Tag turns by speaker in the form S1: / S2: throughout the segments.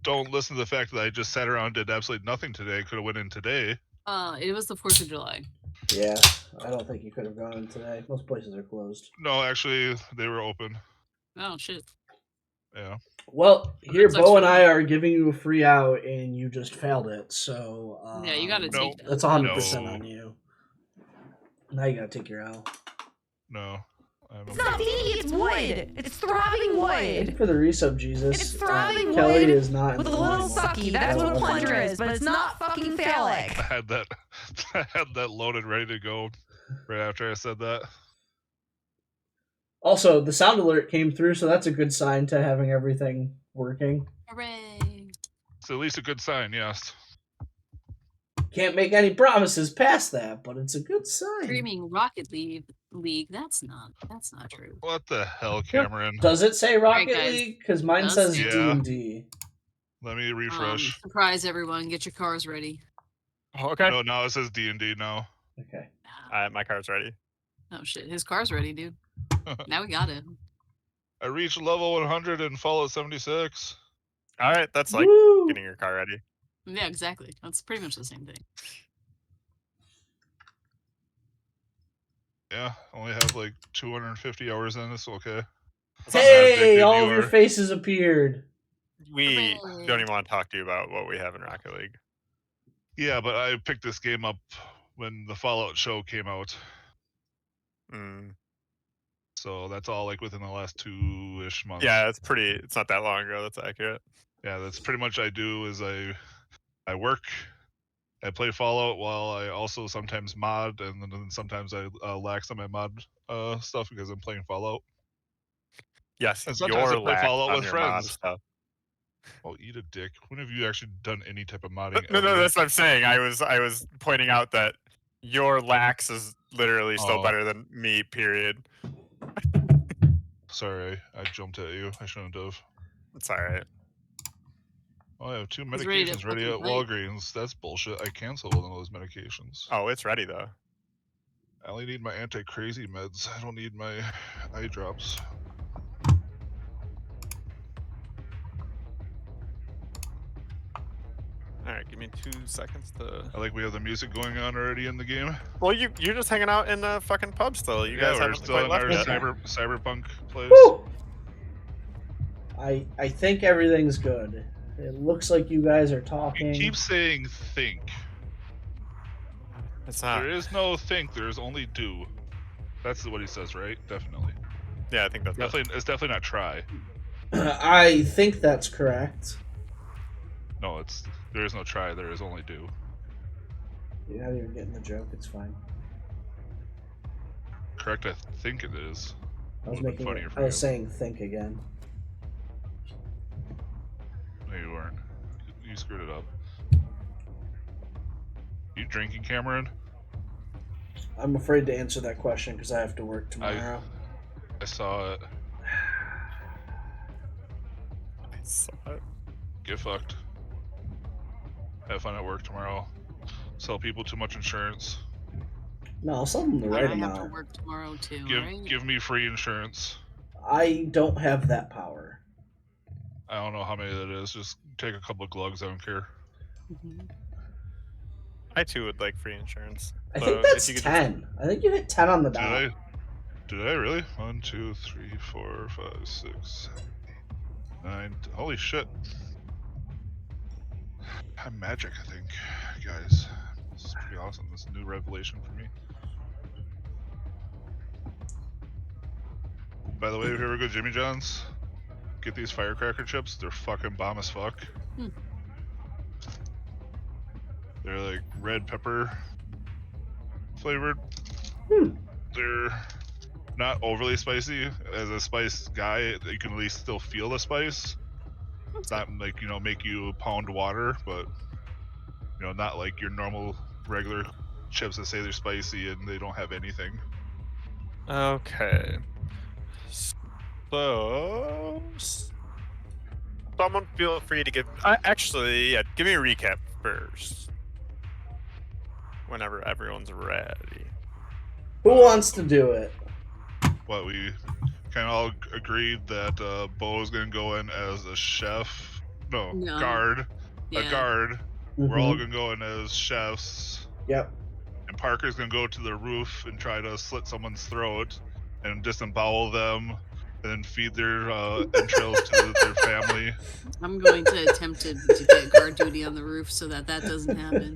S1: don't listen to the fact that I just sat around and did absolutely nothing today. Could have went in today.
S2: It was the 4th of July.
S3: Yeah, I don't think you could have gone in today. Most places are closed.
S1: No, actually, they were open.
S2: Oh shit.
S1: Yeah.
S3: Well, here,
S2: sucks
S3: Bo
S2: for
S3: and
S2: them.
S3: I are giving you a free out, and you just failed it. So
S2: Yeah, you gotta
S1: No.
S2: take that.
S3: That's 100%
S1: No.
S3: on you. Now you gotta take your L.
S1: No.
S4: It's not tea, it's wood. It's throbbing
S3: Thank you
S4: wood.
S3: for the resub, Jesus.
S4: It's throbbing
S3: Kelly
S4: wood
S3: is not in
S4: with a
S3: the
S4: little
S3: normal.
S4: sucky. That's what a plunger is, but it's not fucking phallic.
S1: I had that loaded ready to go right after I said that.
S3: Also, the sound alert came through, so that's a good sign to having everything working.
S2: Hooray!
S1: It's at least a good sign, yes.
S3: Can't make any promises past that, but it's a good sign.
S2: Screaming Rocket League. That's not true.
S1: What the hell, Cameron?
S3: Does it say Rocket
S2: guys.
S3: League? Because mine
S2: Does
S3: says
S1: say-
S3: D&D.
S1: Let me refresh.
S2: Surprise everyone! Get your cars ready.
S5: Oh, okay.
S1: No, now it says D&D now.
S3: Okay.
S5: My car's ready.
S2: Oh shit, his car's ready, dude. Now we got it.
S1: I reached level 100 and Fallout 76.
S5: All right, that's like
S3: Woo!
S5: getting your car ready.
S2: Yeah, exactly. That's pretty much the same thing.
S1: Yeah, only have like 250 hours in. It's okay.
S3: Hey,
S1: addicted
S3: all
S1: you
S3: of your
S1: are.
S3: faces appeared.
S5: We
S2: Hooray.
S5: don't even want to talk to you about what we have in Rocket League.
S1: Yeah, but I picked this game up when the Fallout show came out.
S5: Mm.
S1: So that's all like within the last 2-ish months.
S5: Yeah, it's not that long ago. That's accurate.
S1: Yeah, that's pretty much I do is I work, I play Fallout while I also sometimes mod, and then sometimes I lax on my mod stuff because I'm playing Fallout.
S5: Yes,
S1: And sometimes
S5: your
S1: I play
S5: lack
S1: Fallout
S5: on
S1: with
S5: your mod
S1: friends.
S5: stuff.
S1: Oh, eat a dick. When have you actually done any type of modding
S5: No,
S1: ever?
S5: that's what I'm saying. I was pointing out that your lax is literally still
S1: Oh.
S5: better than me. Period.
S1: Sorry, I jumped at you. I shouldn't have.
S5: It's all right.
S1: Oh, I have 2
S2: He's ready to
S1: medications ready
S2: fucking
S1: at
S2: fight.
S1: Walgreens. That's bullshit. I canceled one of those medications.
S5: Oh, it's ready though.
S1: I only need my anti-crazy meds. I don't need my eye drops.
S5: All right, give me 2 seconds to.
S1: I like we have the music going on already in the game.
S5: Well, you're just hanging out in the fucking pub still. You guys
S1: we're
S5: haven't
S1: still
S5: quite
S1: in
S5: left
S1: our
S5: yet.
S1: cyberpunk place.
S3: Woo! I think everything's good. It looks like you guys are
S1: You
S3: talking.
S1: keep saying think.
S5: It's not.
S1: There is no think. There is only do. That's what he says, right? Definitely.
S5: Yeah, I think that's
S1: Definitely. It's definitely not try.
S3: I think that's correct.
S1: No, it's there is no try. There is only do.
S3: You're not even getting the joke. It's fine.
S1: Correct. I think it is.
S3: I was
S1: Would've been
S3: making.
S1: funnier for
S3: I was
S1: you.
S3: saying think again.
S1: No, you weren't. You screwed it up. You drinking, Cameron?
S3: I'm afraid to answer that question because I have to work tomorrow.
S1: I saw it.
S5: I saw it.
S1: Get fucked. Have fun at work tomorrow. Sell people too much insurance.
S3: No, I'll sell them the
S2: I
S3: right
S2: have to
S3: amount.
S2: work tomorrow too,
S1: Give
S2: right?
S1: give me free insurance.
S3: I don't have that power.
S1: I don't know how many that is. Just take a couple of glugs. I don't care.
S2: Mhm.
S5: I too would like free insurance.
S3: I
S5: So
S3: think
S5: if
S3: that's
S5: you could
S3: 10. I think you hit 10 on the
S1: Did
S3: dot.
S1: I? Did I really? 1, 2, 3, 4, 5, 6, 9. Holy shit! I'm magic, I think, guys. This is pretty awesome. This is a new revelation for me. By the way, if you ever go to Jimmy John's, get these firecracker chips. They're fucking bomb as fuck.
S2: Hmm.
S1: They're like red pepper flavored.
S3: Hmm.
S1: They're not overly spicy. As a spice guy, you can at least still feel the spice. It's not like, you know, make you pound water, but, you know, not like your normal regular chips that say they're spicy and they don't have anything.
S5: Okay. So, someone feel free to give. Actually, yeah, give me a recap first. Whenever everyone's ready.
S3: Who wants to do it?
S1: What we kind of all agreed that Bo is gonna go in as a chef, No,
S2: No.
S1: guard.
S2: Yeah.
S1: A guard. We're all
S3: Mhm.
S1: gonna go in as chefs.
S3: Yep.
S1: And Parker's gonna go to the roof and try to slit someone's throat and disembowel them and then feed their entrails to their family.
S2: I'm going to attempt to get guard duty on the roof so that doesn't happen.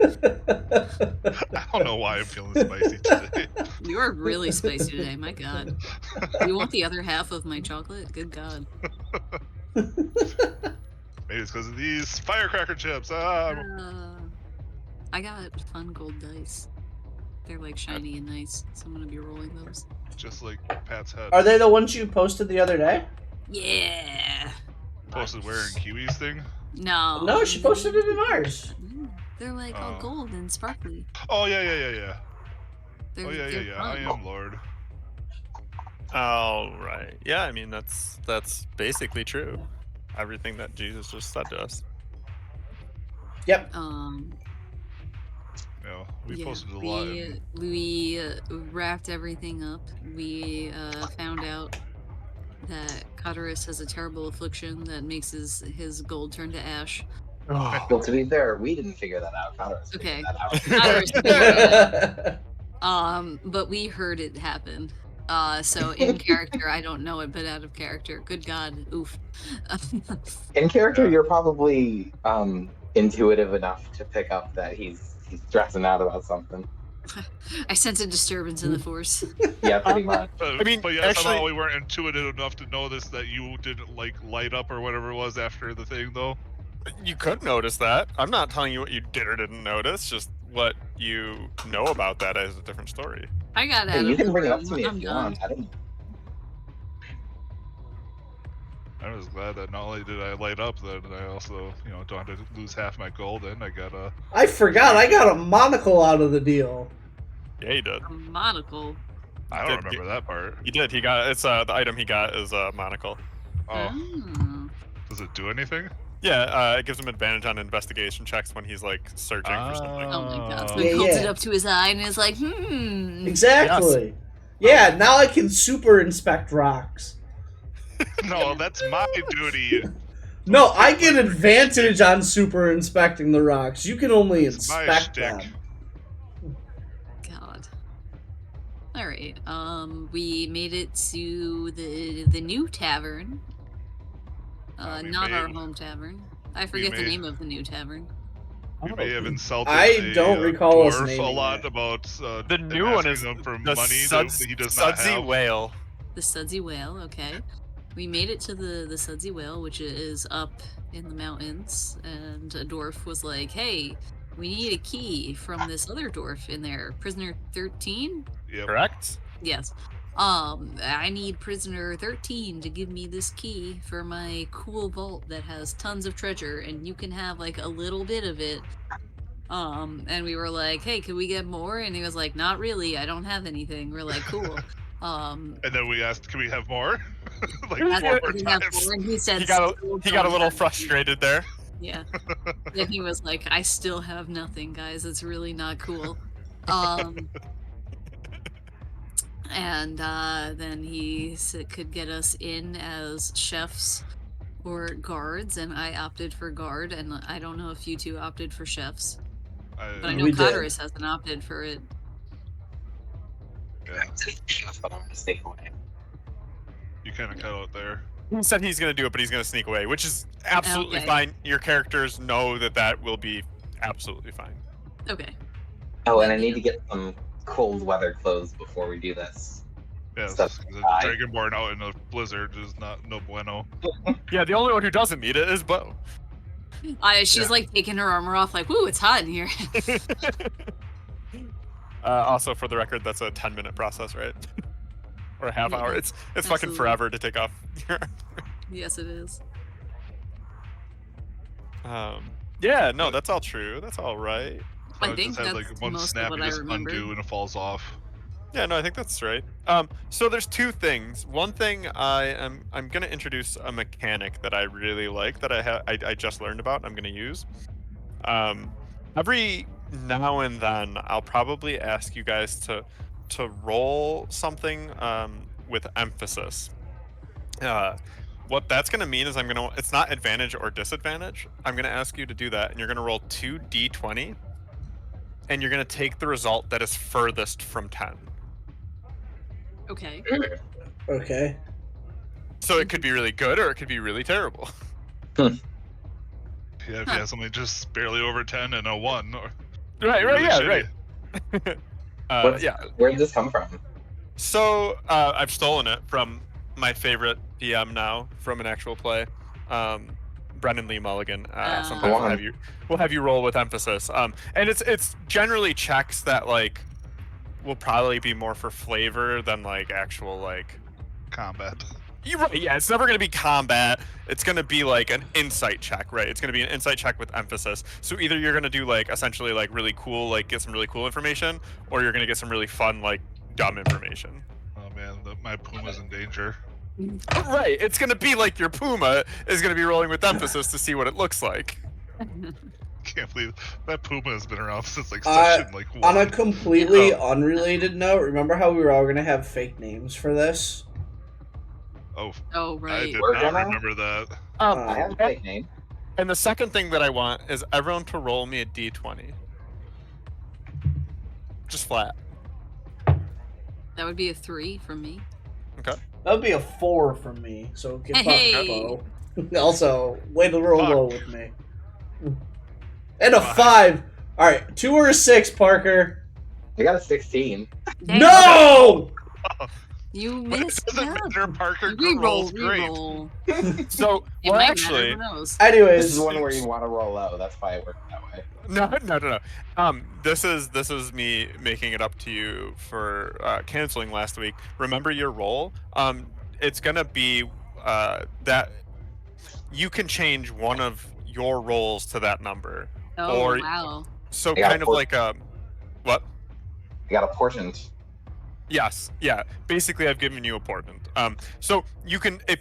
S1: I don't know why I'm feeling spicy today.
S2: You are really spicy today, my god. You want the other half of my chocolate? Good god.
S1: Maybe it's because of these firecracker chips. Ah,
S2: I got fun gold dice. They're like shiny and nice, so I'm gonna be rolling those.
S1: just like Pat's head.
S3: Are they the ones you posted the other day?
S2: Yeah.
S1: Posted wearing Kiwi's thing?
S2: No.
S3: No, she posted it in ours.
S2: Yeah, they're like all
S1: Oh.
S2: gold and sparkly.
S1: Oh, yeah.
S2: They're,
S1: Oh, yeah.
S2: they're
S1: I
S2: fun.
S1: am Lord.
S5: All right. Yeah, I mean that's basically true. Everything that Jesus just said to us.
S3: Yep.
S1: Yeah, we
S2: Yeah,
S1: posted a lot.
S2: we wrapped everything up. We found out that Cotterus has a terrible affliction that makes his gold turn to ash.
S6: Well, to be fair, we didn't figure that out. Connor
S2: Okay.
S6: figured that out.
S2: Cotterus figured it out. But we heard it happen. So in character, I don't know it, but out of character, good God, oof.
S6: In character,
S1: Yeah.
S6: you're probably intuitive enough to pick up that he's stressing out about something.
S2: I sense a disturbance in the force.
S6: Yeah, pretty much.
S5: I mean,
S1: but yeah, somehow
S5: actually-
S1: we weren't intuitive enough to notice that you didn't like light up or whatever it was after the thing, though.
S5: You could notice that. I'm not telling you what you did or didn't notice. Just what you know about that is a different story.
S2: I got out
S6: Hey,
S2: of
S6: you
S2: the
S6: can bring it up
S2: room.
S6: to me
S2: I'm
S6: if you
S2: done.
S6: want. I don't.
S1: I was glad that not only did I light up, that I also, don't have to lose half my gold, and I got a.
S3: I forgot. I got a monocle out of the deal.
S5: Yeah, he did.
S2: A monocle.
S1: I don't
S5: Did
S1: remember that part.
S5: He did. He got it's the item he got is a monocle.
S1: Oh,
S2: Oh.
S1: does it do anything?
S5: Yeah, it gives him advantage on investigation checks when he's like searching for something.
S2: Oh my god. So
S1: Oh.
S2: he
S3: Yeah,
S2: holds
S3: yeah.
S2: it up to his eye and is like,
S3: Exactly. Yeah, now I can super inspect rocks.
S1: No, that's my duty.
S3: No, I get advantage on super inspecting the rocks. You can only
S1: It's my
S3: inspect
S1: shtick.
S3: them.
S2: God. Alright, we made it to the new tavern.
S1: We
S2: Not our
S1: made-
S2: home tavern. I forget the
S1: made-
S2: name of the new tavern.
S1: We may have insulted
S3: I don't
S1: a
S3: recall us
S1: dwarf a
S3: naming
S1: lot
S3: it.
S1: about
S5: The new one
S1: asking
S5: is
S1: him for
S5: the
S1: money that he does not
S5: Sudsy
S1: have.
S5: Whale.
S2: The Sudsy Whale, okay. We made it to the Sudsy Whale, which is up in the mountains, and a dwarf was like, hey, we need a key from this other dwarf in there. Prisoner 13?
S1: Yep.
S5: Correct?
S2: Yes. I need prisoner 13 to give me this key for my cool vault that has tons of treasure, and you can have like a little bit of it. And we were like, hey, can we get more? And he was like, not really, I don't have anything. We're like, cool.
S1: And then we asked, can we have more? like
S2: Asked
S1: four
S2: if
S1: more
S2: we have
S1: times.
S2: more, and he said,
S5: He got
S2: "Still
S5: He got a
S2: don't
S5: little
S2: have
S5: frustrated there.
S2: Yeah. Then he was like, I still have nothing, guys. It's really not cool. And then he could get us in as chefs or guards, and I opted for guard, and I don't know if you two opted for chefs. But I know
S3: We did.
S2: Cotterus hasn't opted for it.
S1: Yeah,
S6: But I'm gonna stay away.
S1: you kind of cut out there.
S5: He said he's gonna do it, but he's gonna sneak away, which is absolutely
S2: Okay.
S5: fine. Your characters know that will be absolutely fine.
S2: Okay.
S6: Oh, and I need to get some cold weather clothes before we do this.
S1: Yes,
S6: Stuff.
S1: the Dragonborn out in a blizzard is no bueno.
S5: Yeah, the only one who doesn't need it is Bo.
S2: She's
S1: Yeah.
S2: like taking her armor off, like, woo, it's hot in here.
S5: Also, for the record, that's a 10-minute process, right? Or a half
S2: Yeah,
S5: hour. It's fucking
S2: absolutely.
S5: forever to take off your.
S2: Yes, it is.
S5: Yeah, no, that's all true. That's all right.
S2: I
S1: So it
S2: think
S1: just has
S2: that's
S1: like one
S2: most of
S1: snap,
S2: what
S1: you
S2: I
S1: just
S2: remembered.
S1: undo and it falls off.
S5: Yeah, no, I think that's right. So there's two things. One thing I'm gonna introduce a mechanic that I really like that I just learned about. And I'm gonna use. Every now and then, I'll probably ask you guys to roll something with emphasis. what that's gonna mean is it's not advantage or disadvantage. I'm gonna ask you to do that, and you're gonna roll 2d20, and you're gonna take the result that is furthest from 10.
S2: Okay.
S3: Okay.
S5: So it could be really good, or it could be really terrible.
S1: Yeah, if you have something just barely over 10 and a 1. Or
S5: Right,
S1: really
S5: yeah,
S1: shitty.
S5: right. Yeah.
S6: Where did this come from?
S5: So I've stolen it from my favorite DM now from an actual play, Brendan Lee Mulligan. Sometimes we'll have you roll with emphasis. And it's generally checks that like will probably be more for flavor than like actual like
S1: Combat.
S5: You're right. Yeah, it's never going to be combat. It's going to be like an insight check, right? It's going to be an insight check with emphasis. So either you're going to do like essentially like really cool, like get some really cool information, or you're going to get some really fun, like dumb information.
S1: Oh man, my Puma's in danger.
S5: Right. It's going to be like your Puma is going to be rolling with emphasis to see what it looks like.
S1: Can't believe that Puma has been around since like session like 1.
S3: On a completely unrelated note, remember how we were all gonna have fake names for this?
S2: Oh,
S1: I
S2: right.
S1: did
S6: Word
S1: not
S6: general?
S1: remember that.
S6: I have a fake name.
S5: And the second thing that I want is everyone to roll me a d20. Just flat.
S2: That would be a 3 from me.
S5: Okay.
S3: That would be a 4 from me. So get
S2: Hey.
S3: fucked, Bo. Also, way to roll
S1: Fuck.
S3: low with me. And a 5. All right, 2 or a 6, Parker.
S6: I got a 16.
S2: Dang.
S3: No.
S2: You
S1: But it
S2: missed.
S1: doesn't
S2: Yeah.
S1: matter. Parker
S2: Reroll,
S1: rolls great.
S2: reroll.
S5: So,
S2: It
S5: well,
S2: might
S5: actually,
S2: matter, who knows?
S3: Anyways,
S6: This is one where you want to roll low. That's why it worked that way.
S5: no. This is me making it up to you for canceling last week. Remember your roll. It's gonna be that you can change one of your rolls to that number.
S2: Oh,
S5: or
S2: wow.
S5: so
S6: I got
S5: kind of
S6: four.
S5: like what?
S6: I got a portent.
S5: Yes, yeah. Basically, I've given you a portent. So you can if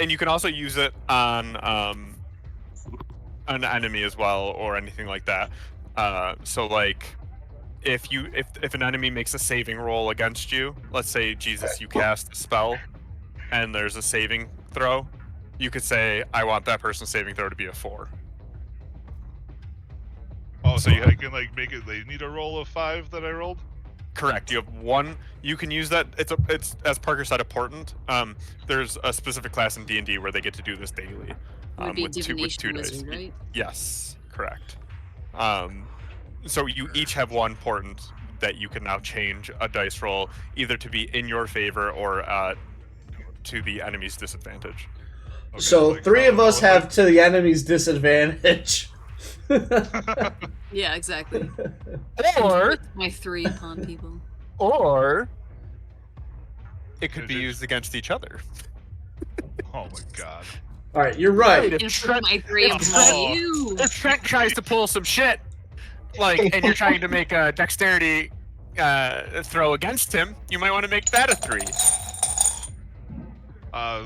S5: and you can also use it on an enemy as well or anything like that. So like if an enemy makes a saving roll against you, let's say Jesus, you cast a spell, and there's a saving throw, you could say I want that person's saving throw to be a 4.
S1: Oh,
S5: So
S1: so
S5: you
S1: I can like make it. They need a roll of 5 that I rolled.
S5: Correct. You have one. You can use that. It's as Parker said, a portent. There's a specific class in D&D where they get to do this daily.
S2: It would be
S5: with two
S2: divination
S5: dice.
S2: wizard, right?
S5: Yes, correct. So you each have one portent that you can now change a dice roll either to be in your favor or to the enemy's disadvantage.
S1: Okay,
S3: so
S1: like,
S3: 3 of us have
S1: like-
S3: to the enemy's disadvantage.
S2: Yeah, exactly.
S5: Or
S2: My 3 upon people.
S5: it could be used against each other.
S1: Oh my god.
S3: All right, you're right.
S5: If
S2: Inflict my 3 upon
S1: Oh.
S2: you.
S5: If Trent tries to pull some shit, like, and you're trying to make a dexterity throw against him, you might want to make that a 3.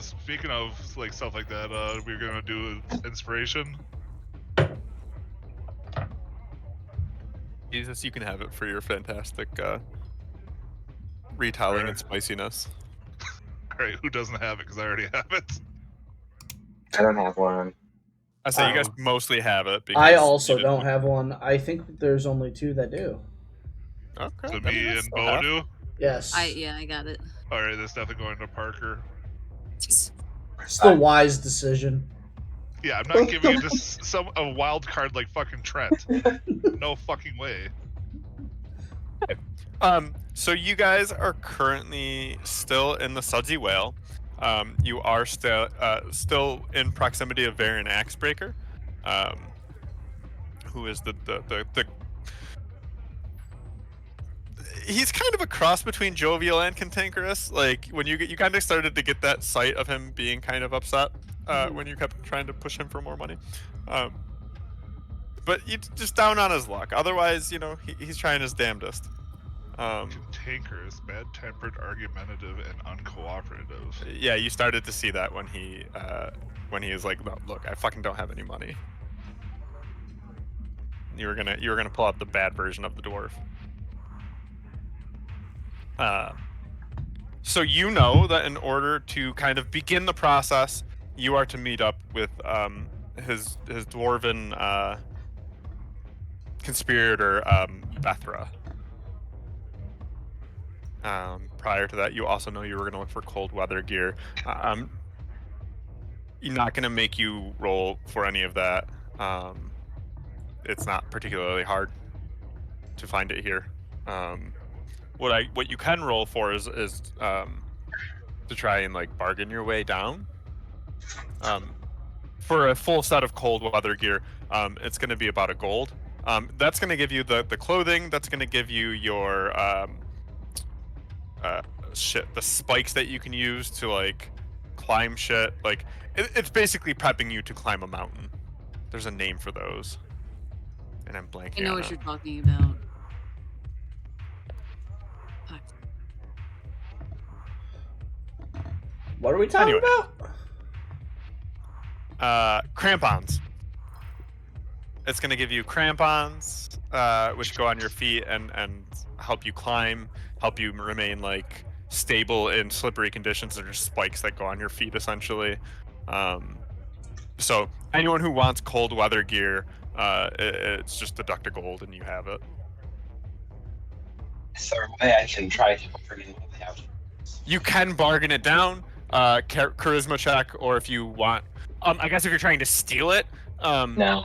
S1: Speaking of like stuff like that, we're gonna do inspiration.
S5: Jesus, you can have it for your fantastic retelling
S1: Sure.
S5: and spiciness.
S1: All right, who doesn't have it? Because I already have it.
S6: I don't have one.
S5: I say you guys
S3: Oh.
S5: mostly have it. Because
S3: I also
S5: you didn't-
S3: don't have one. I think there's only 2 that do.
S5: Okay.
S1: So
S5: then
S1: me
S5: that's
S1: and
S5: still
S1: Bo
S5: half.
S1: do.
S3: Yes.
S2: I got it.
S1: All right, that's definitely going to Parker.
S3: It's the wise decision.
S1: Yeah, I'm not giving you just a wild card like fucking Trent. No fucking way.
S5: So you guys are currently still in the Sudsy Whale. You are still in proximity of Varian Axebreaker, who is the he's kind of a cross between jovial and cantankerous. Like when you kind of started to get that sight of him being kind of upset when you kept trying to push him for more money. But you just down on his luck. Otherwise, he's trying his damnedest.
S1: Cantankerous, bad-tempered, argumentative, and uncooperative.
S5: Yeah, you started to see that when he was like, "No, look, I fucking don't have any money." You were gonna pull out the bad version of the dwarf. So you know that in order to kind of begin the process you are to meet up with his dwarven conspirator Bethra. Prior to that, you also know you were going to look for cold weather gear. You're not going to make you roll for any of that. It's not particularly hard to find it here. What you can roll for is to try and like bargain your way down. For a full set of cold weather gear, it's going to be about $1. That's going to give you the clothing. That's going to give you your the spikes that you can use to like climb shit. Like it's basically prepping you to climb a mountain. There's a name for those, and I'm blanking.
S2: I know
S5: on
S2: what
S5: it.
S2: you're talking about. Fuck.
S3: What are we talking
S5: Anyway.
S3: about?
S5: Crampons. It's going to give you crampons, which go on your feet and help you climb, help you remain like stable in slippery conditions. They're just spikes that go on your feet, essentially. So anyone who wants cold weather gear, it's just deduct a gold and you have it.
S6: Is there a way I can try to bargain what they have?
S5: You can bargain it down, charisma check, or if you want, I guess if you're trying to steal it,
S6: No.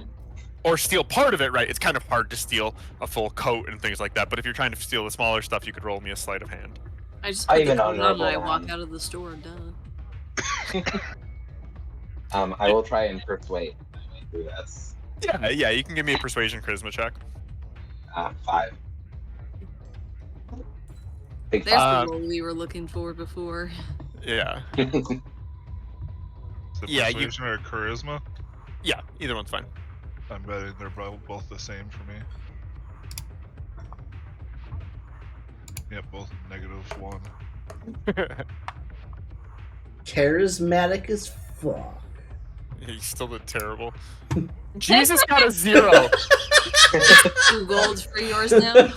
S5: or steal part of it, right? It's kind of hard to steal a full coat and things like that. But if you're trying to steal the smaller stuff, you could roll me a sleight of hand.
S2: I just
S6: I
S2: put the
S6: even
S2: coat on and I
S6: honorable
S2: walk
S6: one.
S2: out of the store, duh.
S6: I will try and persuade through this.
S5: Yeah, you can give me a persuasion charisma check.
S6: 5. Big
S2: There's
S5: Um,
S2: the roll we were looking for before.
S5: Yeah,
S6: 5.
S1: Is it
S5: Yeah, you-
S1: persuasion or charisma?
S5: yeah, either one's fine.
S1: I'm betting they're both the same for me. Yep, both -1.
S3: Charismatic as fuck.
S5: He still did terrible. Jesus got a 0.
S2: 2 golds for yours now.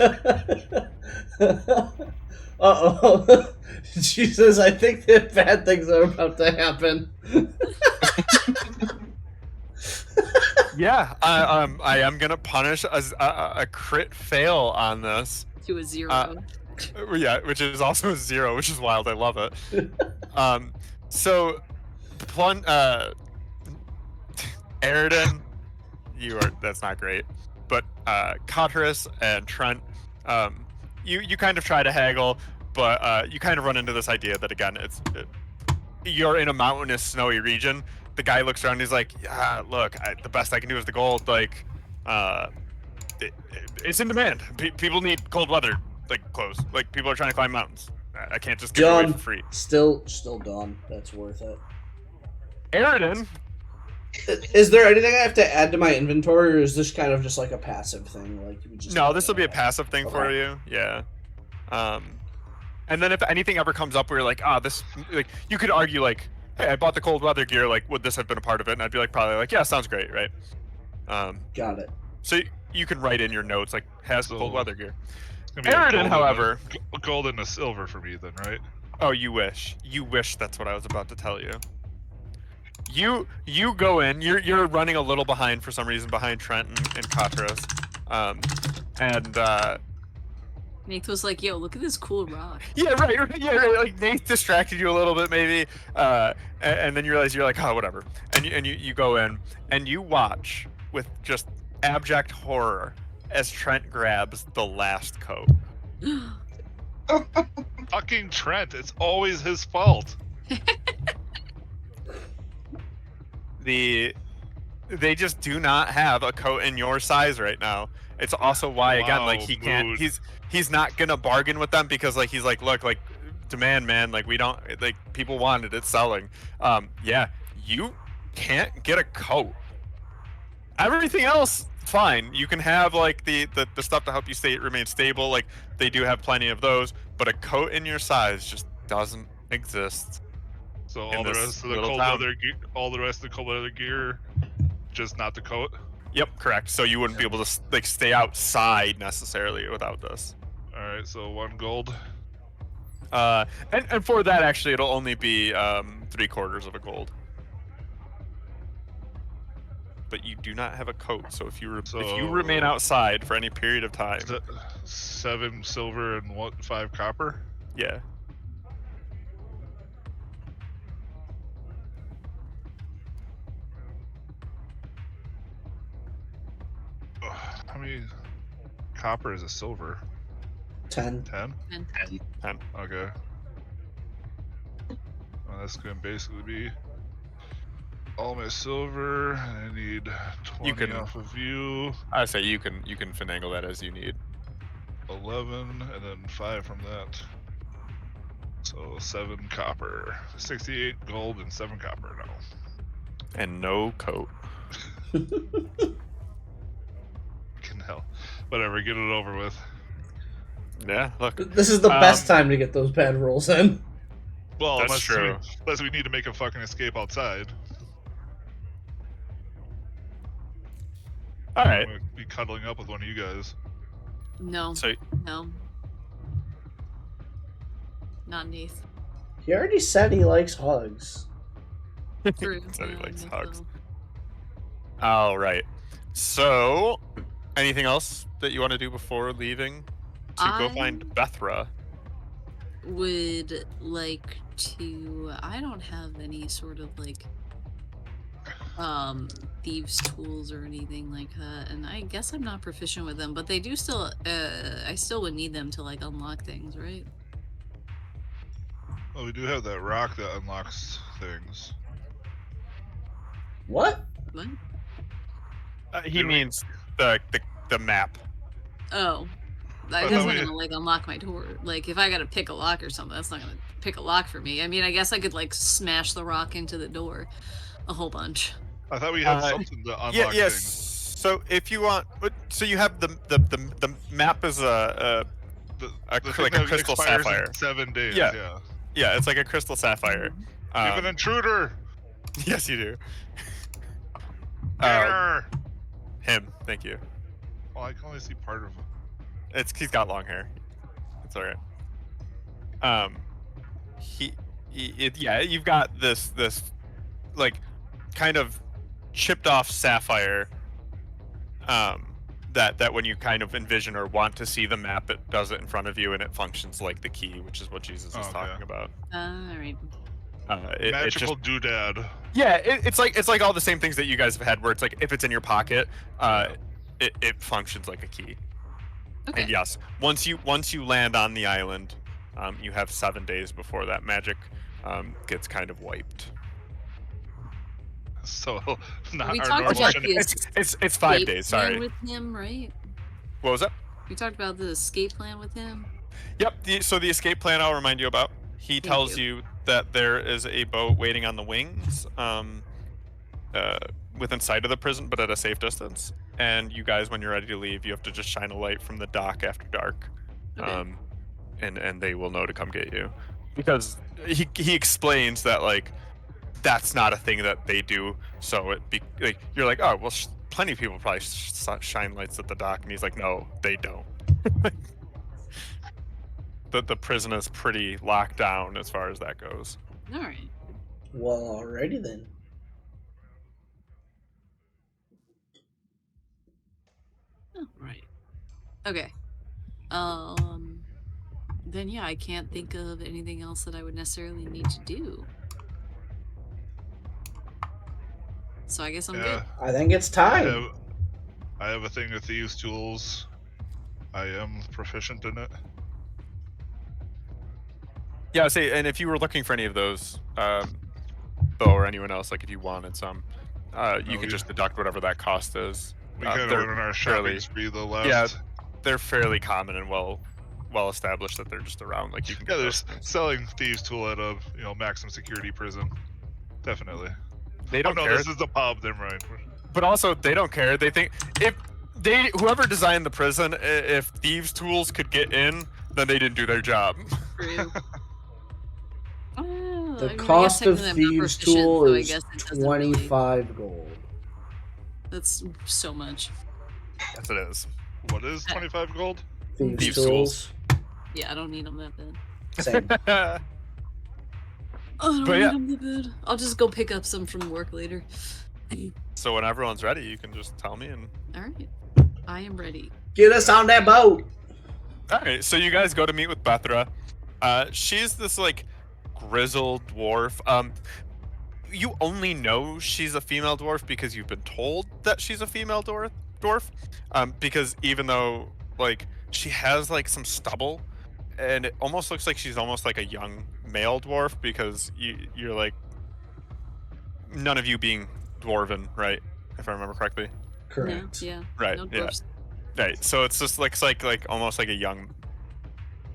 S3: Uh-oh. Jesus, I think that bad things are about to happen.
S5: Yeah, I am gonna punish a crit fail on this.
S2: To a 0.
S5: Yeah, which is also a 0, which is wild. I love it. So, Aridin, that's not great. But Cotteris and Trent, you kind of try to haggle, but you kind of run into this idea that again, you're in a mountainous, snowy region. The guy looks around, and he's like, "Yeah, look, the best I can do is the gold. Like, it's in demand. People need cold weather, like clothes. Like people are trying to climb mountains. I can't just give it away
S3: Done.
S5: for free."
S3: Still done. That's worth it.
S5: Aridin,
S3: Is there anything I have to add to my inventory, or is this kind of just like a passive thing? Like we just
S5: no, this will be a passive thing for
S3: Okay.
S5: you. Yeah. And then if anything ever comes up where you're like, this, like, you could argue like, "Hey, I bought the cold weather gear. Like, would this have been a part of it?" And I'd be like, probably like, "Yeah, sounds great, right?"
S3: Got it.
S5: So you can write in your notes like, "Has
S1: So-
S5: cold weather gear."
S1: It's gonna be a
S5: Aridin,
S1: gold and
S5: however,
S1: a gold and a silver for me then, right?
S5: oh, you wish. You wish that's what I was about to tell you. You go in. You're running a little behind for some reason behind Trent and Katras, and
S2: Nate was like, yo, look at this cool rock.
S5: yeah, right. Yeah, right. Like Nate distracted you a little bit maybe, and then you realize you're like, oh, whatever. And you go in and you watch with just abject horror as Trent grabs the last coat.
S1: Fucking Trent, it's always his fault.
S5: They just do not have a coat in your size right now. It's also why again, like
S1: Wow,
S5: he can't.
S1: mood.
S5: He's not gonna bargain with them because like he's like, look, like demand, man. Like we don't like people want it. It's selling. Yeah, you can't get a coat. Everything else, fine. You can have like the stuff to help you remain stable. Like they do have plenty of those, but a coat in your size just doesn't exist.
S1: So
S5: In
S1: all the
S5: this
S1: rest of the
S5: little
S1: cold
S5: town.
S1: weather gear, all the rest of the cold weather gear, just not the coat.
S5: Yep, correct. So you wouldn't be able to like stay outside necessarily without this.
S1: All right, so 1 gold.
S5: And for that actually, it'll only be 3/4 of a gold. but you do not have a coat. So if you
S1: So-
S5: remain outside for any period of time,
S1: 7 silver and 5 copper.
S5: yeah.
S1: How many copper is a silver?
S3: 10.
S1: 10?
S2: And
S5: 10.
S1: Okay. Well, that's gonna basically be all my silver. I need 20
S5: can-
S1: off of you,
S5: I say you can finagle that as you need.
S1: 11, and then 5 from that. So 7 copper, 68 gold, and 7 copper now.
S5: And no coat.
S1: Fucking hell. Whatever, get it over with.
S5: Yeah, look.
S3: This is the best time to get those bad rolls in.
S1: Well,
S5: That's
S1: unless
S5: true.
S1: unless we need to make a fucking escape outside.
S5: All right.
S1: I'm gonna be cuddling up with one of you guys.
S2: no,
S5: So
S2: no. Not Neath.
S3: He already said he likes hugs.
S2: True.
S5: Said he
S2: yeah,
S5: likes
S2: I guess
S5: hugs.
S2: so.
S5: all right. So anything else that you want to do before leaving to go find Bethra?
S2: Would like to. I don't have any sort of like thieves tools or anything like that, and I guess I'm not proficient with them, but they do still I still would need them to like unlock things, right?
S1: Well, we do have that rock that unlocks things.
S3: What?
S2: What?
S5: He
S1: Did we-
S5: means the map.
S2: Oh,
S1: I
S2: that's
S1: thought
S2: not
S1: we-
S2: gonna like unlock my door. Like if I gotta pick a lock or something, that's not gonna pick a lock for me. I mean, I guess I could like smash the rock into the door a whole bunch.
S1: I thought we had
S5: Uh,
S1: something to unlock
S5: Yeah. Yes.
S1: things.
S5: So if you want, so you have the map is
S1: The thing
S5: like a
S1: that
S5: crystal
S1: expires
S5: sapphire.
S1: in 7 days.
S5: Yeah.
S1: Yeah.
S5: Yeah, it's like a crystal sapphire.
S1: You have an intruder.
S5: Yes, you do.
S1: Get her!
S5: Him. Thank you.
S1: Well, I can only see part of him.
S5: He's got long hair. It's all right. Yeah, you've got this like kind of chipped off sapphire. That when you kind of envision or want to see the map, it does it in front of you and it functions like the key, which is what Jesus is
S1: Oh, okay.
S5: talking about.
S2: All right.
S5: It
S1: Magical
S5: just
S1: doodad.
S5: yeah, it's like all the same things that you guys have had, where it's like if it's in your pocket, it functions like a key.
S2: Okay.
S5: And yes, once you land on the island, you have 7 days before that magic gets kind of wiped.
S1: So, not
S2: We
S1: our
S2: talked
S1: normal
S2: about
S1: shen-
S2: the
S5: It's 5
S2: escape
S5: days.
S2: plan
S5: Sorry.
S2: with him, right?
S5: What was that?
S2: We talked about the escape plan with him.
S5: Yep. So the escape plan I'll remind you about. He tells you that there is a boat waiting on the wings, within sight of the prison, but at a safe distance. And you guys, when you're ready to leave, you have to just shine a light from the dock after dark,
S2: Okay.
S5: and they will know to come get you, because he explains that like that's not a thing that they do. So like you're like, oh well, plenty of people probably shine lights at the dock, and he's like, no, they don't. The prison is pretty locked down as far as that goes.
S2: All right.
S3: Well, alrighty then.
S2: Oh, right. Okay. Then yeah, I can't think of anything else that I would necessarily need to do. So I guess I'm good.
S3: I think it's
S1: I
S3: time.
S1: have a thing of thieves' tools. I am proficient in it.
S5: Yeah, see, and if you were looking for any of those, Bo or anyone else, like if you wanted some, you could just deduct whatever that cost is.
S1: We kind of
S5: they're
S1: went on our shopping
S5: fairly-
S1: spree the last.
S5: Yeah, they're fairly common and well established that they're just around. Like you can
S1: Yeah,
S5: get
S1: they're
S5: those things.
S1: selling thieves' tool at a maximum security prison. Definitely.
S5: They
S1: Oh
S5: don't
S1: no,
S5: care,
S1: this is the pub. Never mind.
S5: but also they don't care. They think if whoever designed the prison, if thieves' tools could get in, then they didn't do their job.
S2: True. Oh,
S3: The
S2: I mean, I
S3: cost
S2: guess
S3: of
S2: technically I'm not
S3: thieves'
S2: proficient,
S3: tool
S2: so I
S3: is
S2: guess it doesn't really-
S3: 25 gold.
S2: That's so much.
S5: Yes, it is.
S1: What is 25 gold?
S3: Thieves'
S5: Thieves'
S3: tools.
S2: Yeah, I don't need them that bad.
S3: Same.
S2: Oh, I don't
S5: But
S2: need
S5: yeah.
S2: them that bad. I'll just go pick up some from work later.
S5: So when everyone's ready, you can just tell me. And
S2: All right, I am ready.
S3: Get us on that boat.
S5: all right, so you guys go to meet with Bethra. She's this like grizzled dwarf. You only know she's a female dwarf because you've been told that she's a female dwarf. Because even though like she has like some stubble, and it almost looks like she's almost like a young male dwarf because you're like none of you being dwarven, right? If I remember correctly.
S3: Correct.
S2: No, yeah.
S5: Right.
S2: No
S5: yeah.
S2: dwarfs.
S5: Right. So it's just like almost like a young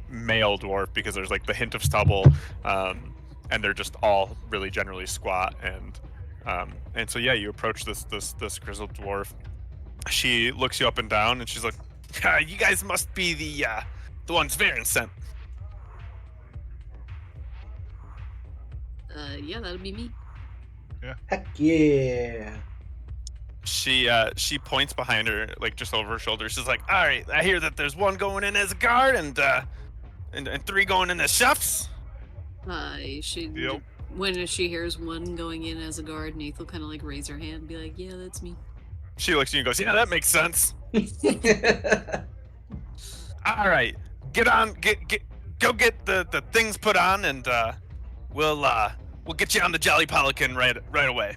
S5: male dwarf because there's like the hint of stubble, and they're just all really generally squat and so yeah, you approach this grizzled dwarf. She looks you up and down and she's like, "You guys must be the ones Varen sent."
S2: Yeah, that'd be me.
S3: Heck yeah.
S5: She points behind her, like just over her shoulder. She's like, "All right, I hear that there's one going in as a guard and 3 going in as chefs."
S1: Yep.
S2: When she hears one going in as a guard, Nath will kind of like raise her hand and be like, "Yeah, that's me."
S5: She looks at you and goes, "Yeah, that makes sense. All right, go get the things put on, and we'll get you on the Jolly Pelican right away."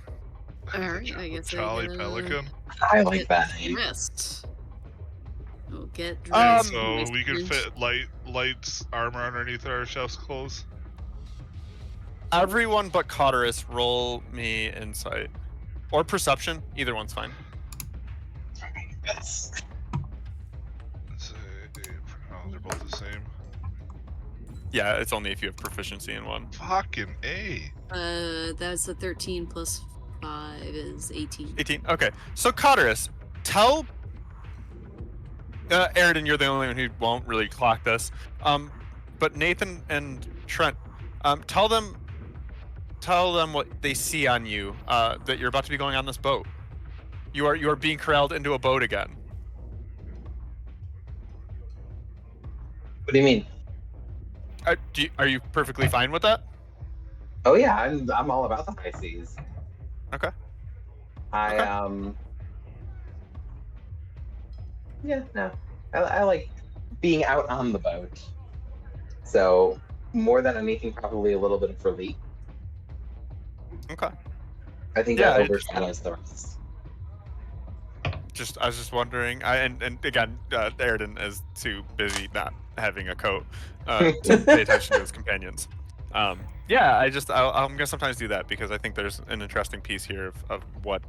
S2: All right, I guess
S1: Jolly
S2: I gotta
S1: Pelican.
S6: I like that name.
S2: Dressed. We'll get dressed.
S1: So we can fit light armor underneath our chef's clothes.
S5: Everyone but Cotterus, roll me insight or perception. Either one's fine.
S6: Yes.
S1: Let's see. Oh, they're both the same.
S5: Yeah, it's only if you have proficiency in one.
S1: Fucking A.
S2: That's a 13 plus 5 is 18.
S5: 18. Okay, so Cotterus, tell Aridin, you're the only one who won't really clock this. But Nathan and Trent, tell them what they see on you. That you're about to be going on this boat. You are being corralled into a boat again.
S6: What do you mean?
S5: Are you perfectly fine with that?
S6: Oh yeah, I'm all about the high seas.
S5: Okay.
S6: Yeah, no. I like being out on the boat. So more than anything, probably a little bit of relief.
S5: Okay.
S6: I think
S5: Yeah,
S6: that overshadows the rest.
S5: I was just wondering. And again, Aridin is too busy not having a coat to pay attention to his companions. Yeah, I'm gonna sometimes do that because I think there's an interesting piece here of what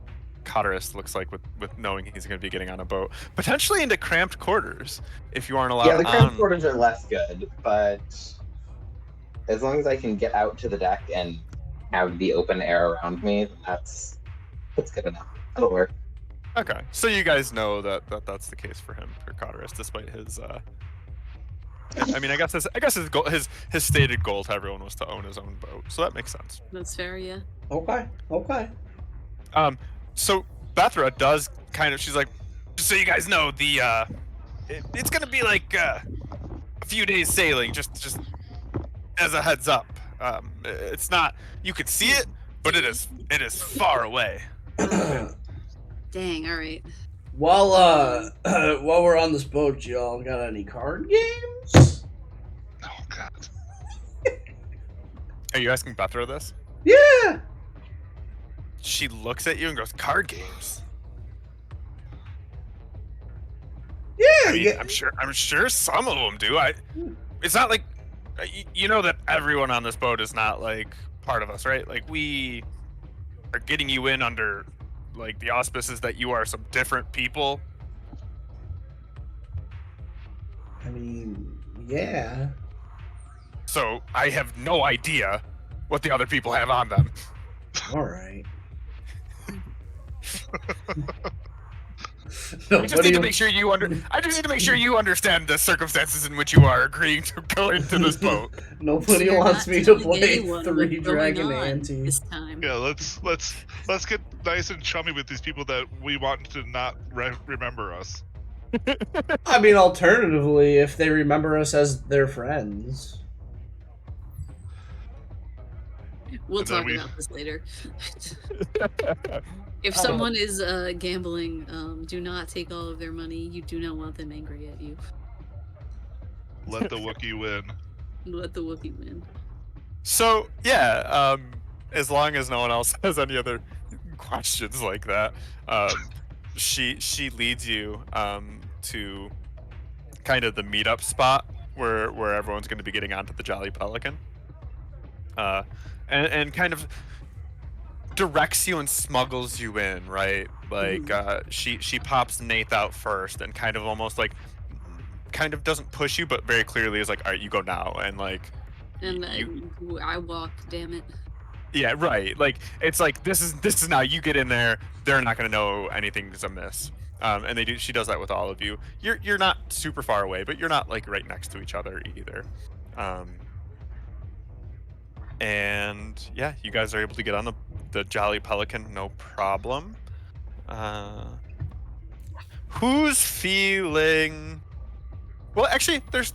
S5: Cotterus looks like with knowing he's going to be getting on a boat, potentially into cramped quarters if you aren't allowed.
S6: Yeah, the cramped quarters are less good, but as long as I can get out to the deck and have the open air around me, that's good enough. That'll work.
S5: Okay, so you guys know that's the case for him, for Cotterus, despite his. I mean, I guess his goal, his stated goal to everyone was to own his own boat, so that makes sense.
S2: That's fair, yeah.
S3: Okay.
S5: So Bethra does kind of. She's like, just so you guys know, it's gonna be like a few days sailing, just as a heads up. It's not. You could see it, but it is far away.
S2: Dang, all right.
S3: While we're on this boat, y'all got any card games?
S1: Oh god.
S5: Are you asking Bethra this?
S3: Yeah.
S5: She looks at you and goes, "Card games."
S3: Yeah.
S5: I mean, I'm sure some of them do. It's not like you know that everyone on this boat is not like part of us, right? Like we are getting you in under like the auspices that you are some different people.
S3: I mean, yeah.
S5: So I have no idea what the other people have on them.
S3: All right.
S5: I just need to make sure you understand the circumstances in which you are agreeing to go into this boat.
S3: Nobody
S2: You're
S3: wants
S2: not
S3: me to
S2: telling
S3: play
S2: anyone
S3: 3
S2: what's going
S3: Dragon
S2: on
S3: Ante.
S2: this time.
S1: Yeah, let's get nice and chummy with these people that we want to not remember us.
S3: I mean, alternatively, if they remember us as their friends.
S2: We'll
S1: And then
S2: talk
S1: we-
S2: about this later. If someone is gambling, do not take all of their money. You do not want them angry at you.
S1: Let the Wookiee win.
S2: Let the Wookiee win.
S5: So as long as no one else has any other questions like that, she leads you to kind of the meetup spot where everyone's going to be getting onto the Jolly Pelican, and kind of directs you and smuggles you in, right? Like she pops Nath out first and kind of almost like kind of doesn't push you, but very clearly is like, all right, you go now, and like.
S2: And I walked, damn it.
S5: Yeah, right. Like it's like this is now you get in there. They're not going to know anything's amiss. And they do. She does that with all of you. You're not super far away, but you're not like right next to each other either. And yeah, you guys are able to get on the Jolly Pelican, no problem. Who's feeling? Well, actually, there's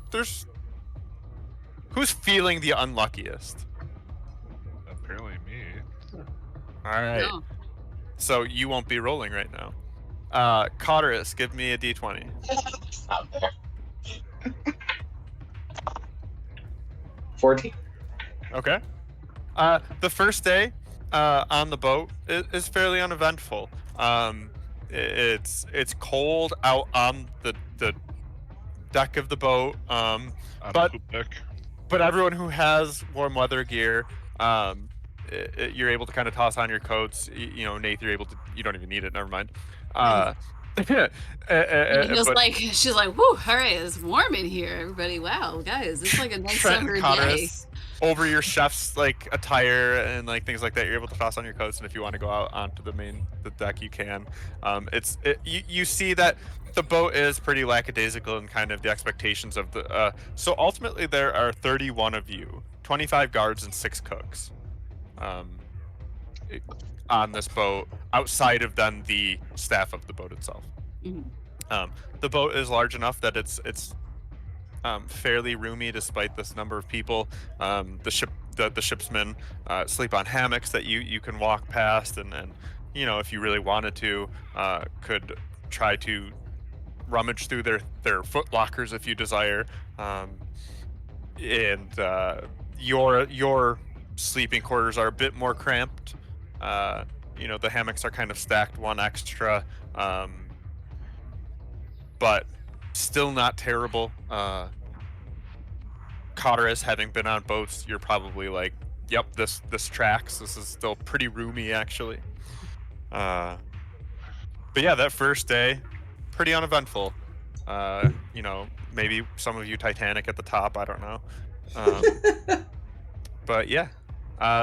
S5: who's feeling the unluckiest?
S1: Apparently me.
S5: All right.
S2: No.
S5: So you won't be rolling right now. Cotterus, give me a d20.
S6: It's not there. 14.
S5: Okay. The first day on the boat is fairly uneventful. It's cold out on the deck of the boat.
S1: On
S5: But-
S1: the poop deck.
S5: But everyone who has warm weather gear, you're able to kind of toss on your coats. You know, Nath, you're able to. You don't even need it. Never mind.
S2: She's like, whoo, all right, it's warm in here, everybody. Wow, guys, it's like a nice
S5: Trent
S2: summer
S5: and
S2: day.
S5: Cotterus, over your chef's like attire and like things like that, you're able to toss on your coats, and if you want to go out onto the deck, you can. You see that the boat is pretty lackadaisical in kind of the expectations of the. So ultimately, there are 31 of you, 25 guards and 6 cooks, on this boat. Outside of then the staff of the boat itself.
S2: Mhm.
S5: The boat is large enough that it's fairly roomy despite this number of people. The shipsmen sleep on hammocks that you can walk past, and you know, if you really wanted to, could try to rummage through their foot lockers if you desire. And your sleeping quarters are a bit more cramped. You know, the hammocks are kind of stacked one extra, but still not terrible. Cotterus, having been on boats, you're probably like, yep, this tracks. This is still pretty roomy, actually. But yeah, that first day, pretty uneventful. You know, maybe some of you Titanic at the top, I don't know. But yeah.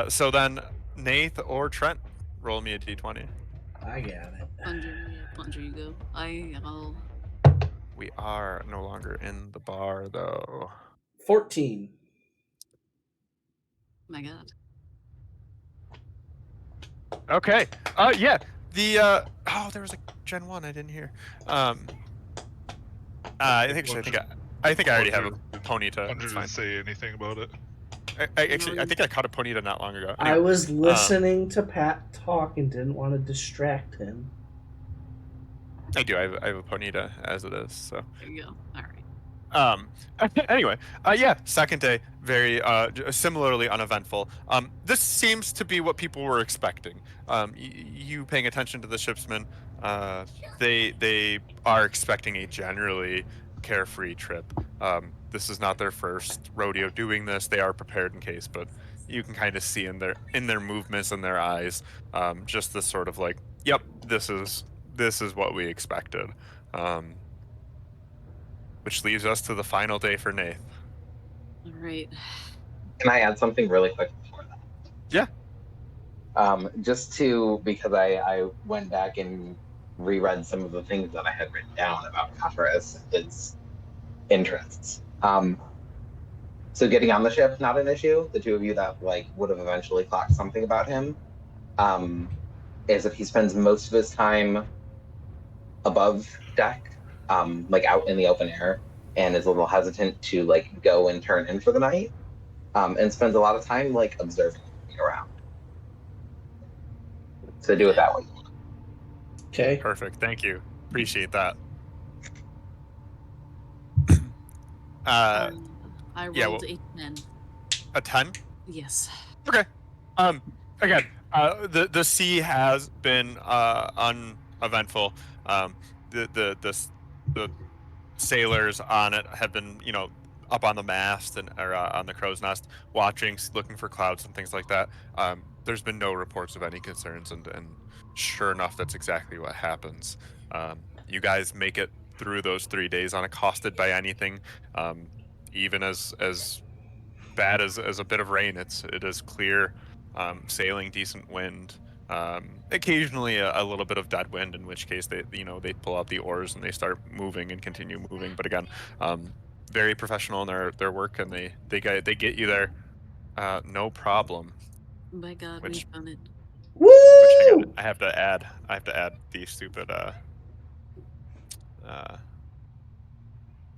S5: So then, Nath or Trent, roll me a d20.
S3: I got it.
S2: Plunger, you go. I'll.
S5: We are no longer in the bar, though.
S3: 14.
S2: My God.
S5: Okay. Yeah. The there was a Gen 1 I didn't hear. I think I already have a Ponyta.
S1: Plunger
S5: It's fine.
S1: didn't say anything about it.
S5: I think I caught a Ponyta not long ago.
S3: I
S5: Anyway,
S3: was listening to Pat talk and didn't want to distract him.
S5: I do. I have a Ponyta as it is. So.
S2: There you go. All right.
S5: Anyway, yeah, second day, very similarly uneventful. This seems to be what people were expecting. You paying attention to the shipsmen, they are expecting a generally carefree trip. This is not their first rodeo doing this. They are prepared in case, but you can kind of see in their movements and their eyes, just this sort of like, yep, this is what we expected. Which leaves us to the final day for Nath.
S2: All right.
S6: Can I add something really quick before that?
S5: Yeah.
S6: Because I went back and reread some of the things that I had written down about Cotterus and his interests. So getting on the ship, not an issue. The two of you that like would have eventually clocked something about him, is that he spends most of his time above deck, like out in the open air, and is a little hesitant to like go and turn in for the night, and spends a lot of time like observing around. So do it that way.
S3: Okay.
S5: Perfect. Thank you. Appreciate that.
S2: I
S5: yeah,
S2: rolled
S5: well-
S2: a 10.
S5: A 10?
S2: Yes.
S5: Okay. Again, the sea has been uneventful. The sailors on it have been, up on the mast and or on the crow's nest, watching, looking for clouds and things like that. There's been no reports of any concerns, and sure enough, that's exactly what happens. You guys make it through those 3 days unaccosted by anything, even as bad as a bit of rain. It is clear sailing, decent wind. Occasionally a little bit of dead wind, in which case they pull out the oars and they start moving and continue moving. But again, very professional in their work, and they get you there no problem.
S2: My God,
S5: Which-
S2: we've done it.
S5: Which hang on,
S3: Woo!
S5: I have to add the stupid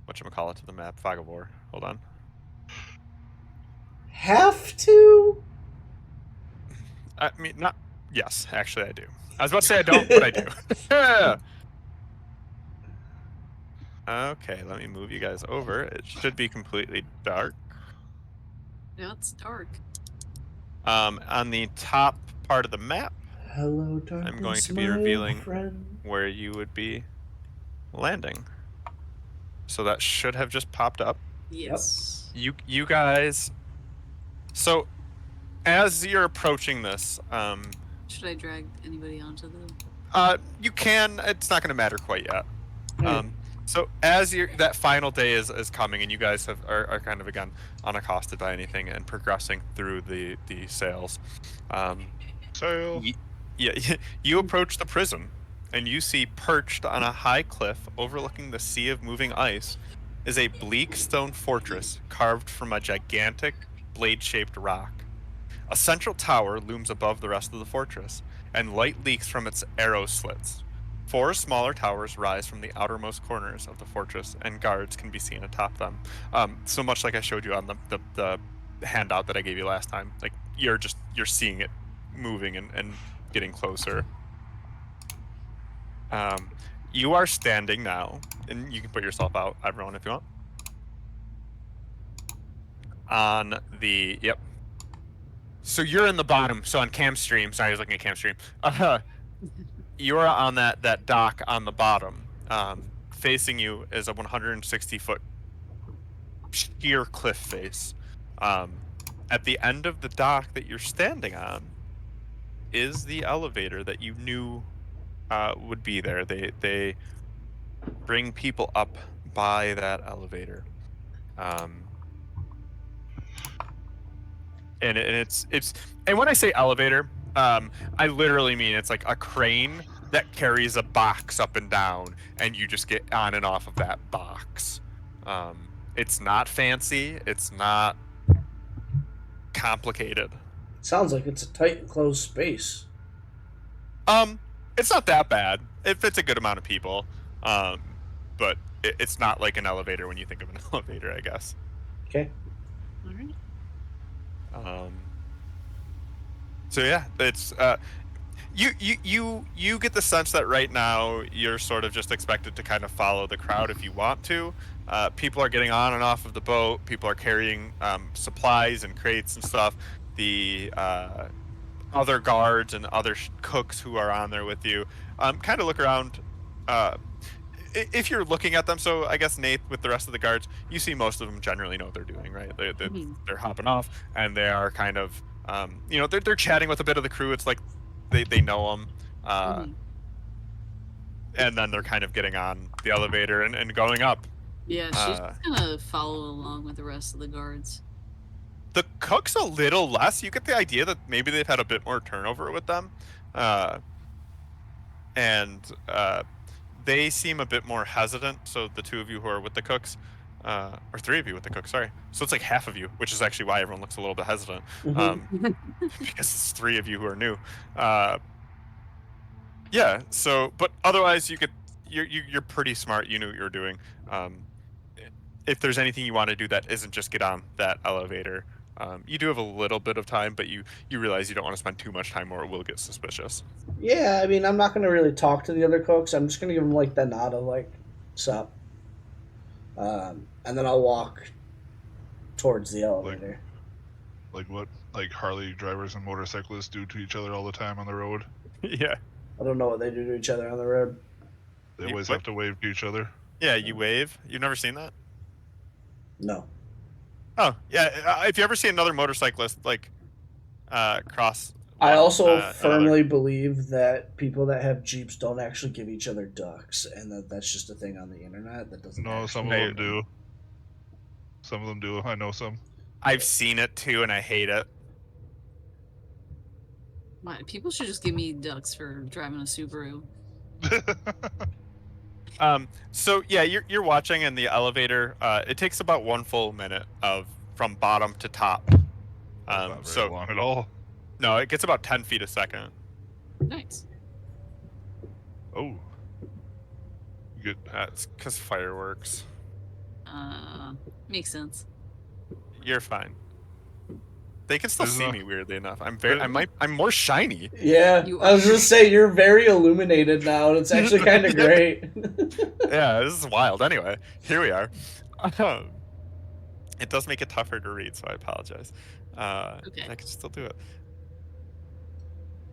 S5: whatchamacallit to the map, Fog of War. Hold on.
S3: Have to?
S5: I mean, not. Yes, actually, I do. I was about to say I don't, but I do. Okay, let me move you guys over. It should be completely dark.
S2: Yeah, it's dark.
S5: On the top part of the map,
S3: Hello, darkness,
S5: I'm going to be
S3: my
S5: revealing
S3: friend.
S5: where you would be landing. So that should have just popped up.
S2: Yes.
S5: You guys. So as you're approaching this,
S2: Should I drag anybody onto the...
S5: you can. It's not going to matter quite yet.
S3: Hey.
S5: So as that final day is coming, and you guys are kind of again unaccosted by anything and progressing through the sails.
S1: Sail.
S5: Yeah, you approach the prison, and you see perched on a high cliff overlooking the sea of moving ice is a bleak stone fortress carved from a gigantic blade-shaped rock. A central tower looms above the rest of the fortress, and light leaks from its arrow slits. 4 smaller towers rise from the outermost corners of the fortress, and guards can be seen atop them. So much like I showed you on the handout that I gave you last time. Like you're seeing it moving and getting closer. You are standing now, and you can put yourself out, everyone, if you want. On the So you're in the bottom. So on cam stream, sorry, I was looking at cam stream. You're on that dock on the bottom. Facing you is a 160-foot sheer cliff face. At the end of the dock that you're standing on is the elevator that you knew would be there. They bring people up by that elevator. And it's and when I say elevator, I literally mean it's like a crane that carries a box up and down, and you just get on and off of that box. It's not fancy. It's not complicated.
S3: Sounds like it's a tight and closed space.
S5: It's not that bad. It fits a good amount of people. But it's not like an elevator when you think of an elevator, I guess.
S3: Okay.
S2: All right.
S5: So yeah, it's you get the sense that right now you're sort of just expected to kind of follow the crowd if you want to. People are getting on and off of the boat. People are carrying supplies and crates and stuff. The other guards and other cooks who are on there with you kind of look around. If you're looking at them, so I guess Nate with the rest of the guards, you see most of them generally know what they're doing, right? They're hopping off, and they are kind of, they're chatting with a bit of the crew. It's like they know them, and then they're kind of getting on the elevator and going up.
S2: Yeah, she's just gonna follow along with the rest of the guards.
S5: The cook's a little less. You get the idea that maybe they've had a bit more turnover with them, and they seem a bit more hesitant. So the 2 of you who are with the cooks, or 3 of you with the cooks, sorry. So it's like half of you, which is actually why everyone looks a little bit hesitant, because it's 3 of you who are new. Yeah. So, but otherwise, you're pretty smart. You know what you're doing. If there's anything you want to do that isn't just get on that elevator, You do have a little bit of time, but you realize you don't want to spend too much time or it will get suspicious.
S3: Yeah, I mean, I'm not gonna really talk to the other cooks. I'm just gonna give them like the nod of like, "Sup," and then I'll walk towards the elevator.
S1: Like what like Harley drivers and motorcyclists do to each other all the time on the road.
S5: Yeah.
S3: I don't know what they do to each other on the road.
S1: They
S5: You-
S1: always
S5: what?
S1: have to wave to each other.
S5: Yeah, you wave. You've never seen that?
S3: No.
S5: Oh, yeah. If you ever see another motorcyclist like cross,
S3: I also
S5: another-
S3: firmly believe that people that have Jeeps don't actually give each other ducks, and that's just a thing on the internet that doesn't.
S1: No, some of
S5: They-
S1: them do. Some of them do. I know some.
S5: I've seen it too, and I hate it.
S2: Why, people should just give me ducks for driving a Subaru.
S5: So yeah, you're watching in the elevator. It takes about 1 full minute from bottom to top.
S1: Not very
S5: So
S1: long at all.
S5: no, it gets about 10 feet a second.
S2: Nice.
S1: Oh. You get
S5: That's because fireworks.
S2: Makes sense.
S5: You're fine. They can still
S1: There's
S5: see
S1: no-
S5: me weirdly enough. I'm more shiny.
S3: Yeah,
S2: You
S3: I was
S2: are.
S3: gonna say you're very illuminated now, and it's actually kind of great.
S5: Yeah, this is wild. Anyway, here we are. It does make it tougher to read, so I apologize.
S2: Okay.
S5: I can still do it.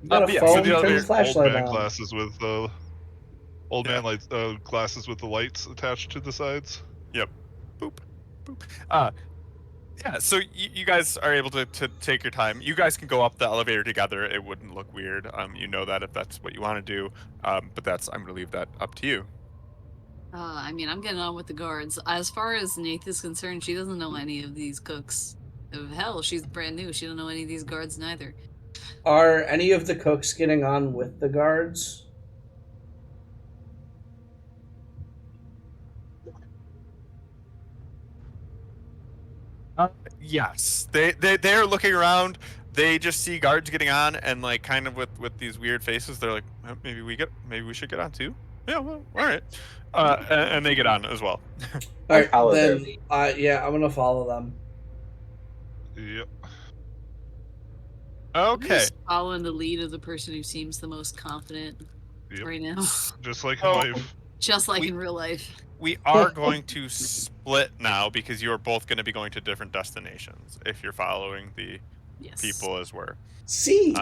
S3: You got a
S5: Yeah, so
S3: phone,
S5: the
S3: turn
S5: other
S3: the
S1: old
S3: flashlight
S1: man
S3: on.
S1: glasses with old
S5: Yeah.
S1: man lights glasses with the lights attached to the sides.
S5: Yep. Boop. Boop. Yeah, so you guys are able to take your time. You guys can go up the elevator together. It wouldn't look weird. You know that if that's what you want to do. But I'm going to leave that up to you.
S2: I mean, I'm getting on with the guards. As far as Nath is concerned, she doesn't know any of these cooks. Hell, she's brand new. She don't know any of these guards neither.
S3: Are any of the cooks getting on with the guards?
S5: Yes, they're looking around. They just see guards getting on, and like kind of with these weird faces. They're like, maybe we should get on too. Yeah, well, all right. And they get on as well.
S3: All right,
S6: follow their
S3: then.
S6: lead.
S3: Yeah, I'm gonna follow them.
S1: Yep.
S2: I'm
S5: Okay.
S2: just following the lead of the person who seems the most confident
S1: Yep.
S2: right now.
S1: Just like in
S5: Oh.
S1: life.
S2: Just like
S5: We-
S2: in real life.
S5: We are going to split now because you are both going to be going to different destinations if you're following the
S2: Yes.
S5: people as we're.
S3: See.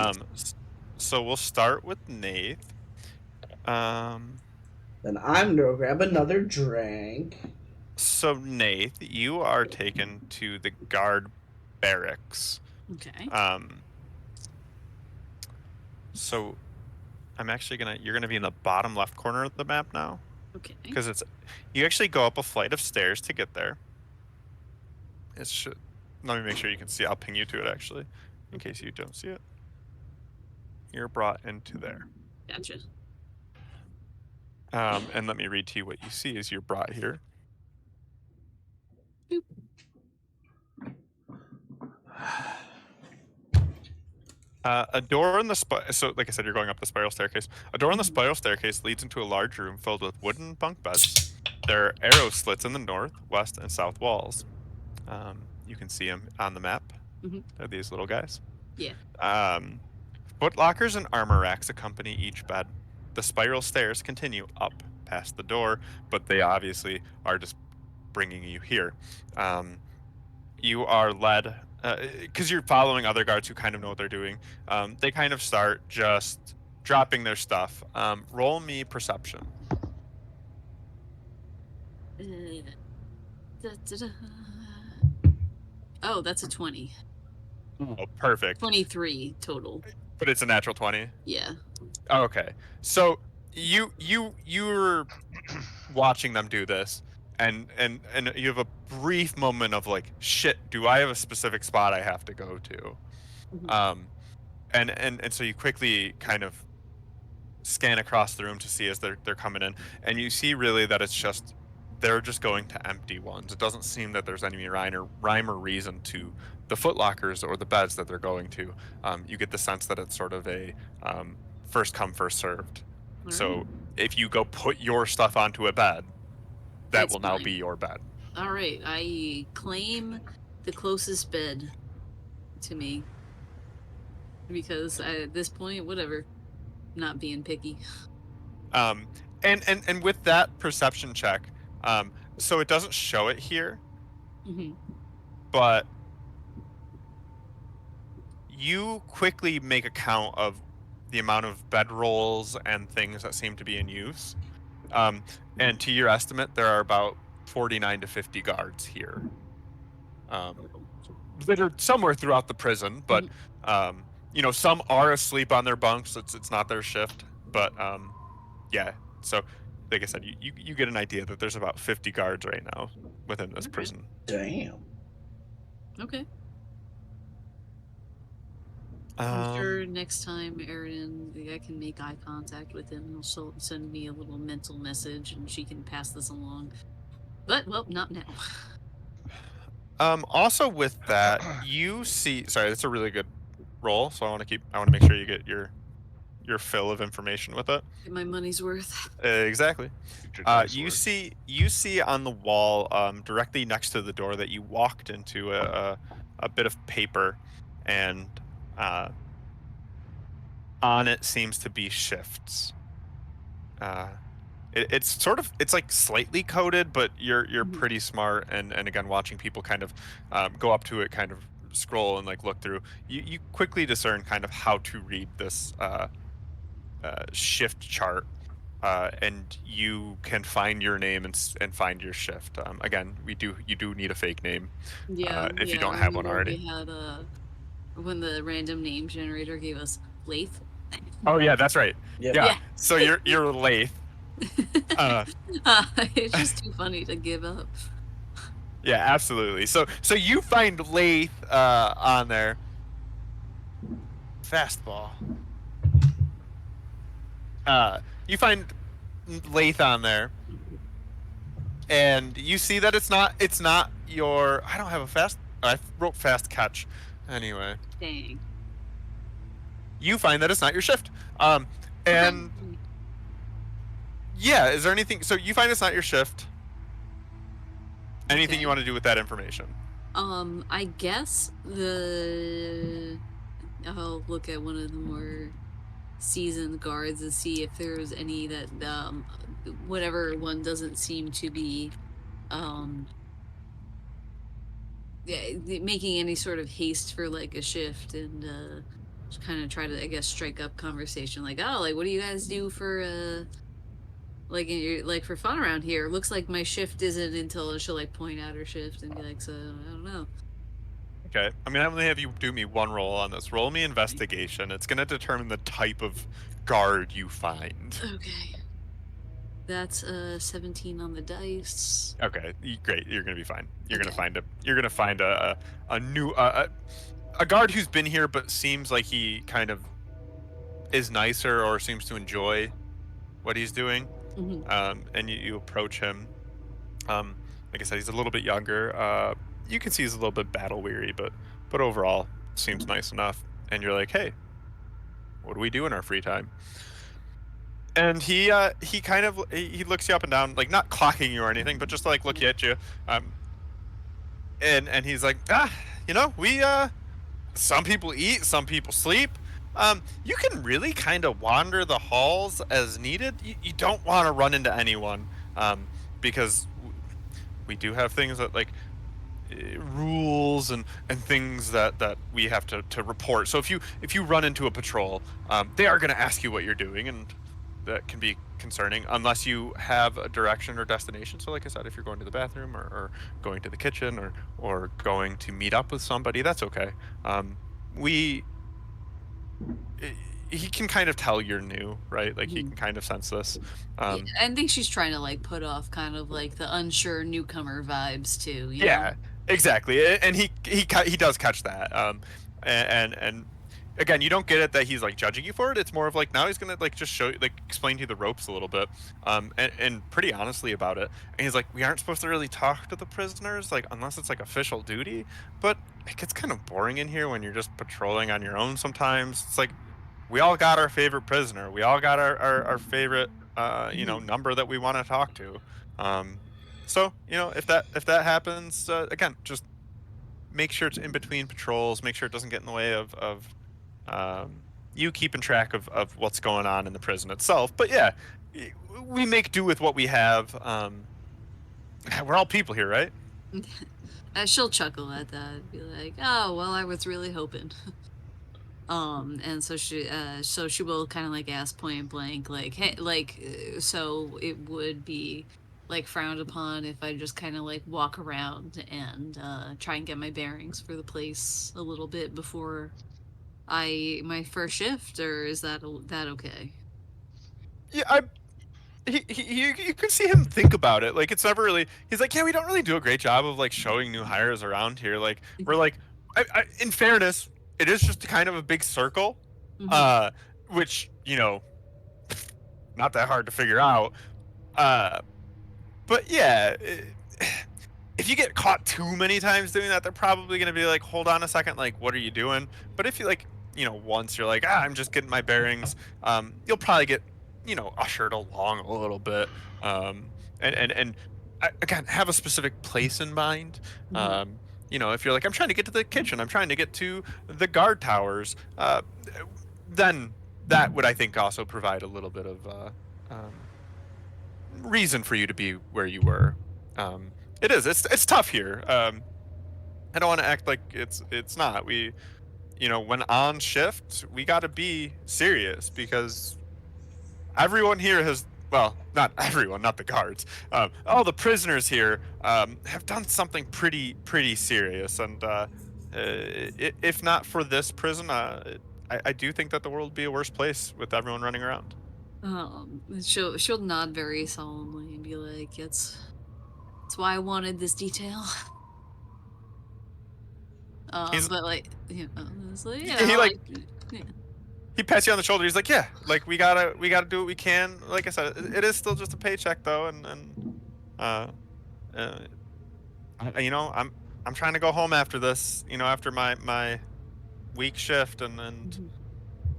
S5: So we'll start with Nath.
S3: Then I'm gonna grab another drink.
S5: So Nath, you are taken to the guard barracks.
S2: Okay.
S5: So you're gonna be in the bottom left corner of the map now
S2: Okay.
S5: because you actually go up a flight of stairs to get there. Let me make sure you can see. I'll ping you to it actually, in case you don't see it. You're brought into there.
S2: Gotcha.
S5: And let me read to you what you see as you're brought here. A door in the so like I said, you're going up the spiral staircase. A door in the spiral staircase leads into a large room filled with wooden bunk beds. There are arrow slits in the north, west, and south walls. You can see them on the map.
S2: Mhm.
S5: They're these little guys.
S2: Yeah.
S5: Foot lockers and armor racks accompany each bed. The spiral stairs continue up past the door, but they obviously are just bringing you here. You are led because you're following other guards who kind of know what they're doing. They kind of start just dropping their stuff. Roll me perception.
S2: Da-da-da. Oh, that's a 20.
S5: Oh, perfect.
S2: 23 total.
S5: But it's a natural 20.
S2: Yeah.
S5: Okay. So you're watching them do this, and you have a brief moment of like, shit, do I have a specific spot I have to go to?
S2: Mhm.
S5: And so you quickly kind of scan across the room to see as they're coming in, and you see really that they're just going to empty ones. It doesn't seem that there's any rhyme or reason to the footlockers or the beds that they're going to. You get the sense that it's sort of a first come, first served. So
S2: Alright.
S5: if you go put your stuff onto a bed, that
S2: That's
S5: will now
S2: fine.
S5: be your bed.
S2: All right, I claim the closest bed. to me. Because at this point, whatever. Not being picky.
S5: And with that perception check, so it doesn't show it here, but you quickly make a count of the amount of bedrolls and things that seem to be in use. And to your estimate, there are about 49 to 50 guards here. That are somewhere throughout the prison, but some are asleep on their bunks. It's not their shift, but yeah. So, like I said, you get an idea that there's about 50 guards right now within this prison.
S3: Damn.
S2: Okay. I'm sure next time Erin, I can make eye contact with him, he'll send me a little mental message, and she can pass this along. But well, not now.
S5: Also with that, you see. Sorry, that's a really good roll. So I want to make sure you get your fill of information with it.
S2: Get my money's worth.
S5: Exactly. You see on the wall, directly next to the door that you walked into, a bit of paper, and on it seems to be shifts. It's like slightly coded, but you're pretty smart, and again, watching people kind of go up to it, kind of scroll and like look through, you quickly discern kind of how to read this shift chart, and you can find your name and find your shift. Again, you do need a fake name, if you don't have one already.
S2: We had when the random name generator gave us Lath.
S5: Oh yeah, that's right.
S3: Yep.
S5: Yeah. So you're Lath.
S2: It's just too funny to give up.
S5: Yeah, absolutely. So you find Lath on there. Fastball. You find Lath on there, and you see that it's not your. I don't have a fast. I wrote fast catch. Anyway.
S2: Dang.
S5: You find that it's not your shift. And yeah, is there anything? So you find it's not your shift. Anything you want to do with that information?
S2: I guess I'll look at one of the more seasoned guards and see if there's any that whatever one doesn't seem to be making any sort of haste for like a shift, and just kind of try to, I guess, strike up conversation like, oh, like what do you guys do for for fun around here? Looks like my shift isn't until, and she'll like point out her shift and be like, so I don't know.
S5: Okay, I'm gonna have you do me one roll on this. Roll me investigation. It's gonna determine the type of guard you find.
S2: Okay. That's 17 on the dice.
S5: Okay, great. You're gonna be fine. You're
S2: Okay.
S5: gonna find a new a guard who's been here but seems like he kind of is nicer or seems to enjoy what he's doing. And you approach him. Like I said, he's a little bit younger. You can see he's a little bit battle weary, but overall seems nice enough. And you're like, hey, what do we do in our free time? And he kind of looks you up and down, like not clocking you or anything, but just like looking at you. And he's like, we some people eat, some people sleep. You can really kind of wander the halls as needed. You don't want to run into anyone, because we do have things that like rules and things that we have to report. So if you run into a patrol, they are going to ask you what you're doing, and that can be concerning unless you have a direction or destination. So like I said, if you're going to the bathroom or going to the kitchen or going to meet up with somebody, that's okay. He can kind of tell you're new, right? Like he can kind of sense this.
S2: I think she's trying to like put off kind of like the unsure newcomer vibes too. You
S5: Yeah,
S2: know?
S5: exactly. And he does catch that. And again, you don't get it that he's like judging you for it. It's more of like now he's gonna like just show you, like explain to you the ropes a little bit, and pretty honestly about it. And he's like, we aren't supposed to really talk to the prisoners, like unless it's like official duty. But it gets kind of boring in here when you're just patrolling on your own. Sometimes it's like we all got our favorite prisoner. We all got our favorite number that we want to talk to. So if that happens, again, just make sure it's in between patrols, make sure it doesn't get in the way of you keeping track of what's going on in the prison itself. But yeah, we make do with what we have. We're all people here, right?
S2: She'll chuckle at that and be like, "Oh, well, I was really hoping." And so she will kind of like ask point blank, like, "Hey, like, so it would be like frowned upon if I just kind of like walk around and try and get my bearings for the place a little bit before my first shift, or is that okay?"
S5: Yeah, you can see him think about it. Like it's never really. He's like, yeah, we don't really do a great job of like showing new hires around here. Like we're like, in fairness, it is just kind of a big circle, which not that hard to figure out. But yeah, if you get caught too many times doing that, they're probably gonna be like, hold on a second, like what are you doing? But if you like, once you're like, I'm just getting my bearings, you'll probably get ushered along a little bit, and again have a specific place in mind. If you're like, I'm trying to get to the kitchen, I'm trying to get to the guard towers, then that would, I think, also provide a little bit of reason for you to be where you were. It's tough here. I don't want to act like it's not. When on shift, we got to be serious because everyone here has, well, not everyone, not the guards. All the prisoners here have done something pretty serious, and if not for this prison, I do think that the world would be a worse place with everyone running around.
S2: She'll nod very solemnly and be like, "It's why I wanted this detail." But like, honestly,
S5: he pats you on the shoulder. He's like, "Yeah, like we gotta do what we can." Like I said, it is still just a paycheck though, and I'm trying to go home after this. After my week shift, and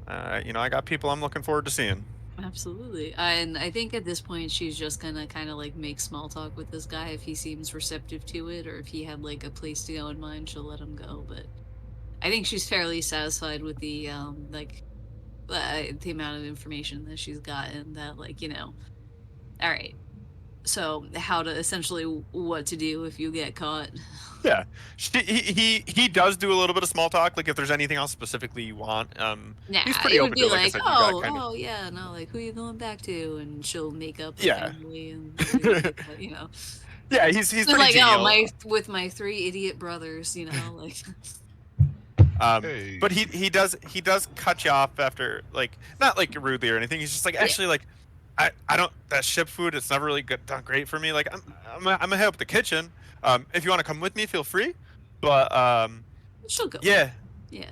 S5: I got people I'm looking forward to seeing.
S2: Absolutely. And I think at this point she's just gonna kind of like make small talk with this guy if he seems receptive to it, or if he had like a place to go in mind, she'll let him go. But I think she's fairly satisfied with the the amount of information that she's gotten, that all right, so how to essentially what to do if you get caught.
S5: Yeah, he does do a little bit of small talk, like if there's anything else specifically you want. He's pretty
S2: it would
S5: open
S2: be
S5: to it. Like I
S2: like,
S5: said, you got kind of...
S2: yeah, no, like, who are you going back to? And she'll make up a
S5: Yeah.
S2: family and
S5: Yeah, he's
S2: it's
S5: pretty
S2: like,
S5: genial.
S2: with my 3 idiot brothers, like.
S1: Hey.
S5: But he does cut you off after, like, not like rudely or anything. He's just like, actually, like, I don't, that ship food, it's never really done great for me. Like I'm gonna head up the kitchen. If you want to come with me, feel free. But
S2: She'll go.
S5: yeah.
S2: Yeah.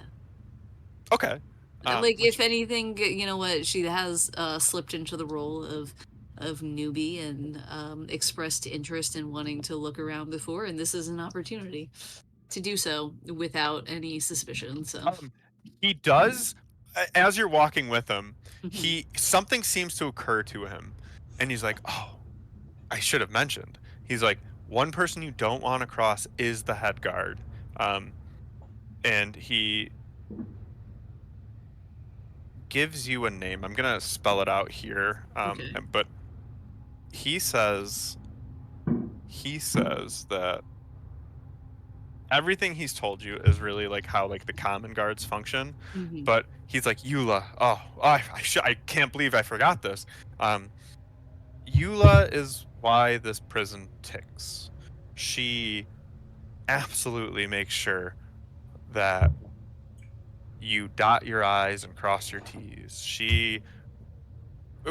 S5: Okay.
S2: Like, if anything, you know what, she has slipped into the role of newbie and expressed interest in wanting to look around before, and this is an opportunity to do so without any suspicion. So
S5: he does, as you're walking with him, something seems to occur to him, and he's like, oh, I should have mentioned. He's like, one person you don't want to cross is the head guard. And he gives you a name. I'm gonna spell it out here.
S2: Okay.
S5: But he says that everything he's told you is really like how like the common guards function. But he's like, Eula. I can't believe I forgot this. Eula is why this prison ticks. She absolutely makes sure that you dot your I's and cross your T's.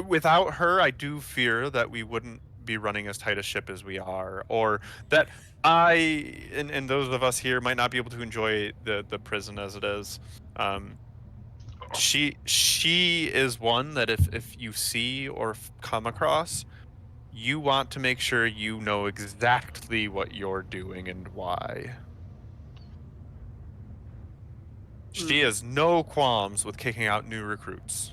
S5: Without her, I do fear that we wouldn't be running as tight a ship as we are, or that I and those of us here might not be able to enjoy the prison as it is. She is one that if you see or come across, you want to make sure you know exactly what you're doing and why. She has no qualms with kicking out new recruits.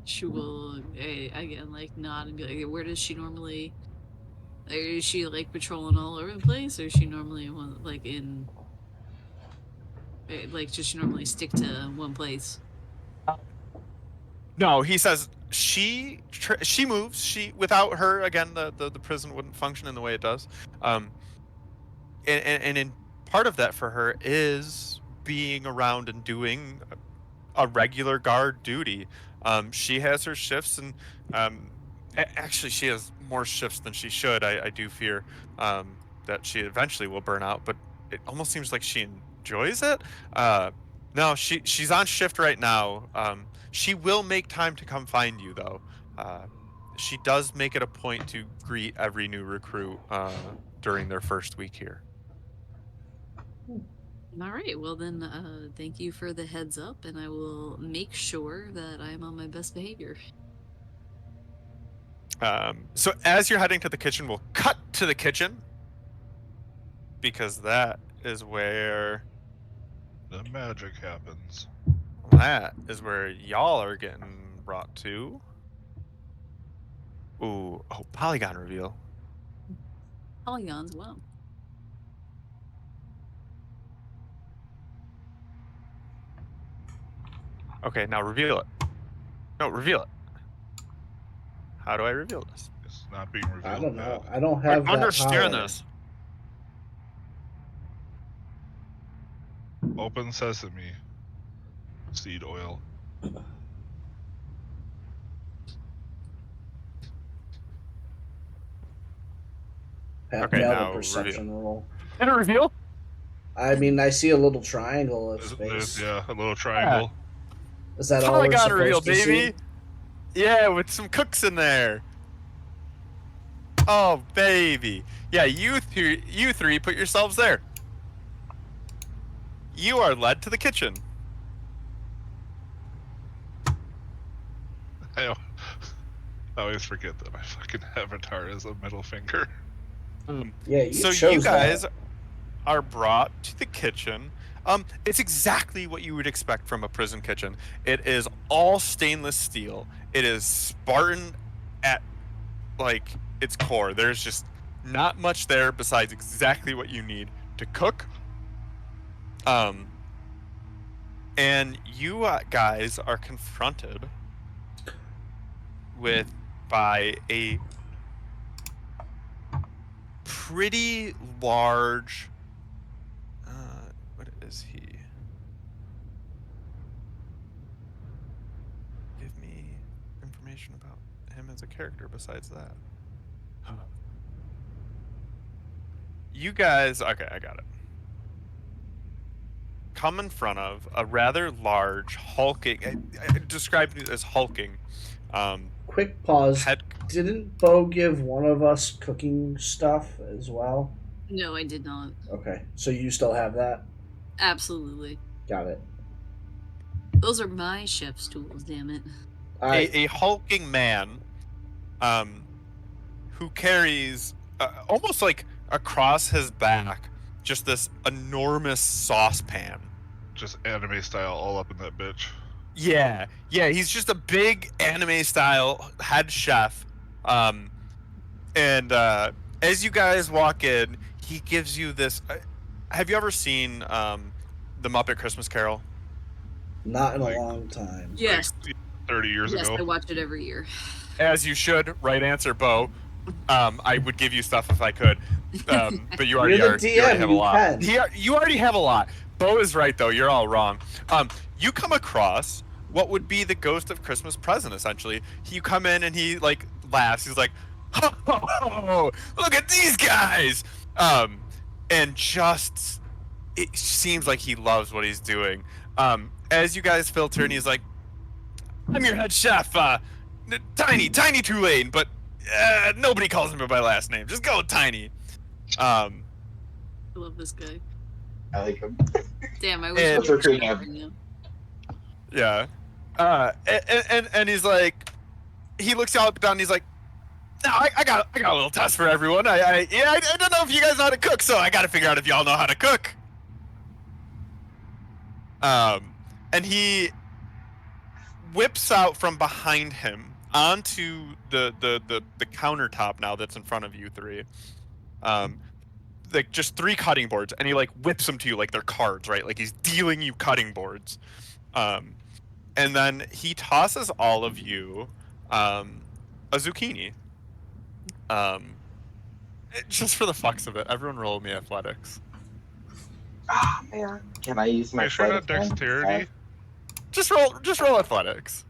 S2: She will again like nod and be like, where does she normally, is she like patrolling all over the place, or is she normally like in Like, just normally stick to one place?
S5: No, he says she moves. Without her, again, the prison wouldn't function in the way it does. And in part of that for her is being around and doing a regular guard duty. She has her shifts, and actually, she has more shifts than she should. I do fear that she eventually will burn out, but it almost seems like she enjoys it. No, she's on shift right now. She will make time to come find you, though. She does make it a point to greet every new recruit during their first week here.
S2: All right, well then, thank you for the heads up, and I will make sure that I'm on my best behavior.
S5: So as you're heading to the kitchen, we'll cut to the kitchen, because that is where
S1: The magic happens.
S5: y'all are getting brought to. Ooh, oh, polygon reveal.
S2: Polygons, wow.
S5: Okay, now reveal it. No, reveal it. How do I reveal this?
S1: It's not being revealed.
S3: I don't know.
S1: yet.
S3: I don't
S5: I
S3: have that
S5: understand
S3: power.
S5: this.
S1: Open sesame. Seed oil.
S5: Okay,
S3: Nailed
S5: now
S3: a perception roll.
S5: Can it reveal?
S3: I mean, I see a little triangle of
S1: There's,
S3: space.
S1: yeah, a little triangle.
S3: Is that all we're
S5: Polygon
S3: supposed
S5: reveal,
S3: to
S5: baby.
S3: see?
S5: Yeah, with some cooks in there. Oh, baby. Yeah, you three put yourselves there. You are led to the kitchen.
S1: I always forget that my fucking avatar is a middle finger.
S3: Yeah, you
S5: So
S3: chose
S5: you guys
S3: that.
S5: are brought to the kitchen. It's exactly what you would expect from a prison kitchen. It is all stainless steel. It is Spartan at like its core. There's just not much there besides exactly what you need to cook. And you guys are confronted by a pretty large. What is he? Give me information about him as a character besides that. You guys, okay, I got it. Come in front of a rather large, hulking. I described it as hulking.
S3: Quick pause.
S5: Head.
S3: Didn't Bo give one of us cooking stuff as well?
S2: No, I did not.
S3: Okay, so you still have that?
S2: Absolutely.
S3: Got it.
S2: Those are my chef's tools, damn it.
S5: A hulking man, who carries almost like across his back just this enormous saucepan.
S1: Just anime style all up in that bitch.
S5: Yeah, he's just a big anime style head chef. And as you guys walk in, he gives you this. Have you ever seen the Muppet Christmas Carol?
S3: Not in
S1: Like-
S3: a long time.
S2: Yes.
S1: 30 years
S2: Yes,
S1: ago.
S2: I watch it every year.
S5: As you should. Right answer, Bo. I would give you stuff if I could, but you already
S3: You're the
S5: you already
S3: DM,
S5: have a
S3: you
S5: lot.
S3: can.
S5: You already have a lot. Bo is right though. You're all wrong. You come across what would be the ghost of Christmas present essentially. You come in and he like laughs. He's like, "Ho, ho, ho, look at these guys!" And just it seems like he loves what he's doing. As you guys filter, and he's like, "I'm your head chef, Tiny Tulane, but nobody calls him by my last name. Just go with Tiny."
S2: I love this guy.
S6: I like him.
S2: Damn, I wish
S5: And-
S2: I was
S6: Recruit
S2: right
S6: him.
S2: now.
S5: Yeah. And he's like, he looks y'all up and down. And he's like, "No, I got a little test for everyone. I don't know if you guys know how to cook, so I got to figure out if y'all know how to cook." And he whips out from behind him onto the countertop now that's in front of you three. like just 3 cutting boards, and he like whips them to you like they're cards, right? Like he's dealing you cutting boards. And then he tosses all of you a zucchini. Just for the fucks of it, everyone roll me athletics.
S6: Ah, man. Can I use my
S1: Make sure
S6: sleight
S1: not
S6: of hand?
S1: dexterity.
S5: Just roll athletics.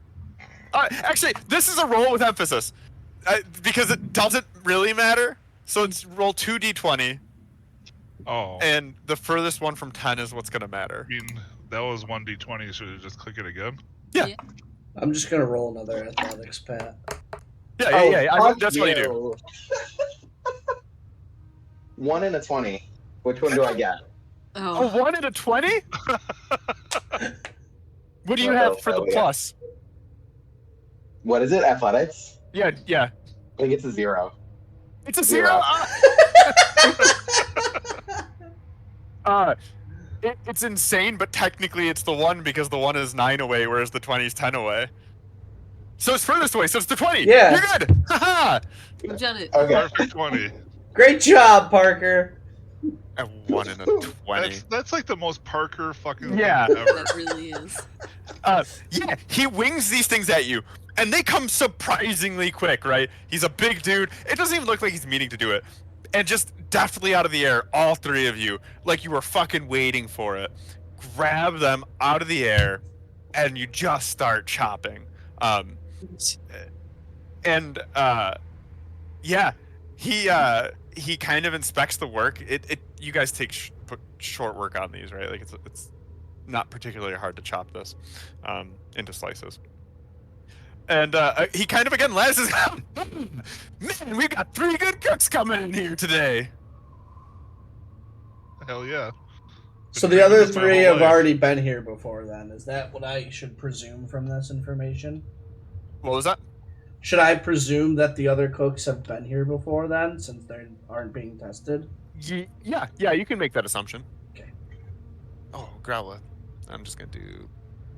S5: Actually, this is a roll with emphasis, because it doesn't really matter. So it's roll 2d20,
S1: Oh,
S5: and the furthest one from 10 is what's gonna matter.
S1: I mean, that was 1d20. Should I just click it again?
S5: Yeah.
S3: I'm just gonna roll another athletics, Pat.
S6: Fuck
S5: That's what you do.
S6: 1 and a 20. Which one do I get?
S5: A 1 and a 20? What do you
S6: Oh,
S5: have for the
S6: hell yeah.
S5: plus?
S6: What is it? Athletics?
S5: Yeah.
S6: I think it's a 0.
S5: It's a 0.
S6: Zero.
S5: It's insane, but technically it's the 1 because the 1 is 9 away, whereas the 20 is 10 away. So it's furthest away, so it's the 20.
S3: Yeah.
S5: You're good. Haha.
S2: You've done it.
S6: Okay.
S1: Perfect 20.
S3: Great job, Parker.
S5: A 1 and a 20.
S1: That's like the most Parker fucking
S5: Yeah.
S1: thing ever.
S2: That really is.
S5: Yeah, he wings these things at you, and they come surprisingly quick, right? He's a big dude. It doesn't even look like he's meaning to do it. And just deftly out of the air, all 3 of you, like you were fucking waiting for it, grab them out of the air, and you just start chopping. Yeah, he kind of inspects the work. You guys put short work on these, right? Like it's not particularly hard to chop this into slices. And he kind of again laughs his man, we've got 3 good cooks coming in here today.
S1: Hell yeah.
S3: So
S1: Been
S3: the other
S1: doing this my
S3: 3
S1: whole
S3: have
S1: life.
S3: already been here before then. Is that what I should presume from this information?
S5: What was that?
S3: Should I presume that the other cooks have been here before then, since they aren't being tested?
S5: Yeah, you can make that assumption.
S3: Okay.
S5: Oh, Growlithe. I'm just gonna do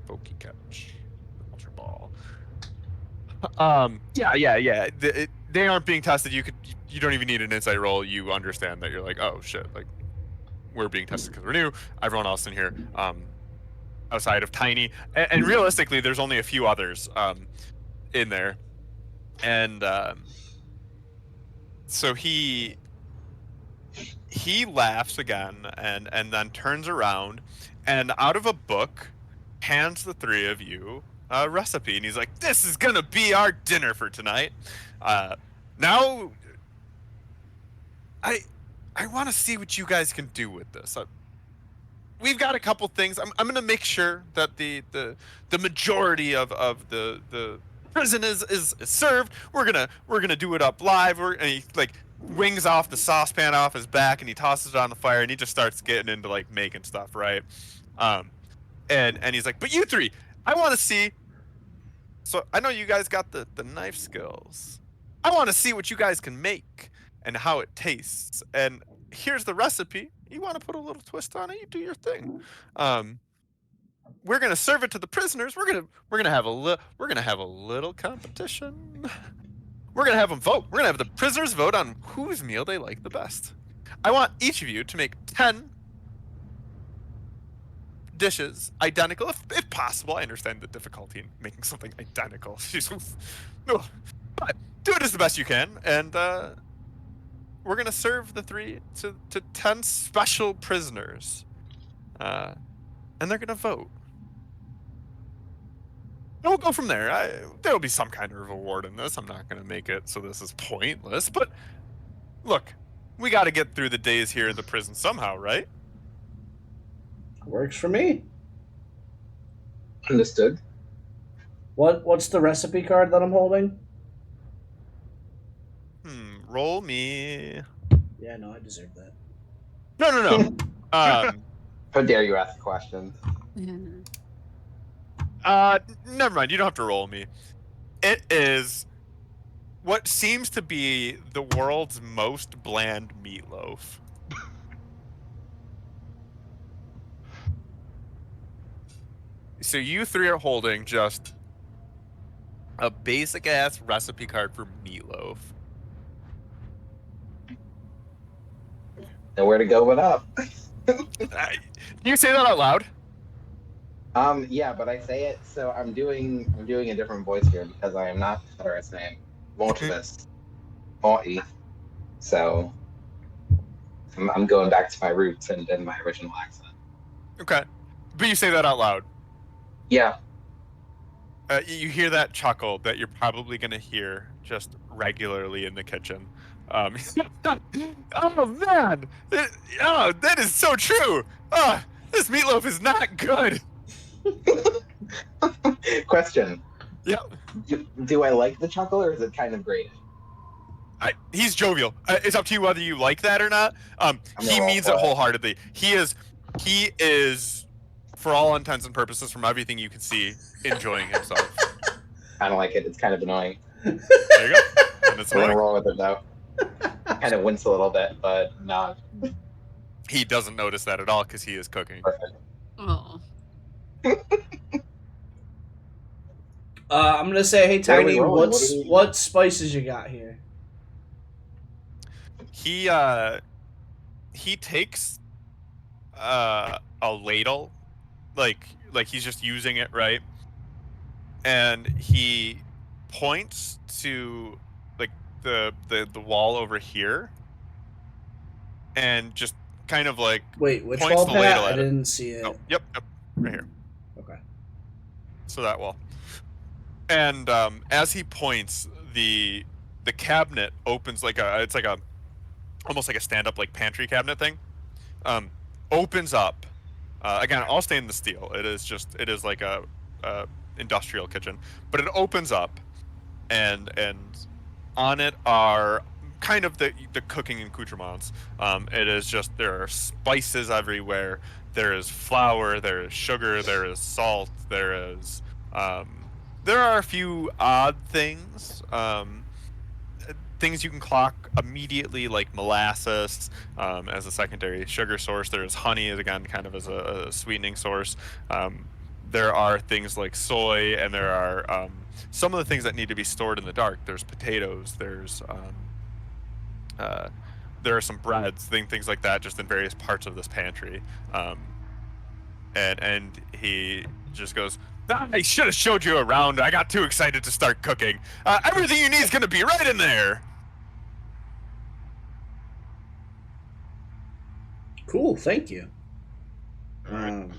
S5: Pokey Catch, Ultra Ball. Yeah. They aren't being tested. You don't even need an insight roll. You understand that you're like, oh shit, like we're being tested because we're new. Everyone else in here, outside of Tiny, and realistically, there's only a few others in there, and so he laughs again, and then turns around, and out of a book, hands the 3 of you a recipe, and he's like, "This is gonna be our dinner for tonight." Now, I want to see what you guys can do with this. We've got a couple things. I'm gonna make sure that the majority of the prison is served. We're gonna do it up live. And he like wings off the saucepan off his back, and he tosses it on the fire, and he just starts getting into like making stuff, right? And he's like, "But you 3, I want to see. So I know you guys got the knife skills. I want to see what you guys can make and how it tastes. And here's the recipe. You want to put a little twist on it? You do your thing. We're gonna serve it to the prisoners. We're gonna have a little competition. We're gonna have them vote. We're gonna have the prisoners vote on whose meal they like the best. I want each of you to make 10 dishes identical, if possible. I understand the difficulty in making something identical. But do it as the best you can, and we're gonna serve the 3 to 10 special prisoners, and they're gonna vote. And we'll go from there. There'll be some kind of reward in this. I'm not gonna make it so this is pointless, but look, we got to get through the days here in the prison somehow, right?
S3: Works for me.
S6: Understood.
S3: What's the recipe card that I'm holding?
S5: Roll me.
S3: Yeah, no, I deserve that.
S5: No.
S6: How dare you ask questions?
S5: Never mind. You don't have to roll me. It is what seems to be the world's most bland meatloaf. So you 3 are holding just a basic ass recipe card for meatloaf.
S6: nowhere to go but up.
S5: Do you say that out loud?
S6: Yeah, but I say it so I'm doing a different voice here because I am not Hatteras, I am Mortimus Morty. So I'm going back to my roots and my original accent.
S5: Okay, but you say that out loud.
S6: Yeah.
S5: You hear that chuckle that you're probably going to hear just regularly in the kitchen. Oh man, oh, that is so true. This meatloaf is not good.
S6: Question.
S5: Yeah,
S6: Do I like the chuckle or is it kind of grating?
S5: he's jovial. It's up to you whether you like that or not. He
S6: gonna roll
S5: means it
S6: for it.
S5: wholeheartedly. He is, for all intents and purposes, from everything you can see, enjoying himself.
S6: I don't like it. It's kind of annoying.
S5: There you go. And it's
S6: We're gonna
S5: annoying.
S6: roll with it though. Kind of wince a little bit, but not
S5: He doesn't notice that at all because he is cooking.
S6: perfect.
S2: Oh.
S3: I'm gonna say, hey
S6: What are we
S3: Tiny,
S6: rolling?
S3: what spices you got here?
S5: He takes a ladle, like he's just using it, right? And he points to like the wall over here, and just kind of like
S3: Wait, which
S5: points
S3: wall,
S5: the
S3: Pat?
S5: ladle
S3: I
S5: at it.
S3: didn't see it.
S5: Oh, yep, right here.
S3: Okay.
S5: So that wall. And as he points, the cabinet opens it's like a almost like a stand-up like pantry cabinet thing. Opens up. Again, all stainless steel. It is like a industrial kitchen, but it opens up, and on it are kind of the cooking accoutrements. It is just, there are spices everywhere. There is flour. There is sugar. There is salt. There are a few odd things. Things you can clock immediately, like molasses as a secondary sugar source. There's honey, again, kind of as a sweetening source. There are things like soy, and there are some of the things that need to be stored in the dark. There's potatoes. There are some breads, things like that, just in various parts of this pantry. And he just goes, I should have showed you around. I got too excited to start cooking. Everything you need is going to be right in there.
S3: Cool, thank you.
S1: Alright.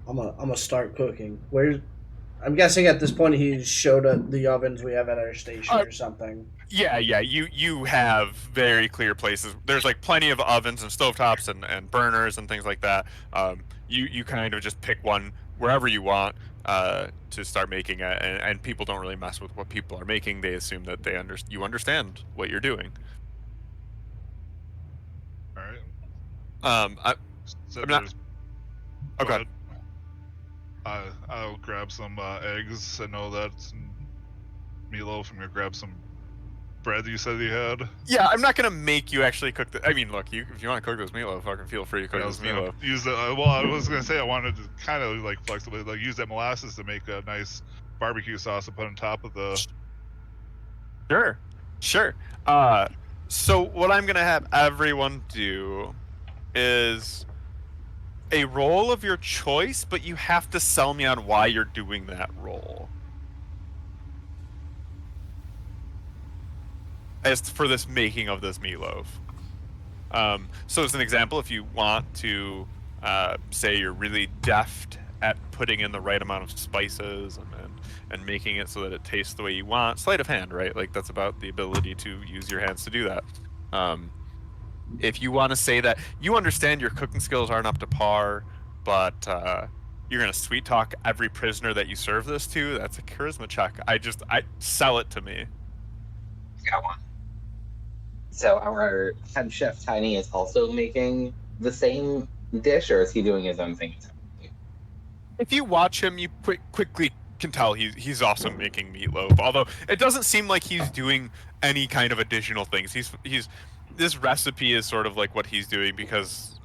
S3: I'm gonna start cooking. I'm guessing at this point he showed up the ovens we have at our station or something.
S5: Yeah. You have very clear places. There's like plenty of ovens and stovetops and burners and things like that. You kind of just pick one wherever you want to start making it, and people don't really mess with what people are making. They assume that you understand what you're doing.
S1: Alright. So
S5: I'm not-
S1: there's-
S5: Okay.
S1: go ahead. I'll grab some eggs. I know that's meatloaf. I'm gonna grab some bread you said you had.
S5: Yeah, I'm not gonna make you actually cook the. I mean, look, if you want to cook this meatloaf, fucking feel free to cook
S1: I
S5: this
S1: was gonna
S5: meatloaf.
S1: use the. Well, I was gonna say I wanted to kind of like flexibly like use that molasses to make a nice barbecue sauce to put on top of the.
S5: Sure. So what I'm gonna have everyone do is a roll of your choice, but you have to sell me on why you're doing that roll. As for this making of this meatloaf. So as an example, if you want to say you're really deft at putting in the right amount of spices and making it so that it tastes the way you want, sleight of hand, right? Like that's about the ability to use your hands to do that. If you want to say that you understand your cooking skills aren't up to par, but you're gonna sweet talk every prisoner that you serve this to, that's a charisma check. I sell it to me.
S6: Got one. So our head chef Tiny is also making the same dish, or is he doing his own thing?
S5: If you watch him, you quickly can tell he's also making meatloaf. Although it doesn't seem like he's doing any kind of additional things. He's this recipe is sort of like what he's doing because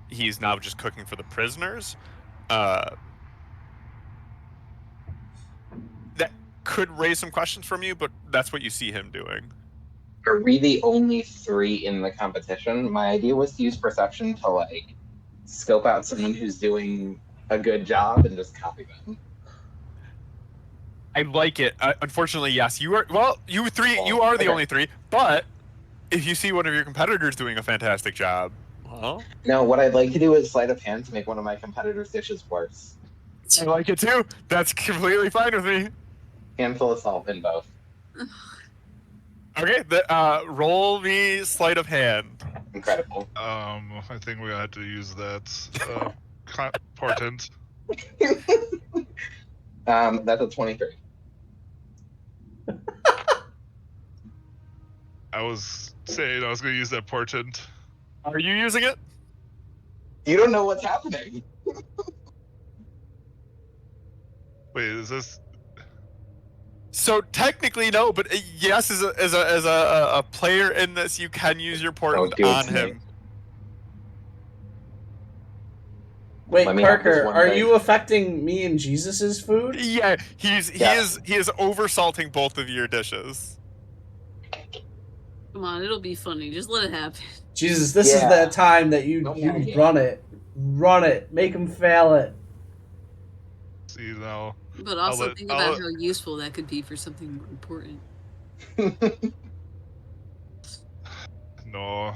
S5: he's now just cooking for the prisoners. That could raise some questions from you, but that's what you see him doing.
S6: Are we the only 3 in the competition? My idea was to use perception to like scope out someone who's doing a good job and just copy them.
S5: I like it. Unfortunately, yes, you are. Well, you are the
S6: Okay.
S5: only 3. But if you see one of your competitors doing a fantastic job, well,
S6: No, what I'd like to do is sleight of hand to make one of my competitors' dishes worse.
S5: I like it too. That's completely fine with me.
S6: Handful of salt in both.
S5: Okay, roll me sleight of hand.
S6: Incredible.
S1: I think we had to use that portent.
S6: That's a 23.
S1: I was saying I was going to use that portent.
S5: Are you using it?
S6: You don't know what's happening.
S1: Wait, is this?
S5: So technically no, but yes, as a player in this, you can use your portent
S6: do it
S5: on
S6: to me.
S5: him.
S3: Wait,
S6: Let me have this
S3: Parker,
S6: one
S3: are
S6: thing.
S3: you affecting me and Jesus's food?
S5: Yeah, he
S6: Yeah.
S5: is oversalting both of your dishes.
S2: Come on, it'll be funny. Just let it happen.
S3: Jesus, this is
S6: Yeah.
S3: the time that you
S6: Okay.
S3: run it. Run it. Make him fail it.
S1: See now.
S2: But also
S1: let-
S2: think
S1: I'll
S2: about
S1: let-
S2: how useful that could be for something more important.
S1: No,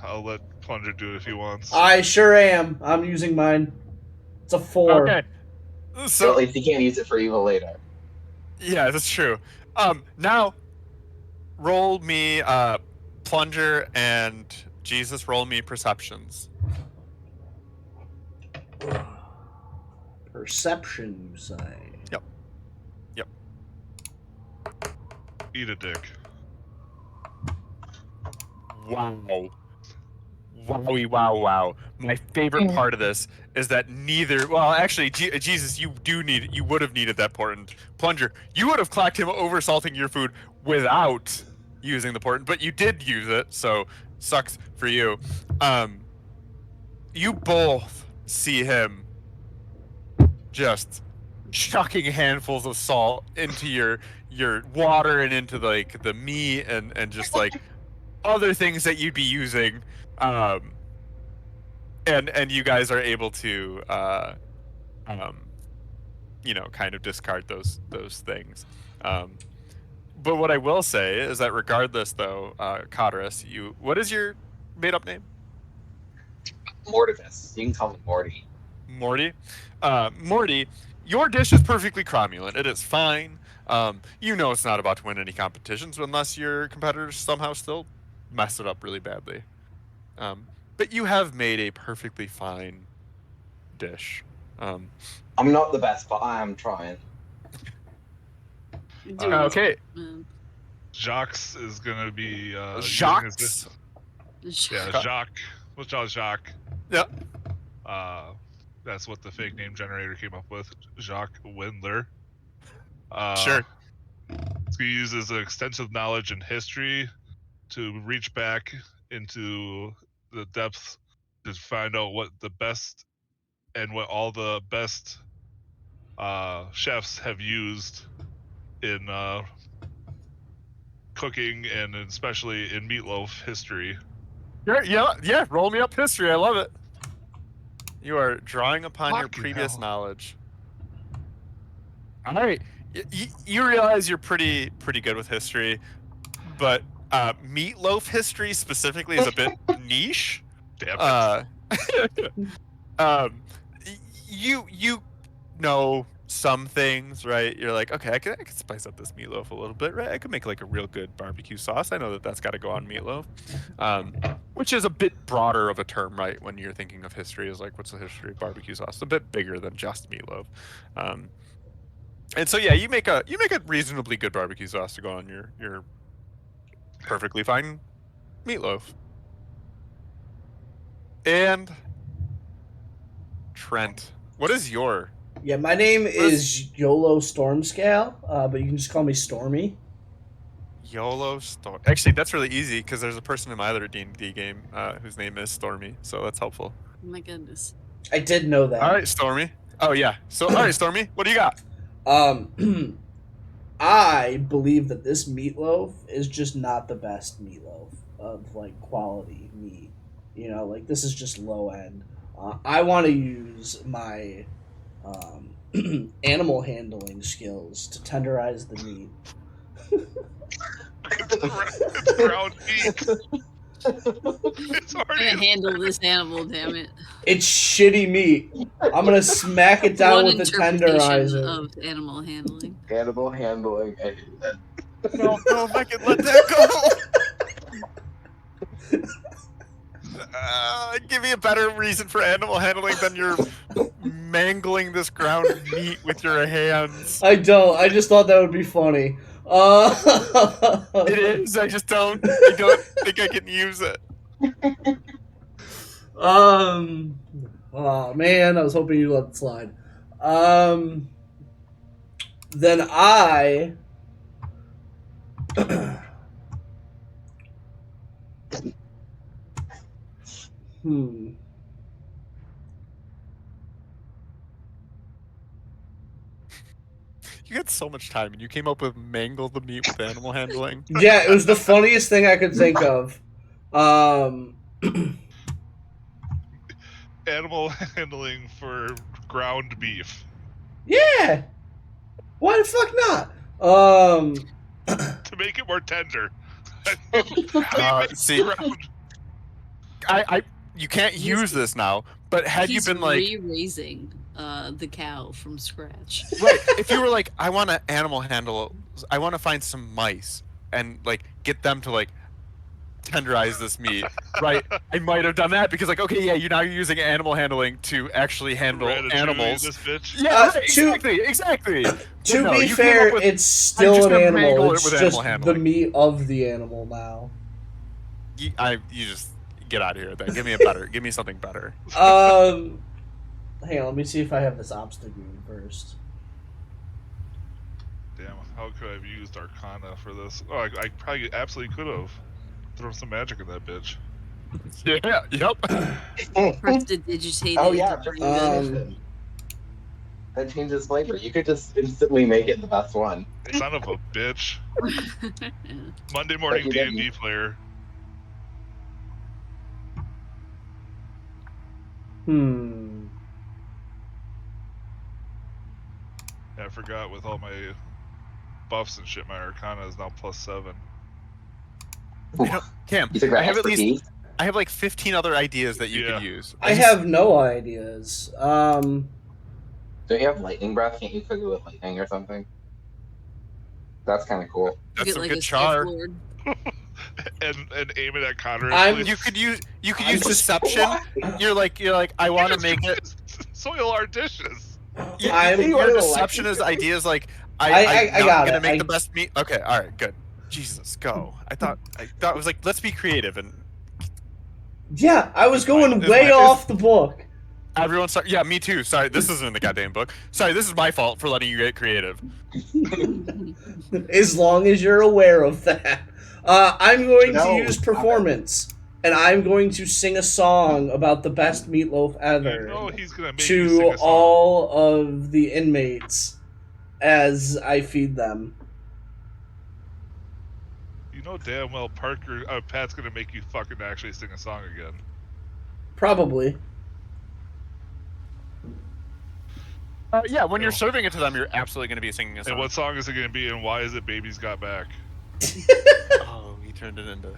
S1: I'll let Plunger do it if he wants.
S3: I sure am. I'm using mine. It's a 4.
S5: Okay.
S6: So
S5: So
S6: at least you can't use it for evil later.
S5: yeah, that's true. Now roll me Plunger and Jesus, roll me perceptions.
S3: Perception, you say?
S1: Eat a dick.
S5: Wow. Wowie, wow. My favorite part of this is that actually, Jesus, you would have needed that portent. Plunger, you would have clocked him over salting your food without using the portent, but you did use it, so sucks for you. You both see him just chucking handfuls of salt into your water and into like the meat and just like other things that you'd be using, and you guys are able to kind of discard those things. But what I will say is that regardless, though, Codrus, what is your made up name?
S6: Mortimus. You can call me Morty.
S5: Morty. Morty, your dish is perfectly cromulent. It is fine. It's not about to win any competitions unless your competitors somehow still mess it up really badly. But you have made a perfectly fine dish.
S6: I'm not the best, but I am trying.
S2: You're doing this,
S5: Okay,
S2: man.
S1: Jacques is going to be.
S5: Jacques.
S1: using his- Yeah, Jacques. We'll call it Jacques.
S5: Yeah.
S1: That's what the fake name generator came up with. Jacques Windler.
S5: Sure.
S1: He uses extensive knowledge and history to reach back into the depths to find out what the best and what all the best chefs have used in cooking and especially in meatloaf history.
S5: Yeah. Roll me up history. I love it. You are drawing upon your
S1: Fucking
S5: previous
S1: hell.
S5: knowledge. All right. You realize you're pretty good with history, but meatloaf history specifically is a bit niche.
S1: Damn it.
S5: You know some things, right? You're like, okay, I can spice up this meatloaf a little bit, right? I could make like a real good barbecue sauce. I know that's got to go on meatloaf, which is a bit broader of a term, right? When you're thinking of history, is like, what's the history of barbecue sauce? It's a bit bigger than just meatloaf. And so yeah, you make a reasonably good barbecue sauce to go on your perfectly fine meatloaf. And Trent, what is your?
S3: Yeah, my name is YOLO Stormscale, but you can just call me Stormy.
S5: YOLO Storm. Actually, that's really easy because there's a person in my other D&D game whose name is Stormy, so that's helpful.
S2: Oh my goodness.
S3: I did know that.
S5: All right, Stormy. Oh yeah. So all right, Stormy, what do you got?
S3: I believe that this meatloaf is just not the best meatloaf of like quality meat. You know, like this is just low end. I want to use my animal handling skills to tenderize the meat.
S1: It's ground beef. It's
S2: I'm
S1: already
S2: gonna handle this animal, damn it.
S3: It's shitty meat. I'm gonna smack it down
S2: One
S3: with a
S2: interpretation
S3: tenderizer.
S2: of animal handling.
S6: Animal handling. I hate that.
S5: No, if I could let that go. Give me a better reason for animal handling than you're mangling this ground meat with your hands.
S3: I don't. I just thought that would be funny.
S5: It is. I don't think I can use it.
S3: Oh man, I was hoping you'd let it slide. Then I.
S5: You had so much time, and you came up with mangle the meat with animal handling.
S3: Yeah, it was the funniest thing I could think of.
S1: animal handling for ground beef.
S3: Yeah. Why the fuck not?
S1: To make it more tender.
S5: See, you can't use this now. But had you been like
S2: re-raising the cow from scratch?
S5: Right. If you were like, I want to animal handle, I want to find some mice and like get them to like tenderize this meat, right? I might have done that because like, okay, yeah, you're using animal handling to actually handle animals.
S1: This bitch.
S5: Yeah, right, exactly.
S3: To be fair, it's still an animal. It's just the meat of the animal now.
S5: You just get out of here. Then give me something better.
S3: Hang on, let me see if I have this obstacle first.
S1: Damn, how could I have used Arcana for this? Oh, I probably absolutely could have. Throw some magic in that bitch.
S5: Yeah, yep.
S2: Prestidigitate
S6: Oh
S2: it
S6: yeah,
S2: to bring it.
S6: That changes flavor. You could just instantly make it the best one.
S1: Son of a bitch. Monday morning D&D player. I forgot with all my buffs and shit, my Arcana is now +7.
S5: Cam, I have like 15 other ideas that you could use.
S3: I have no ideas.
S6: Don't you have lightning breath? Can't you cook it with lightning or something? That's kind of cool.
S5: That's some good char.
S1: and aim it at Connor.
S5: You could use deception. You're like I want to make it
S1: soil our dishes.
S5: Your deception is ideas like I'm not gonna make the best meat. Okay, all right, good. Jesus, go. I thought it was like let's be creative and.
S3: Yeah, I was going way off the book.
S5: Everyone, sorry. Yeah, me too. Sorry, this isn't in the goddamn book. Sorry, this is my fault for letting you get creative.
S3: As long as you're aware of that. I'm going to use performance, and I'm going to sing a song about the best meatloaf ever
S1: He's gonna make
S3: to all of the inmates as I feed them.
S1: You know damn well Pat's gonna make you fucking actually sing a song again.
S3: Probably.
S5: Yeah, when you're serving it to them, you're absolutely going to be singing a song.
S1: And what song is it going to be, and why is it Baby's Got Back?
S5: Oh, he turned it into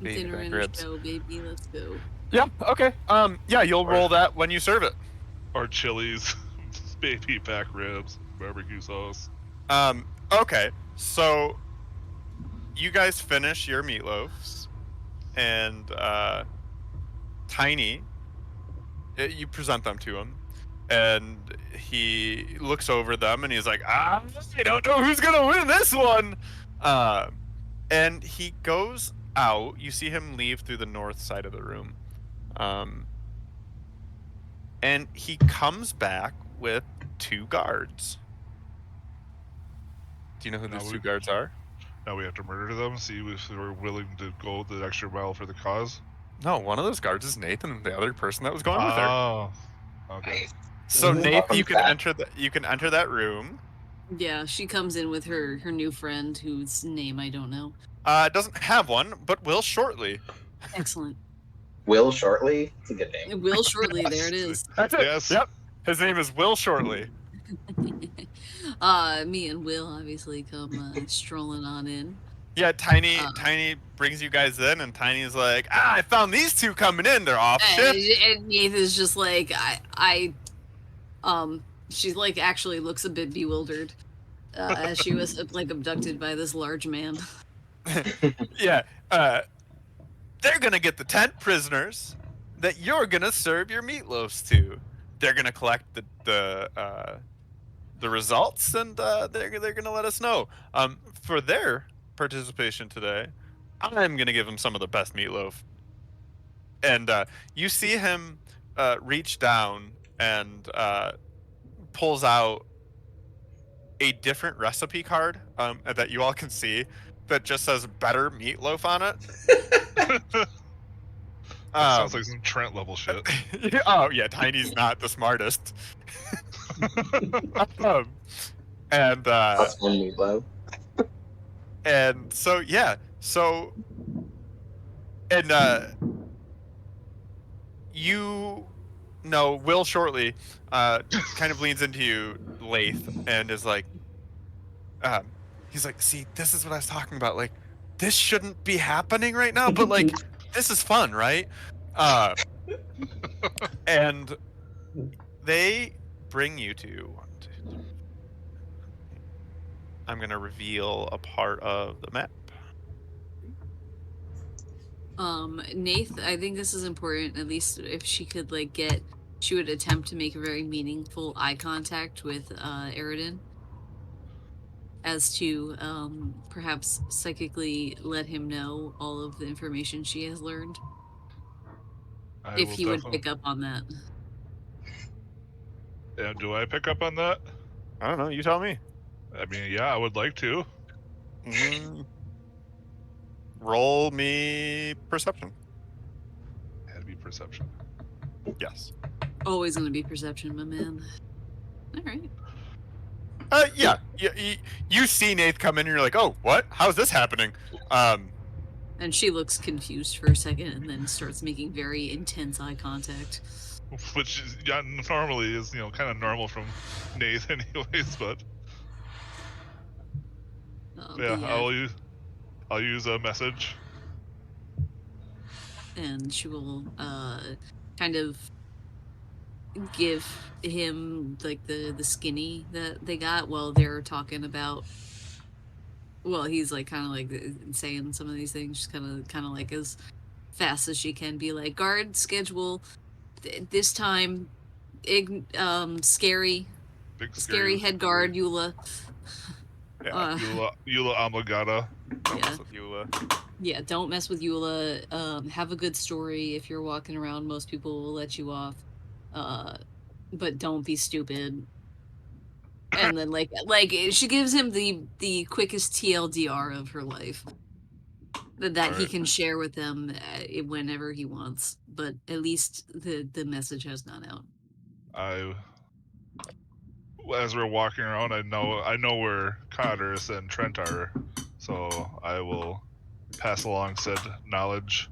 S5: baby
S2: Dinner
S5: back
S2: and
S5: ribs.
S2: show, baby. Let's go.
S5: Yeah, okay. Yeah, you'll roll that when you serve it.
S1: Or Chili's baby back ribs, barbecue sauce.
S5: Okay. So you guys finish your meatloaves, and Tiny, you present them to him. And he looks over them and he's like, I don't know who's going to win this one. And he goes out. You see him leave through the north side of the room. And he comes back with 2 guards. Do you know who those 2 guards are?
S1: Now we have to murder them, see if we're willing to go the extra mile for the cause?
S5: No, one of those guards is Nathan, the other person that was going with her.
S1: Oh, okay.
S5: So Nathan, you can enter that room,
S2: Yeah, she comes in with her new friend whose name I don't know.
S5: Doesn't have one, but will shortly.
S2: Excellent.
S6: Will shortly. It's a good name.
S2: It will shortly. There it is.
S5: That's it.
S1: Yes.
S5: Yep. His name is Will Shortly.
S2: Me and Will obviously come strolling on in.
S5: Yeah, Tiny brings you guys in, and Tiny's like, I found these two coming in. They're off shift.
S2: And Nathan's just like, she like actually looks a bit bewildered as she was like abducted by this large man.
S5: Yeah, they're gonna get the 10 prisoners that you're gonna serve your meatloafs to. They're gonna collect the results, and they're gonna let us know. For their participation today, I'm gonna give them some of the best meatloaf. And you see him reach down and pulls out a different recipe card that you all can see that just says "better meatloaf" on it.
S1: Sounds like some Trent level shit.
S5: Oh yeah, Tiny's not the smartest. And
S6: Plus one meatloaf.
S5: and so yeah, and you know Will Shortly kind of leans into you, Lath, and is like, he's like, see, this is what I was talking about. Like, this shouldn't be happening right now, but like, this is fun, right? And they bring you to. I'm gonna reveal a part of the map.
S2: Nath, I think this is important, at least if she could like she would attempt to make a very meaningful eye contact with Aridin, as to perhaps psychically let him know all of the information she has learned. If he would pick up on that.
S1: Yeah, do I pick up on that?
S5: I don't know. You tell me.
S1: I mean, yeah, I would like to.
S5: Roll me perception.
S1: Had to be perception.
S5: Yes.
S2: Always gonna be perception, my man. All right.
S5: Yeah. You see Nath come in, and you're like, "Oh, what? How's this happening?"
S2: And she looks confused for a second, and then starts making very intense eye contact.
S1: Which is, yeah, normally is, kind of normal from Nath anyways, but yeah, I'll use a message.
S2: And she will kind of give him like the skinny that they got while they're talking about. Well, he's like kind of like saying some of these things, just kind of like as fast as she can, be like, guard schedule this time, scary
S1: Big
S2: scary head guard Eula.
S5: Yeah.
S1: Eula Amagata.
S5: Don't mess with Eula.
S2: Yeah, don't mess with Eula. Have a good story. If you're walking around, most people will let you off. But don't be stupid. And then like she gives him the quickest TLDR of her life that he can share with them whenever he wants. But at least the message has gone out.
S1: As we're walking around, I know where Cotters and Trent are, so I will pass along said knowledge.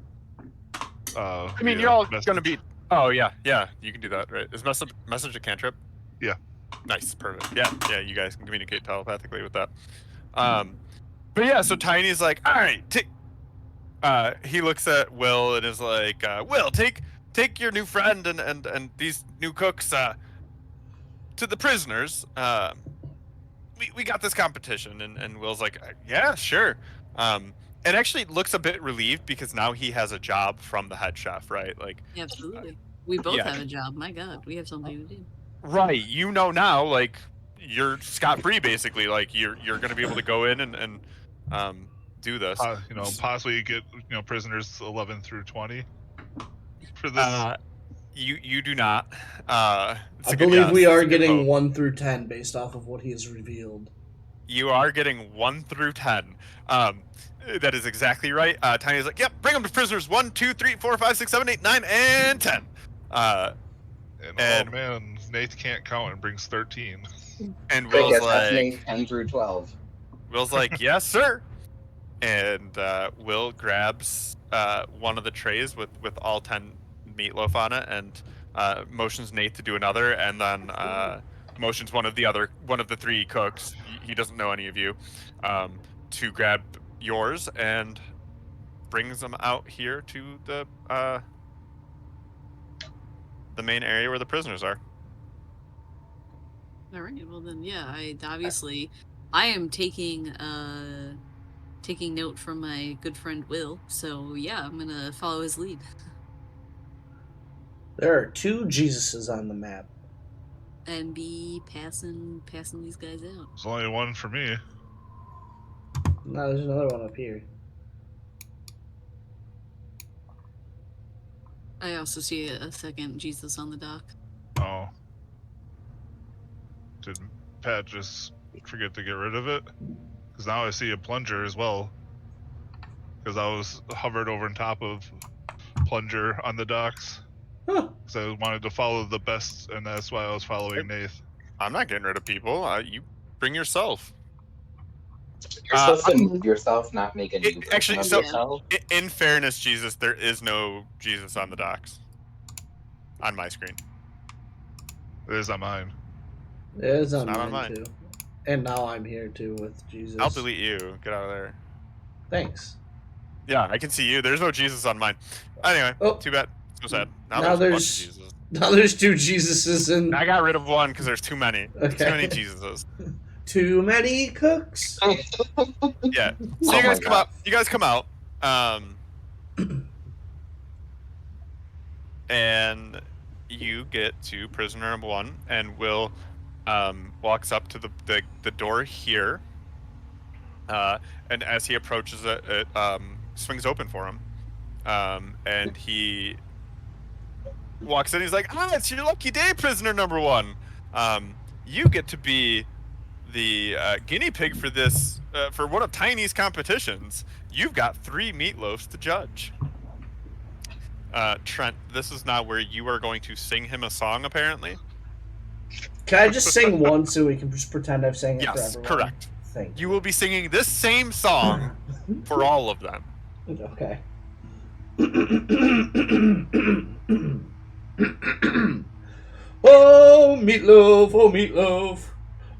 S5: I mean, you're all gonna be. Oh yeah, you can do that, right? Is message a cantrip?
S1: Yeah.
S5: Nice, perfect. Yeah, you guys can communicate telepathically with that. But yeah, so Tiny's like, all right, he looks at Will and is like, Will, take your new friend and these new cooks to the prisoners. We got this competition, and Will's like, yeah, sure. And actually looks a bit relieved because now he has a job from the head chef, right? Like,
S2: yeah, absolutely. We both have a job. My God, we have something to do.
S5: Right, now, like, you're scot-free, basically. Like, you're gonna be able to go in and do this.
S1: Possibly get prisoners 11 through 20 for this.
S5: You do not.
S3: I believe we are getting 1 through 10 based off of what he has revealed.
S5: You are getting 1 through 10. That is exactly right. Tiny's like, yep, bring them to prisoners 1, 2, 3, 4, 5, 6, 7, 8, 9, and 10.
S1: And oh man, Nate can't count and brings 13.
S5: And
S6: I
S5: Will's
S6: guess that's
S5: like,
S6: Nate 10 through 12.
S5: yes, sir. And Will grabs one of the trays with all 10 meatloaf on it, and motions Nate to do another, and then motions one of the 3 cooks. He doesn't know any of you, to grab yours, and brings them out here to the main area where the prisoners are.
S2: All right. Well then, yeah. I am taking note from my good friend Will. So yeah, I'm gonna follow his lead.
S3: There are 2 Jesuses on the map.
S2: And be passing these guys out.
S1: There's only one for me.
S3: No, there's another one up here.
S2: I also see a second Jesus on the dock.
S1: Oh. Did Pat just forget to get rid of it? Because now I see a plunger as well. Because I was hovered over on top of plunger on the docks.
S3: Huh.
S1: So I wanted to follow the best, and that's why I was following Nath.
S5: I'm not getting rid of people. You bring yourself.
S6: You're supposed to move yourself, not make a new version
S5: actually,
S6: of
S5: so
S6: yourself.
S5: in fairness, Jesus, there is no Jesus on the docks. On my screen.
S1: It is on mine.
S3: It is on
S5: It's not on
S3: mine
S5: mine.
S3: too. And now I'm here too with Jesus.
S5: I'll delete you. Get out of there.
S3: Thanks.
S5: Yeah, I can see you. There's no Jesus on mine. Anyway,
S3: Oh.
S5: too bad. So sad.
S3: Now
S5: there's a bunch of
S3: there's-
S5: Jesus.
S3: Now there's 2 Jesuses and
S5: I got rid of one because there's too many.
S3: Okay.
S5: Too many Jesuses.
S3: too many cooks.
S5: Yeah. So
S6: Oh
S5: you guys
S6: my
S5: come
S6: God.
S5: out. You guys come out. And you get to prisoner number 1, and Will walks up to the door here. And as he approaches it, it swings open for him. And he walks in. He's like, it's your lucky day, prisoner number 1. You get to be the guinea pig for this, for one of Tiny's competitions. You've got 3 meatloafs to judge. Trent, this is now where you are going to sing him a song, apparently.
S3: Can I just sing one so we can just pretend I've sang it for
S5: Yes,
S3: everyone?
S5: correct.
S3: Thank you.
S5: You will be singing this same song for all of them.
S3: Okay. Oh, meatloaf, oh, meatloaf.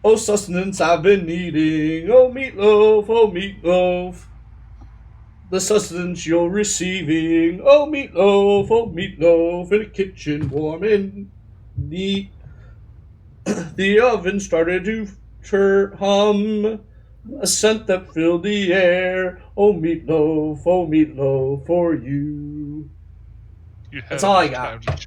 S3: Oh, sustenance I've been needing. Oh, meatloaf, oh, meatloaf. The sustenance you're receiving. Oh, meatloaf, in a kitchen warm and neat. The oven started to hum. A scent that filled the air. Oh, meatloaf, for you.
S1: You had
S3: That's all I
S1: enough
S3: got.
S1: time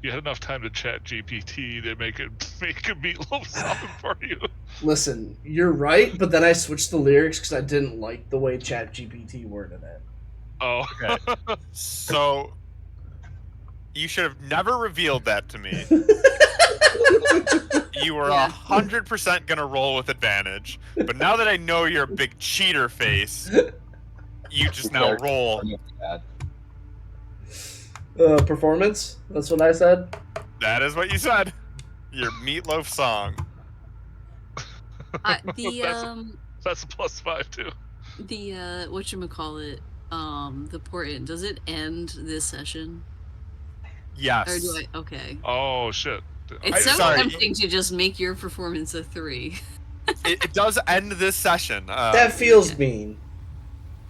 S1: you had enough time to chat GPT to make a meatloaf song for you.
S3: Listen, you're right, but then I switched the lyrics because I didn't like the way ChatGPT worded it.
S1: Oh.
S5: Okay. So you should have never revealed that to me. You were
S2: Yeah.
S5: 100% gonna roll with advantage, but now that I know you're a big cheater face, you just now roll.
S3: Performance? That's what I said?
S5: That is what you said. Your meatloaf song.
S1: That's a +5 too.
S2: The whatchamacallit, the port-in, does it end this session?
S5: Yes.
S2: Or do I okay.
S1: Oh shit.
S2: It's so
S5: sorry.
S2: tempting to just make your performance a 3.
S5: It does end this session.
S3: That feels mean.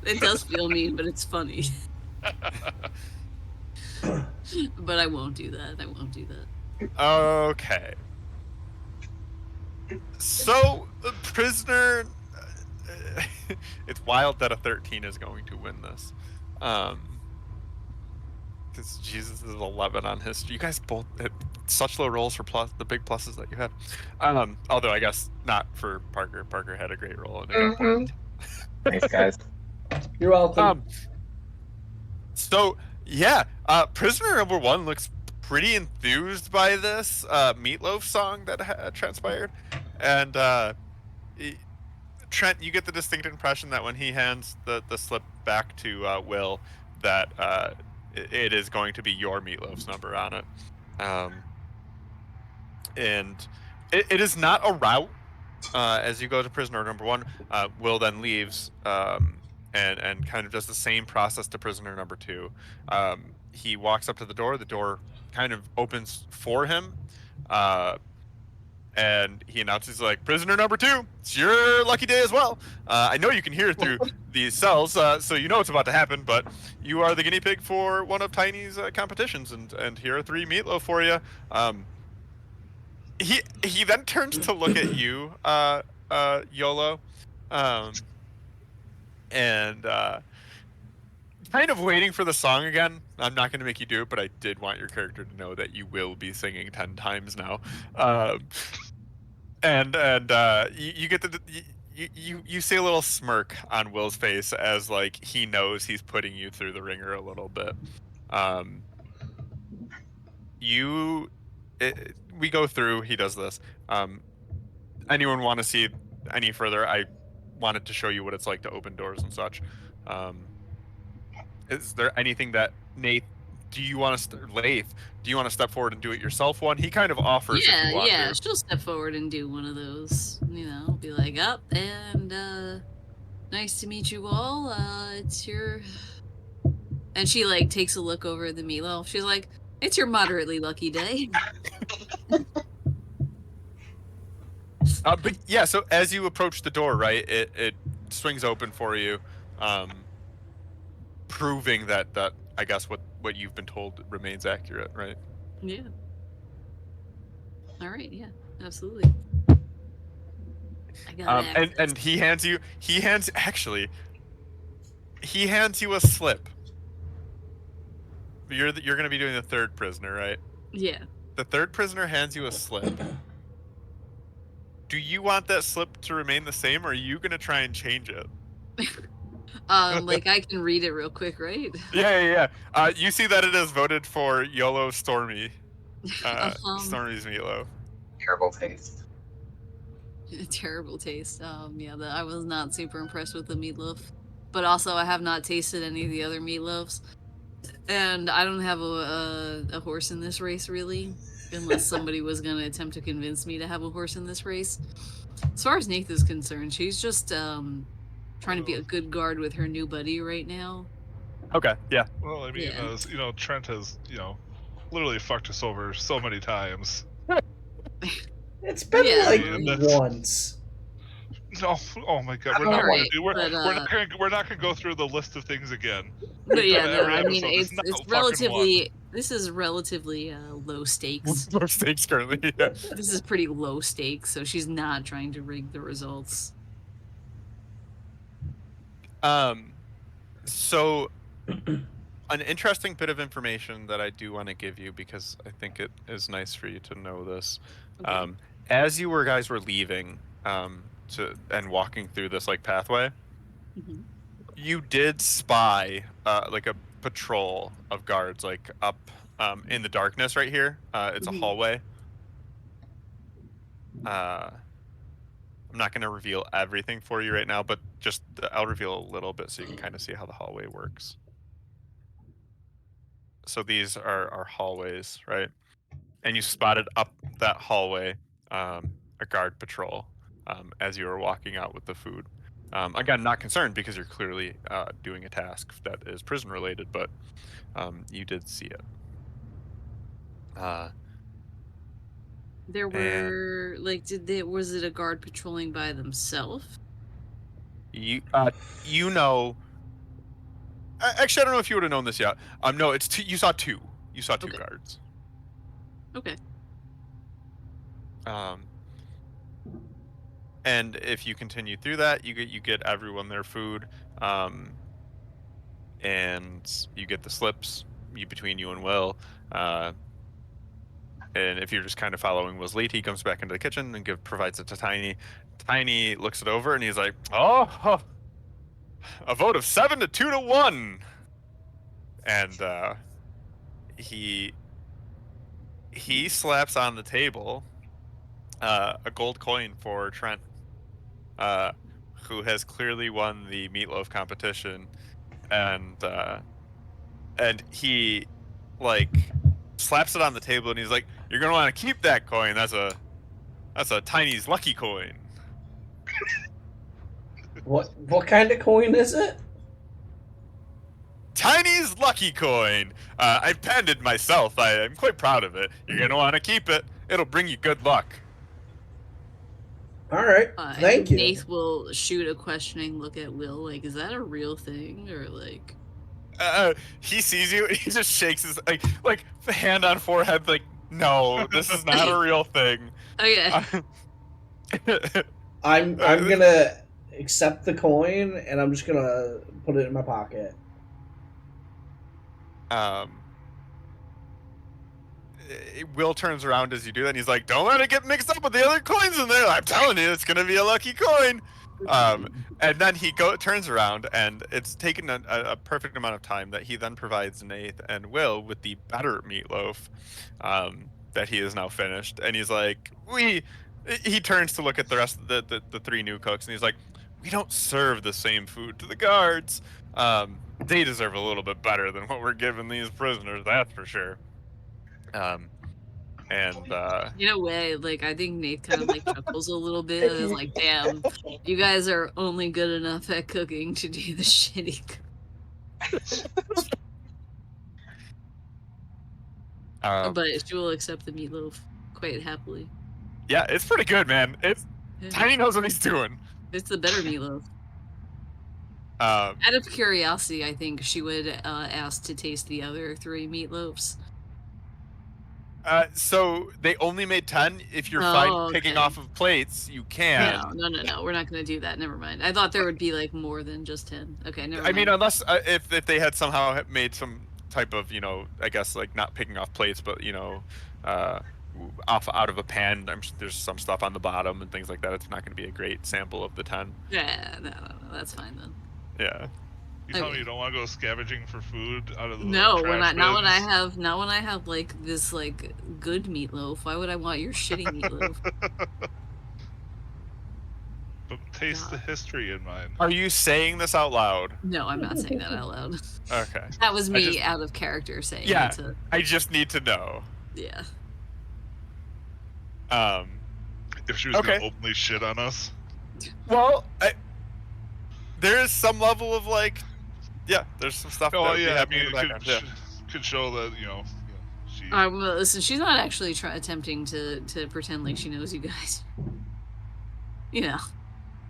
S2: It does feel mean, but it's funny. But I won't do that.
S5: Okay. So, prisoner. It's wild that a 13 is going to win this. Because Jesus is 11 on his. You guys both hit such low rolls for the big pluses that you had. Although I guess not for Parker. Parker had a great roll. And
S6: Thanks, guys.
S3: You're welcome.
S5: So yeah, prisoner number 1 looks pretty enthused by this meatloaf song that transpired, and Trent, you get the distinct impression that when he hands the slip back to Will, that it is going to be your meatloaf's number on it, and It is not a route. As you go to prisoner number 1, Will then leaves and kind of does the same process to prisoner number 2. He walks up to the door. The door kind of opens for him, and he announces like, "Prisoner number 2, it's your lucky day as well. I know you can hear through these cells, so you know what's about to happen. But you are the guinea pig for one of Tiny's competitions, and here are 3 meatloaf for you." He then turns to look at you, YOLO, and kind of waiting for the song again. I'm not going to make you do it, but I did want your character to know that you will be singing 10 times now. And you get the you see a little smirk on Will's face as like he knows he's putting you through the ringer a little bit. We go through. He does this. Anyone want to see any further? I wanted to show you what it's like to open doors and such. Is there anything that Nate? Do you want to Lath? Do you want to step forward and do it yourself? One, he kind of offers.
S2: Yeah,
S5: if you want
S2: yeah.
S5: to.
S2: She'll step forward and do one of those. You know, be like, "Up and nice to meet you all. It's your." And she like takes a look over at the meatloaf. She's like, "It's your moderately lucky day."
S5: But yeah, so as you approach the door, right, it swings open for you, proving that I guess what you've been told remains accurate, right?
S2: Yeah. All right. Yeah. Absolutely. I got
S5: and he hands you a slip. You're going to be doing the 3rd prisoner, right?
S2: Yeah.
S5: The 3rd prisoner hands you a slip. Do you want that slip to remain the same, or are you going to try and change it?
S2: Like I can read it real quick, right?
S5: Yeah. You see that it is voted for YOLO Stormy. Stormy's meatloaf.
S6: Terrible taste.
S2: Terrible taste. Yeah, I was not super impressed with the meatloaf. But also I have not tasted any of the other meatloafs. And I don't have a horse in this race, really. Unless somebody was going to attempt to convince me to have a horse in this race. As far as Nathan's concerned, she's just trying to be a good guard with her new buddy right now.
S5: Okay, yeah.
S1: Well, I mean,
S2: Yeah.
S1: Trent has, literally fucked us over so many times.
S3: It's been
S2: Yeah,
S3: like
S1: right.
S3: once.
S1: No, oh my god, we're not
S2: Alright,
S1: gonna do. We're
S2: but,
S1: we're not gonna go through the list of things again.
S2: But
S1: We've
S2: yeah,
S1: done it
S2: no,
S1: every
S2: I mean,
S1: episode. It's
S2: it's
S1: not fucking
S2: relatively, this is relatively low stakes.
S5: Low stakes currently. Yeah.
S2: This is pretty low stakes, so she's not trying to rig the results.
S5: So an interesting bit of information that I do want to give you, because I think it is nice for you to know this.
S2: Okay.
S5: As you guys were leaving and walking through this like pathway,
S2: Mhm.
S5: you did spy like a patrol of guards like up in the darkness right here. It's a
S2: Mhm.
S5: hallway. I'm not going to reveal everything for you right now, but just I'll reveal a little bit so you can kind of see how the hallway works. So these are hallways, right? And you spotted up that hallway a guard patrol as you were walking out with the food. Again, not concerned because you're clearly doing a task that is prison related, but you did see it.
S2: There were like, was it a guard patrolling by themselves?
S5: You know. Actually, I don't know if you would have known this yet. No, it's two. You saw two. You saw two
S2: Okay.
S5: guards.
S2: Okay.
S5: And if you continue through that, you get everyone their food, and you get the slips between you and Will. And if you're just kind of following Will's lead, he comes back into the kitchen and provides it to Tiny. Tiny looks it over and he's like, "Oh, a vote of 7 to 2 to 1." And he slaps on the table a gold coin for Trent, who has clearly won the meatloaf competition, and he like slaps it on the table and he's like, "You're gonna want to keep that coin. That's That's a Tiny's lucky coin.
S3: What kind of coin is it?
S5: Tiny's lucky coin. I've penned it myself. I'm quite proud of it. You're gonna want to keep it. It'll bring you good luck.
S3: All right, thank
S2: and
S3: you.
S2: Nath will shoot a questioning look at Will, like, is that a real thing? Or, like...
S5: He sees you, he just shakes his, like hand on forehead, like, no, this is not a real thing.
S2: Okay.
S3: I'm gonna accept the coin, and I'm just gonna put it in my pocket.
S5: Will turns around as you do that, and he's like, don't let it get mixed up with the other coins in there. I'm telling you, it's gonna be a lucky coin. And then he turns around, and it's taken a perfect amount of time that he then provides Nath and Will with the better meatloaf that he is now finished. And he's like, he turns to look at the rest of the three new cooks, and he's like, we don't serve the same food to the guards. They deserve a little bit better than what we're giving these prisoners, that's for sure.
S2: In a way, like, I think Nate kind of, like, chuckles a little bit and is like, damn, you guys are only good enough at cooking to do the shitty but she will accept the meatloaf quite happily.
S5: Yeah, it's pretty good, man. Tiny knows what he's doing.
S2: It's the better meatloaf. Out of curiosity, I think she would ask to taste the other 3 meatloafs.
S5: So they only made 10. If you're fine picking off of plates, you can.
S2: No. We're not gonna do that. Never mind. I thought there would be like more than just 10. Okay, never mind.
S5: I mean, unless if they had somehow made some type of, I guess like not picking off plates, but out of a pan. There's some stuff on the bottom and things like that. It's not going to be a great sample of the 10.
S2: Yeah, no, that's fine then.
S5: Yeah.
S1: You tell me you don't want to go scavenging for food out of the
S2: No,
S1: trash
S2: when I
S1: bins?
S2: not when I have like this like good meatloaf. Why would I want your shitty meatloaf?
S1: But taste the history in mind.
S5: Are you saying this out loud?
S2: No, I'm not saying that out loud.
S5: Okay.
S2: That was me out of character saying it.
S5: Yeah, I just need to know.
S2: Yeah.
S1: If she was gonna openly shit on us.
S5: Well, there is some level of like, there's some stuff.
S1: Oh
S5: that
S1: yeah, I mean,
S5: it
S1: could show that she.
S2: Well, listen, she's not actually attempting to pretend like she knows you guys.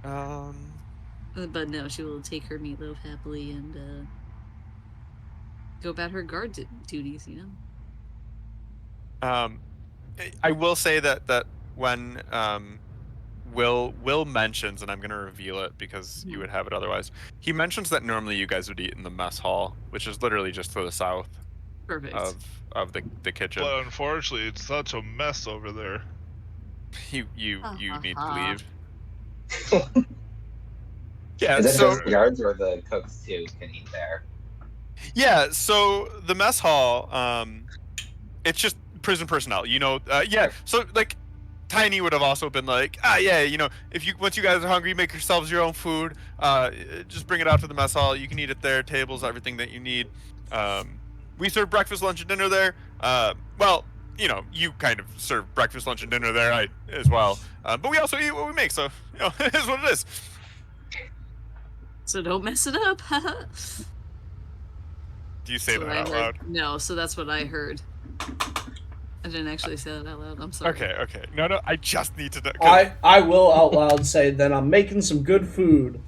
S2: But no, she will take her meatloaf happily and go about her guard duties.
S5: I will say that when Will mentions, and I'm going to reveal it because you would have it otherwise. He mentions that normally you guys would eat in the mess hall, which is literally just to the south.
S2: Perfect.
S5: Of the kitchen.
S1: But unfortunately, it's such a mess over there.
S5: You need to leave.
S6: Is it just guards or the cooks too can eat there? Yeah,
S5: so the mess hall, it's just prison personnel. So like Tiny would have also been like, once you guys are hungry, make yourselves your own food. Just bring it out to the mess hall. You can eat it there. Tables, everything that you need. We serve breakfast, lunch, and dinner there. You kind of serve breakfast, lunch, and dinner there as well. But we also eat what we make, so it is what it is.
S2: So don't mess it up.
S5: Do you say that out loud?
S2: No, so that's what I heard. I didn't actually say that out loud. I'm sorry.
S5: Okay. No, I just need to know.
S3: I will out loud say that I'm making some good food.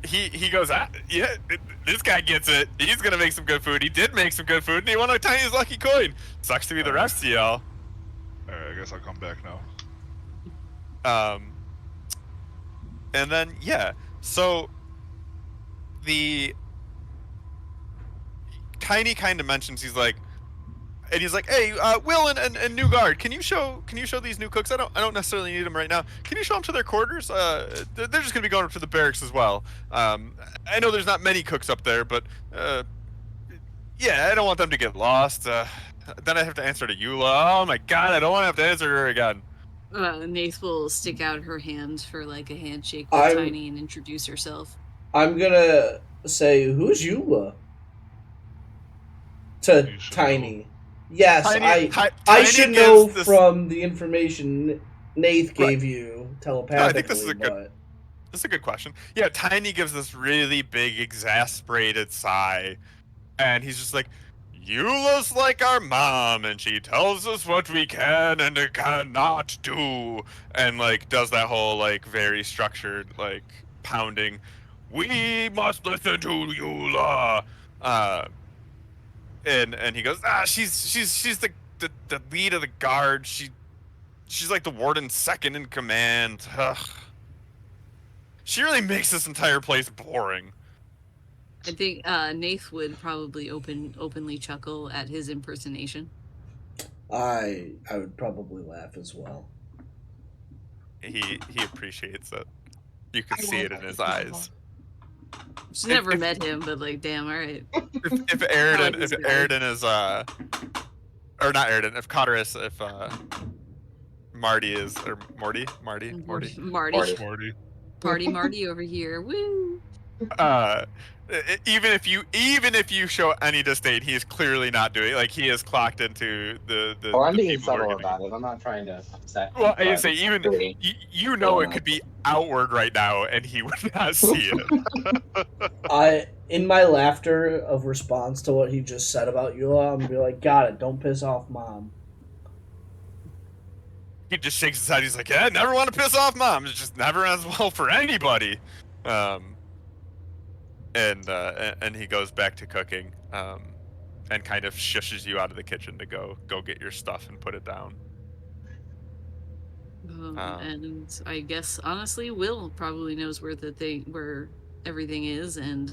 S5: He goes, this guy gets it. He's gonna make some good food. He did make some good food, and he won a Tiny's lucky coin. Sucks to be the rest of y'all.
S1: Alright, I guess I'll come back now.
S5: And then so the Tiny kind of mentions he's like, hey, Will and New Guard, can you show these new cooks? I don't necessarily need them right now. Can you show them to their quarters? They're just gonna be going up to the barracks as well. I know there's not many cooks up there, but I don't want them to get lost. Then I have to answer to Eula. Oh my god, I don't want to have to answer her again.
S2: Nath will stick out her hand for like a handshake with Tiny and introduce herself.
S3: I'm gonna say, who's Eula? To Tiny. Yes,
S5: Tiny
S3: I should
S5: gives
S3: know
S5: this-
S3: from the information Nath gave you telepathically,
S5: No, I think this is a good-
S3: but
S5: That's a good question. Yeah, Tiny gives this really big, exasperated sigh, and he's just like, Eula's like our mom, and she tells us what we can and cannot do, and like does that whole like very structured like pounding. We must listen to Eula. And he goes, she's the lead of the guard. She's like the warden's second in command. Ugh. She really makes this entire place boring.
S2: I think Nath would probably openly chuckle at his impersonation.
S3: I would probably laugh as well.
S5: He appreciates it. You can see it in his eyes.
S2: She's never met him, but like, damn, all right.
S5: If Aridin is or not Aridin, if Cotteris, if Marty is or Morty.
S2: Marty over here. Woo!
S5: Even if you show any disdain, he is clearly not doing. Like he is clocked into the.
S6: Or I'm
S5: the
S6: being
S5: people who are
S6: subtle
S5: getting-
S6: about it. I'm not trying to upset.
S5: Well, I
S6: but
S5: say even
S6: really,
S5: you know it could be outward right now, and he would not see it.
S3: In my laughter of response to what he just said about Eula, I'm gonna be like, got it, don't piss off mom.
S5: He just shakes his head. He's like, "Yeah, never want to piss off mom. It just never ends well for anybody." And he goes back to cooking, and kind of shushes you out of the kitchen to go get your stuff and put it down.
S2: And I guess honestly, Will probably knows where everything is, and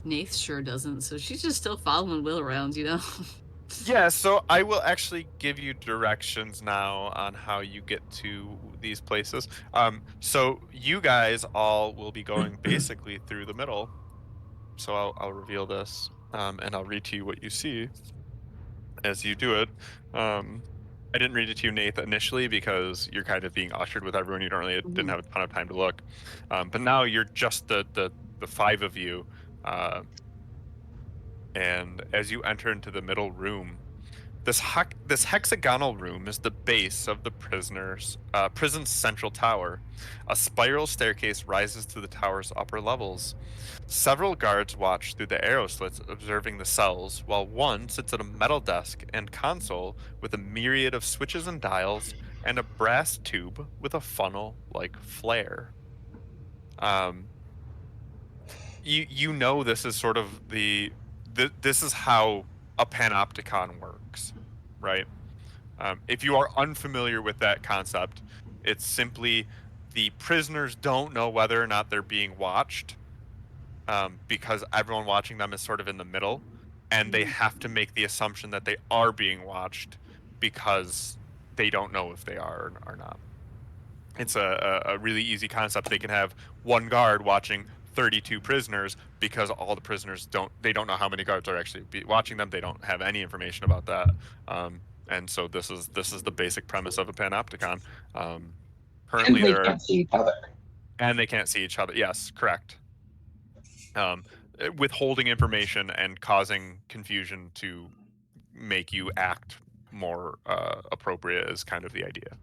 S2: Nath sure doesn't. So she's just still following Will around, you know.
S5: Yeah, so I will actually give you directions now on how you get to these places. So you guys all will be going basically through the middle. So I'll reveal this, and I'll read to you what you see as you do it. I didn't read it to you, Nath, initially because you're kind of being ushered with everyone. You didn't have a ton of time to look. But now you're just the five of you. And as you enter into the middle room, this hexagonal room is the base of the prison's central tower. A spiral staircase rises to the tower's upper levels. Several guards watch through the arrow slits, observing the cells, while one sits at a metal desk and console with a myriad of switches and dials and a brass tube with a funnel-like flare. You know this is sort of this is how a panopticon works, right? If you are unfamiliar with that concept, it's simply the prisoners don't know whether or not they're being watched, because everyone watching them is sort of in the middle, and they have to make the assumption that they are being watched because they don't know if they are or not. It's a really easy concept. They can have one guard watching 32 prisoners because all the prisoners don't know how many guards are actually watching them. They don't have any information about that, and so this is the basic premise of a panopticon. Currently,
S6: and they can't see each other.
S5: And they can't see each other. Yes, correct. Withholding information and causing confusion to make you act more appropriate is kind of the idea.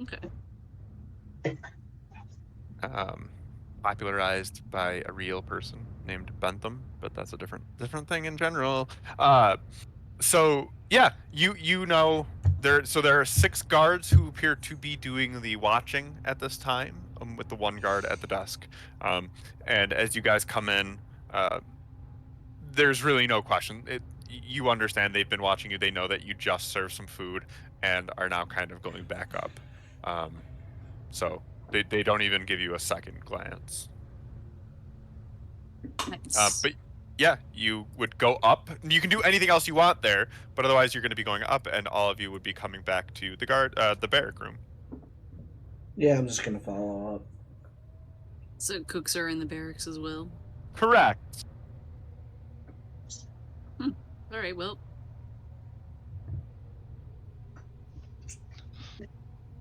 S2: Okay.
S5: Popularized by a real person named Bentham, but that's a different thing in general. So yeah, you know there are 6 guards who appear to be doing the watching at this time, with the one guard at the desk. And as you guys come in, there's really no question. You understand they've been watching you. They know that you just served some food and are now kind of going back up. So they don't even give you a second glance.
S2: Nice.
S5: But yeah, you would go up. You can do anything else you want there, but otherwise you're going to be going up, and all of you would be coming back to the barrack room.
S3: Yeah, I'm just gonna follow up.
S2: So cooks are in the barracks as well.
S5: Correct.
S2: All right. Well,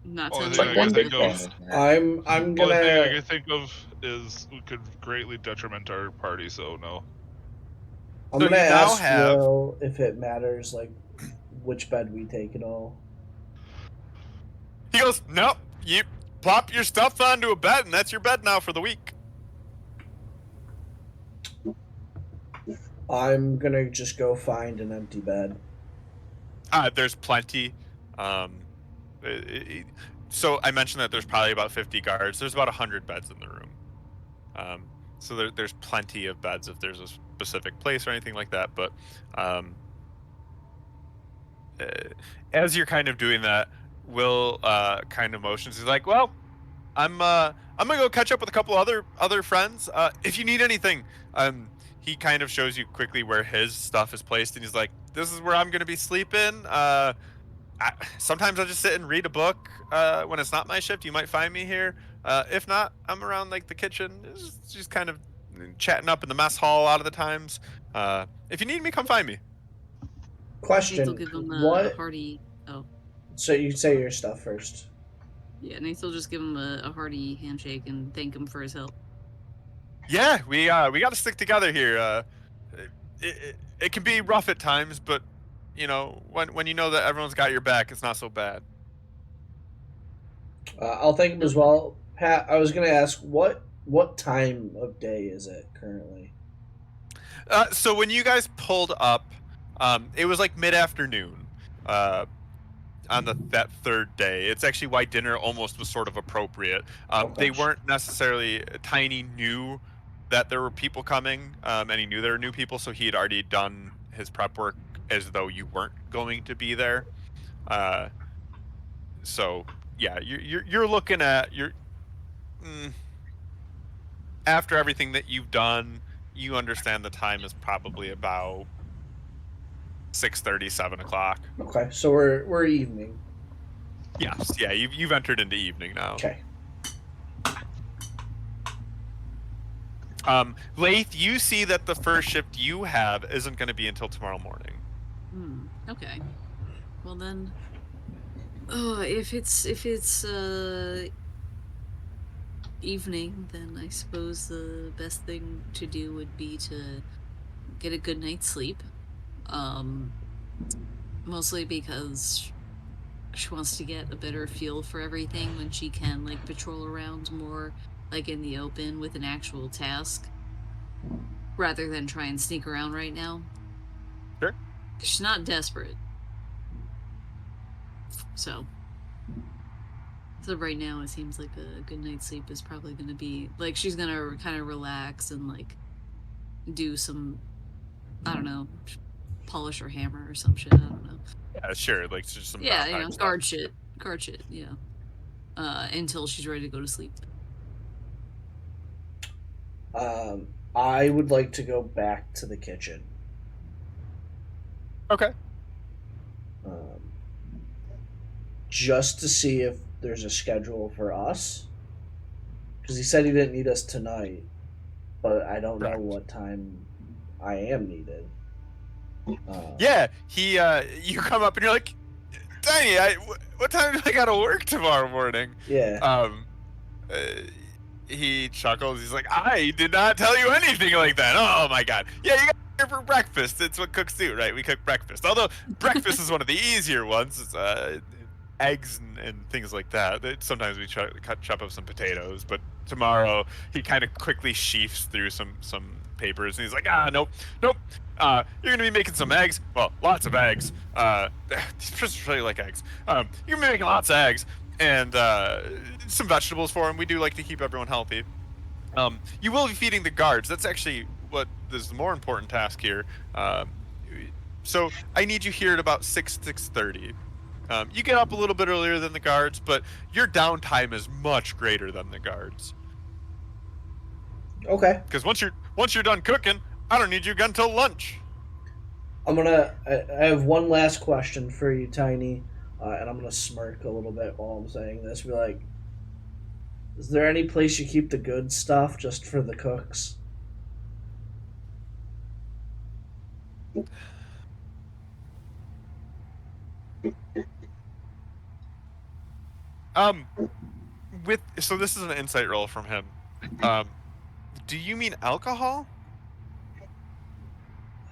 S2: not
S1: Only
S2: to
S1: thing I can
S6: big
S1: think of,
S6: thing.
S3: I'm
S1: only thing I
S3: gonna.
S1: can think of is we could greatly detriment our party. So no.
S3: I'm
S5: So
S3: gonna
S5: you now
S3: ask
S5: have-
S3: Will if it matters, like, which bed we take and all.
S5: He goes, nope. You plop your stuff onto a bed, and that's your bed now for the week.
S3: I'm gonna just go find an empty bed.
S5: There's plenty. So I mentioned that there's probably about 50 guards. There's about 100 beds in the room. So there's plenty of beds if there's a specific place or anything like that. But as you're kind of doing that, Will kind of motions. He's like, "Well, I'm gonna go catch up with a couple other friends. If you need anything, he kind of shows you quickly where his stuff is placed, and he's like, "This is where I'm gonna be sleeping. Sometimes I just sit and read a book when it's not my shift. You might find me here. If not, I'm around like the kitchen, just kind of chatting up in the mess hall a lot of the times. If you need me, come find me."
S3: Question:
S2: Nate'll give him a
S3: What?
S2: hearty. Oh,
S3: So you say your stuff first.
S2: yeah. Nate'll just give him a hearty handshake and thank him for his help.
S5: Yeah, we got to stick together here. It can be rough at times, but you know when you know that everyone's got your back, it's not so bad.
S3: I'll thank him as well. Pat, I was gonna ask what time of day is it currently?
S5: So when you guys pulled up, it was like mid-afternoon. On that third day, it's actually why dinner almost was sort of appropriate.
S3: Okay.
S5: They weren't necessarily Tiny knew that there were people coming, and he knew there were new people, so he had already done his prep work as though you weren't going to be there. So yeah, you're looking at after everything that you've done, you understand the time is probably about 6:30, 7 o'clock.
S3: Okay, so we're evening.
S5: Yes, yeah, you've entered into evening now.
S3: Okay.
S5: Laith, you see that the first shift you have isn't going to be until tomorrow morning.
S2: Okay. Well then, if it's evening, then I suppose the best thing to do would be to get a good night's sleep. Mostly because she wants to get a better feel for everything when she can like patrol around more like in the open with an actual task rather than try and sneak around right now.
S5: Sure.
S2: She's not desperate. So right now it seems like a good night's sleep is probably going to be like she's going to kind of relax and like do some, I don't know, polish her hammer or some shit. I don't know.
S5: Yeah, sure. Like just some
S2: Yeah,
S5: downtime stuff.
S2: guard shit. Yeah. Until she's ready to go to sleep.
S3: I would like to go back to the kitchen.
S5: Okay.
S3: Just to see if there's a schedule for us. Because he said he didn't need us tonight, but I don't know
S5: Correct.
S3: what time I am needed.
S5: Yeah, you come up and you're like, Tiny, what time do I gotta work tomorrow morning?
S3: Yeah.
S5: He chuckles. He's like, I did not tell you anything like that. Oh my god. Yeah, you got here for breakfast. It's what cooks do, right? We cook breakfast. Although breakfast is one of the easier ones. It's eggs and things like that. Sometimes we chop up some potatoes, but tomorrow he kind of quickly sheafs through some papers and he's like, nope. You're gonna be making some eggs. Well, lots of eggs. These prisoners really like eggs. You're gonna be making lots of eggs and some vegetables for him. We do like to keep everyone healthy. You will be feeding the guards. That's actually what is the more important task here. So I need you here at about 6:30. You get up a little bit earlier than the guards, but your downtime is much greater than the guards.
S3: Okay.
S5: Because once you're done cooking, I don't need you again until lunch.
S3: I have one last question for you, Tiny, and I'm gonna smirk a little bit while I'm saying this. Be like, is there any place you keep the good stuff just for the cooks?
S5: So this is an insight roll from him. Do you mean alcohol?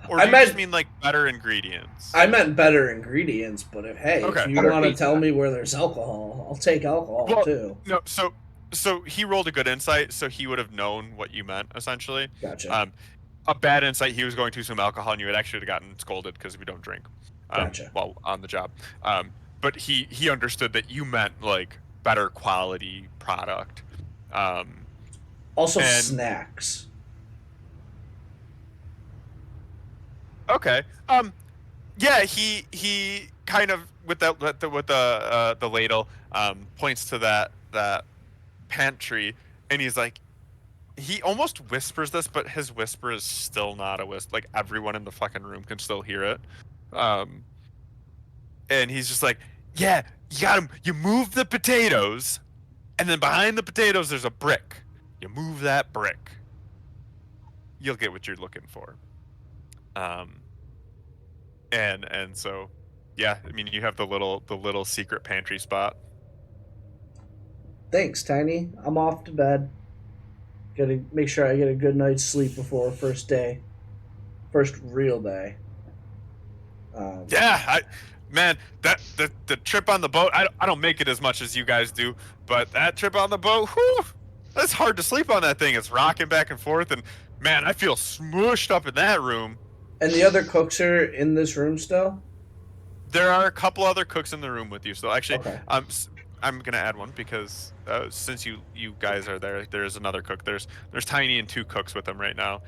S5: Or
S3: I
S5: do you
S3: meant-
S5: just mean like better ingredients?
S3: I meant better ingredients, but if
S5: Okay.
S3: you
S6: Better
S3: want to
S6: pizza.
S3: tell me where there's alcohol, I'll take alcohol
S5: Well,
S3: too.
S5: No, so he rolled a good insight, so he would have known what you meant essentially.
S3: Gotcha.
S5: A bad insight, he was going to some alcohol, and you had actually gotten scolded because we don't drink.
S3: Gotcha.
S5: While on the job. But he understood that you meant like better quality product.
S3: Also,
S5: and-
S3: snacks.
S5: Okay. Yeah, he kind of with the ladle points to that pantry, and he's like, he almost whispers this, but his whisper is still not a whisper. Like everyone in the fucking room can still hear it. And he's just like, yeah, you got him. You move the potatoes, and then behind the potatoes there's a brick. You move that brick, you'll get what you're looking for. And so, yeah, I mean, you have the little secret pantry spot.
S3: Thanks, Tiny. I'm off to bed. Gotta make sure I get a good night's sleep before first real day.
S5: Yeah, man, the trip on the boat, I don't make it as much as you guys do, but that trip on the boat, whew, it's hard to sleep on that thing. It's rocking back and forth, and man, I feel smooshed up in that room.
S3: And the other cooks are in this room still?
S5: There are a couple other cooks in the room with you, so actually,
S3: Okay.
S5: I'm gonna add one because since you guys are there, there's another cook. There's Tiny and 2 cooks with them right now.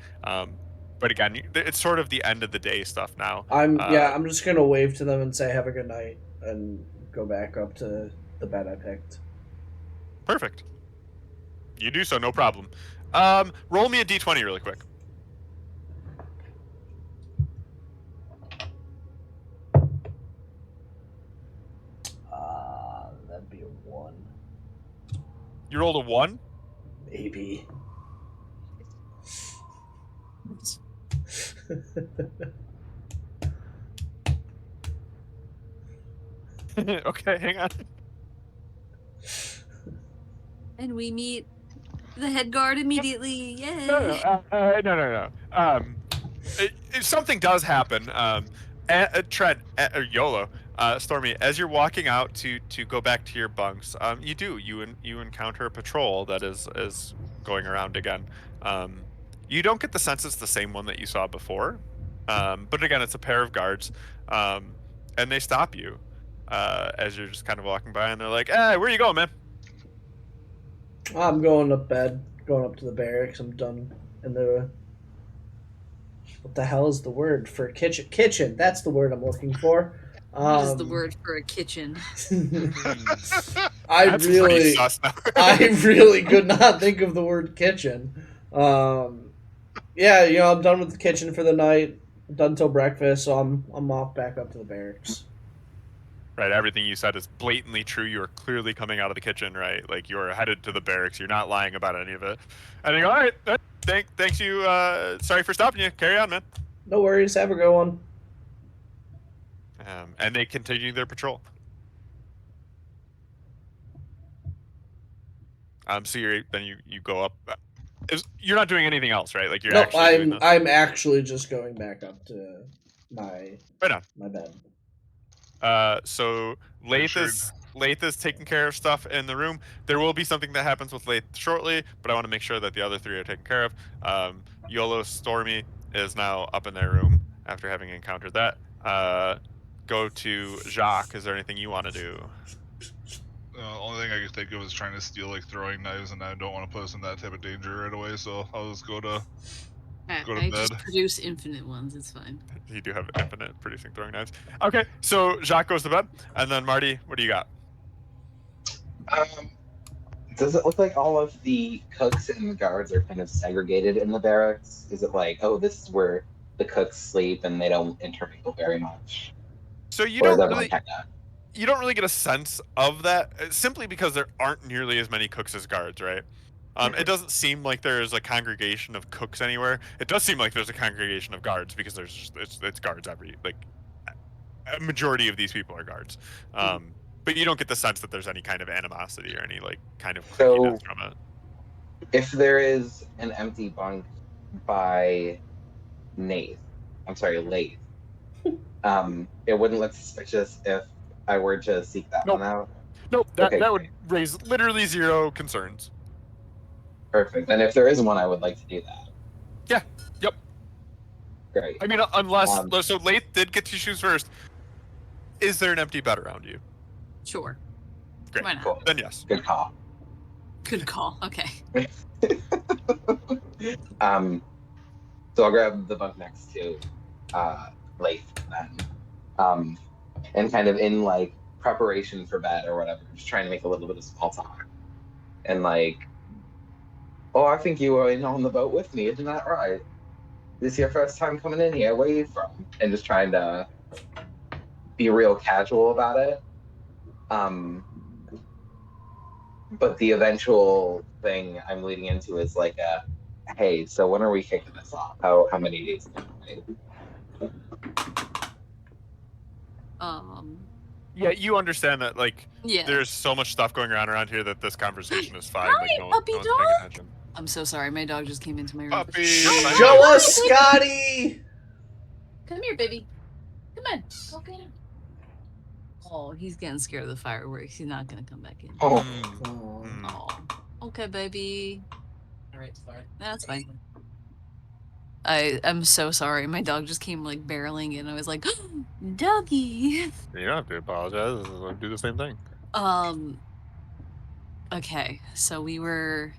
S5: But again, it's sort of the end of the day stuff now.
S3: I'm just gonna wave to them and say have a good night and go back up to the bed I picked.
S5: Perfect. You do so, no problem. Roll me a d20 really quick.
S3: That'd be a 1.
S5: You rolled a 1?
S3: Maybe.
S5: Okay, hang on.
S2: And we meet the head guard immediately. Yay!
S5: No. If something does happen, Trent or YOLO, Stormy, as you're walking out to go back to your bunks, you encounter a patrol that is going around again. You don't get the sense it's the same one that you saw before, but again, it's a pair of guards, and they stop you as you're just kind of walking by, and they're like, "Hey, where you going, man?"
S3: I'm going to bed. Going up to the barracks. I'm done in the. What the hell is the word for kitchen? Kitchen. That's the word I'm looking for.
S2: What is the word for a kitchen?
S3: I
S5: That's pretty
S3: really,
S5: sus now.
S3: I really could not think of the word kitchen. Yeah, I'm done with the kitchen for the night. I'm done till breakfast, so I'm off back up to the barracks.
S5: Right, everything you said is blatantly true. You are clearly coming out of the kitchen, right? Like you're headed to the barracks. You're not lying about any of it. I think, all right, thanks you. Sorry for stopping you. Carry on, man.
S3: No worries. Have a good one.
S5: And they continue their patrol. So you go up. You're not doing anything else, right? Like you're
S3: No,
S5: actually doing this.
S3: I'm actually just going back up to my
S5: Right on.
S3: my bed.
S5: So Lath is taking care of stuff in the room. There will be something that happens with Lath shortly, but I want to make sure that the other 3 are taken care of. YOLO Stormy is now up in their room after having encountered that. Go to Jacques. Is there anything you want to do?
S1: Only thing I could think of is trying to steal like throwing knives, and I don't want to put us in that type of danger right away. So I'll just go to Go to
S2: I just
S1: bed.
S2: produce infinite ones. It's fine.
S5: You do have infinite producing throwing knives. Okay, so Jacques goes to bed, and then Marty, what do you got?
S6: Does it look like all of the cooks and the guards are kind of segregated in the barracks? Is it like, oh, this is where the cooks sleep and they don't intermingle very much?
S5: So you
S6: Or is
S5: don't
S6: everyone
S5: really,
S6: kinda...
S5: you don't really get a sense of that, simply because there aren't nearly as many cooks as guards, right? It doesn't seem like there's a congregation of cooks anywhere. It does seem like there's a congregation of guards because there's just, it's guards a majority of these people are guards. But you don't get the sense that there's any kind of animosity or any like kind of cliquiness from it.
S6: If there is an empty bunk by Nath, I'm sorry, Lathe. It wouldn't look suspicious if I were to seek that
S5: Nope.
S6: one out.
S5: Nope, that
S6: Okay,
S5: would raise literally 0 concerns.
S6: Perfect. And if there is one, I would like to do that.
S5: Yeah. Yep.
S6: Great.
S5: I mean, unless
S6: Um,
S5: so Lathe did get to choose first. Is there an empty bed around you?
S2: Sure.
S5: Great.
S2: Why not?
S6: Cool.
S5: Then yes.
S6: Good call.
S2: Good call. Okay.
S6: So I'll grab the bunk next to Lathe then. And kind of in like preparation for bed or whatever, just trying to make a little bit of small talk. And like, oh, I think you were in on the boat with me, isn't that right? This is your first time coming in here. Where are you from? And just trying to be real casual about it. But the eventual thing I'm leading into is like hey, so when are we kicking this off? How many days?
S5: Yeah, you understand that like
S2: Yeah.
S5: there's so much stuff going around here that this conversation is fine.
S2: Hi,
S5: Like no
S2: puppy
S5: one's paying
S2: dog.
S5: attention.
S2: I'm so sorry. My dog just came into my room.
S1: Puppy.
S3: Show us, Scotty!
S2: Come here, baby. Come on. Go get him. Oh, he's getting scared of the fireworks. He's not gonna come back in.
S6: Oh,
S2: Oh. Okay, baby. All right, sorry. That's fine. I'm so sorry. My dog just came like barreling in. I was like, doggy.
S5: You don't have to apologize. I'll do the same thing.
S2: Okay, so we were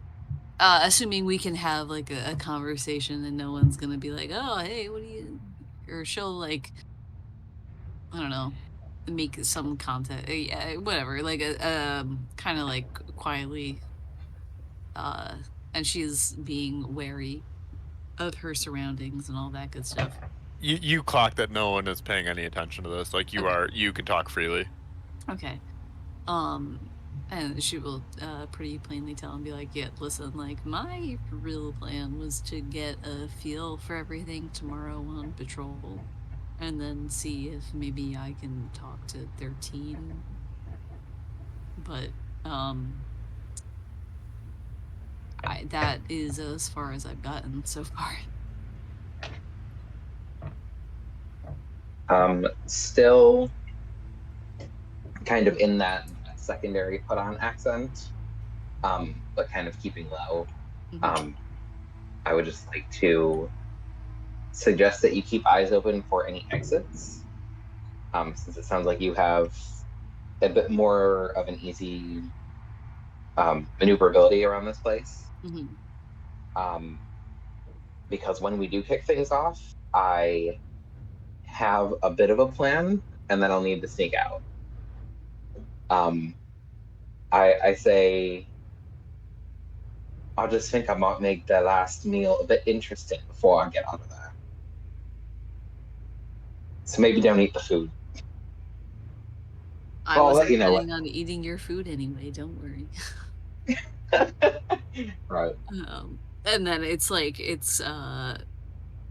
S2: assuming we can have like a conversation and no one's gonna be like, oh, hey, what do you, or she'll like, I don't know, make some content, yeah, whatever, like kind of like quietly, and she's being wary of her surroundings and all that good stuff.
S5: You clock that no one is paying any attention to this. Like you can talk freely.
S2: Okay. And she will pretty plainly tell and be like, yeah, listen, like, my real plan was to get a feel for everything tomorrow on patrol, and then see if maybe I can talk to 13. But, that is as far as I've gotten so far.
S6: Still kind of in that secondary put on accent, but kind of keeping low. I would just like to suggest that you keep eyes open for any exits, since it sounds like you have a bit more of an easy maneuverability around this place. Because when we do kick things off, I have a bit of a plan, and then I'll need to sneak out. I say, I just think I might make the last meal a bit interesting before I get out of there. So maybe don't eat the food.
S2: I
S6: Well, I'll
S2: wasn't
S6: let you know
S2: planning on eating your food anyway, don't worry.
S6: Right.
S2: And then it's like,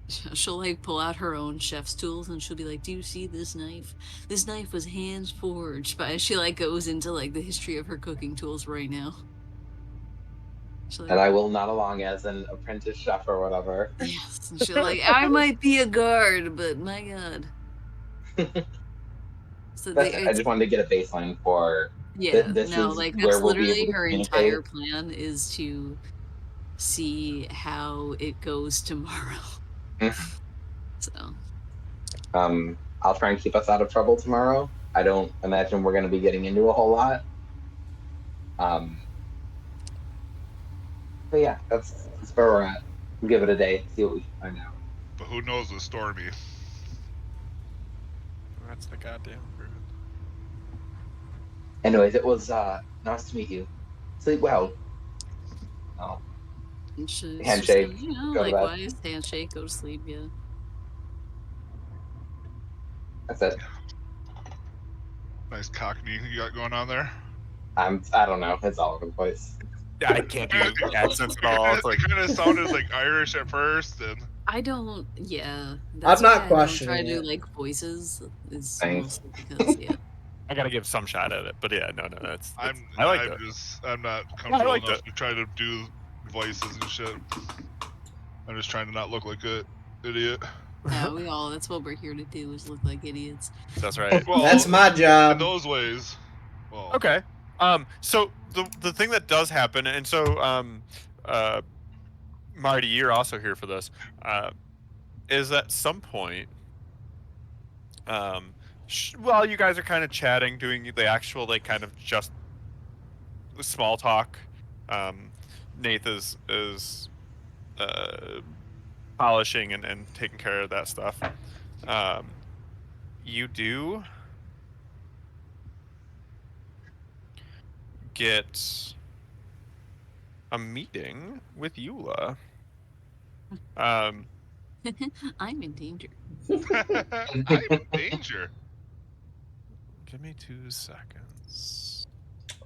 S2: she'll like pull out her own chef's tools and she'll be like, do you see this knife? This knife was hand forged. But she like goes into like the history of her cooking tools right now. Like,
S6: and I will nod along as an apprentice chef or whatever.
S2: Yes. And she'll like, I might be a guard, but my god. So
S6: I just wanted to get a baseline for this
S2: no,
S6: is
S2: like
S6: where
S2: that's
S6: we'll be
S2: literally
S6: able to
S2: her
S6: communicate.
S2: entire plan is to see how it goes tomorrow. So
S6: I'll try and keep us out of trouble tomorrow. I don't imagine we're going to be getting into a whole lot. But yeah, that's where we're at. We'll give it a day, see what we can find out.
S1: But who knows with Stormy?
S5: That's the goddamn truth.
S6: Anyways, it was nice to meet you. Sleep well. Oh. Handshake.
S2: Just, you know,
S6: Go to bed.
S2: likewise, handshake, go to sleep, yeah.
S6: That's it.
S1: Nice cockney you got going on there.
S6: I don't know. It's all over the place.
S5: Yeah, I can't do accents at all. It's like
S1: It kind of sounded like Irish at first, and
S2: I don't, yeah.
S3: I'm not
S2: why I don't
S3: questioning
S2: try to do
S3: it.
S2: like voices. Is
S6: Thanks.
S2: mostly because, yeah.
S5: I gotta give some shot at it, but yeah, no,
S1: I'm
S5: I
S1: I'm not comfortable
S5: liked
S1: enough
S5: it.
S1: to try to do voices and shit. I'm just trying to not look like a idiot.
S2: Yeah, that's what we're here to do, is look like idiots.
S5: That's right.
S1: Well,
S3: That's my
S1: in
S3: job.
S1: those ways. Well,
S5: Okay. So the thing that does happen, and so Marty, you're also here for this. Is at some point, while you guys are kind of chatting, doing the actual like kind of just small talk, Nath is polishing and taking care of that stuff. You do get a meeting with Eula.
S2: I'm in danger.
S1: I'm in danger.
S5: Give me 2 seconds.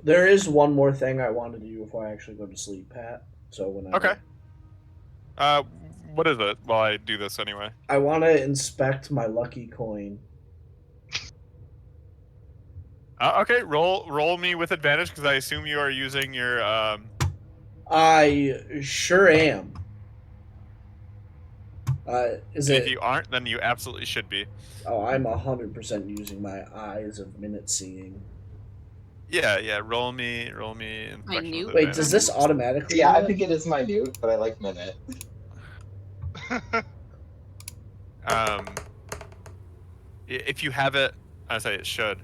S3: There is one more thing I want to do before I actually go to sleep, Pat. So when
S5: Okay. What is it? While I do this anyway.
S3: I want to inspect my lucky coin.
S5: Okay, roll me with advantage because I assume you are using your
S3: I sure am. Is
S5: If
S3: it?
S5: you aren't, then you absolutely should be.
S3: Oh, I'm 100% using my eyes of minute seeing.
S5: Yeah. Roll me inspection
S2: knew-
S5: with
S3: Wait,
S5: advantage.
S3: does this automatically?
S6: Yeah,
S3: do
S6: I
S3: it?
S6: think it is minute, but I like minute.
S5: If you have it, I say it should.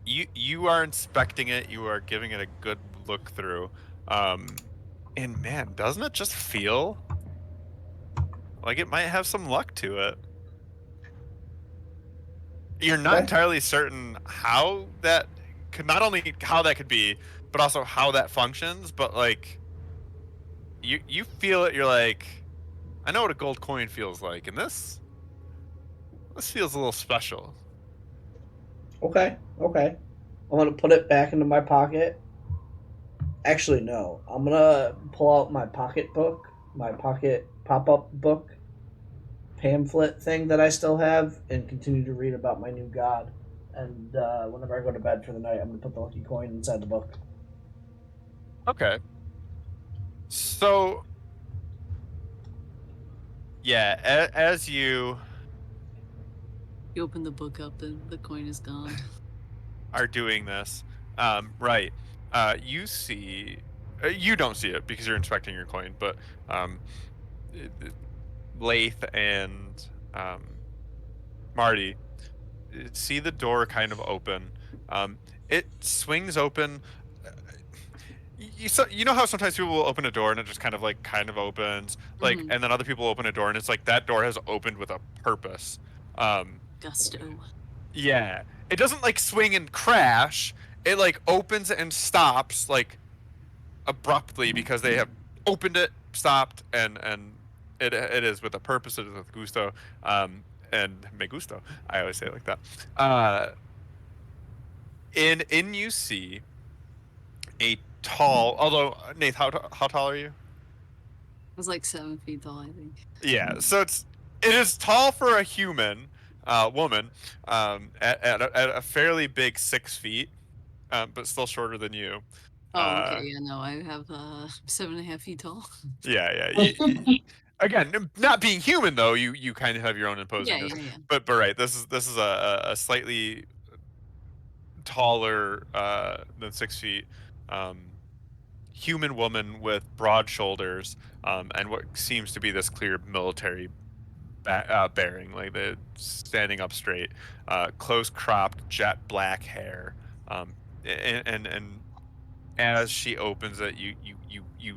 S5: You are inspecting it. You are giving it a good look through. And man, doesn't it just feel like it might have some luck to it? You're not
S3: Okay.
S5: entirely certain how that could, not only how that could be, but also how that functions. But like, you feel it. You're like, I know what a gold coin feels like, and this feels a little special.
S3: Okay. I'm gonna put it back into my pocket. Actually, no. I'm gonna pull out my pocketbook, my pocket pop-up book pamphlet thing that I still have, and continue to read about my new god. And whenever I go to bed for the night, I'm gonna put the lucky coin inside the book.
S5: Okay. So, yeah, as you
S2: You open the book up and the coin is gone.
S5: are doing this, right, you see, you don't see it because you're inspecting your coin, but Lath and Marty see the door kind of open. It swings open. You know how sometimes people will open a door and it just kind of opens, like,
S2: Mhm.
S5: and then other people open a door and it's like that door has opened with a purpose.
S2: Gusto.
S5: Yeah, it doesn't like swing and crash. It like opens and stops like abruptly because they have opened it, stopped, and it is with a purpose. It is with gusto, and me gusto. I always say it like that. In you see a tall, although Nate, how tall are you?
S2: I was like 7 feet tall, I think.
S5: Yeah, so it is tall for a human woman, at a fairly big 6 feet, but still shorter than you.
S2: Oh, okay. Yeah, no, I have 7.5 feet tall.
S5: Yeah. Again, not being human though, you kind of have your own imposingness.
S2: Yeah.
S5: But right, this is a slightly taller than 6 feet, human woman with broad shoulders, and what seems to be this clear military bearing, like the standing up straight, close cropped jet black hair, and as she opens it, you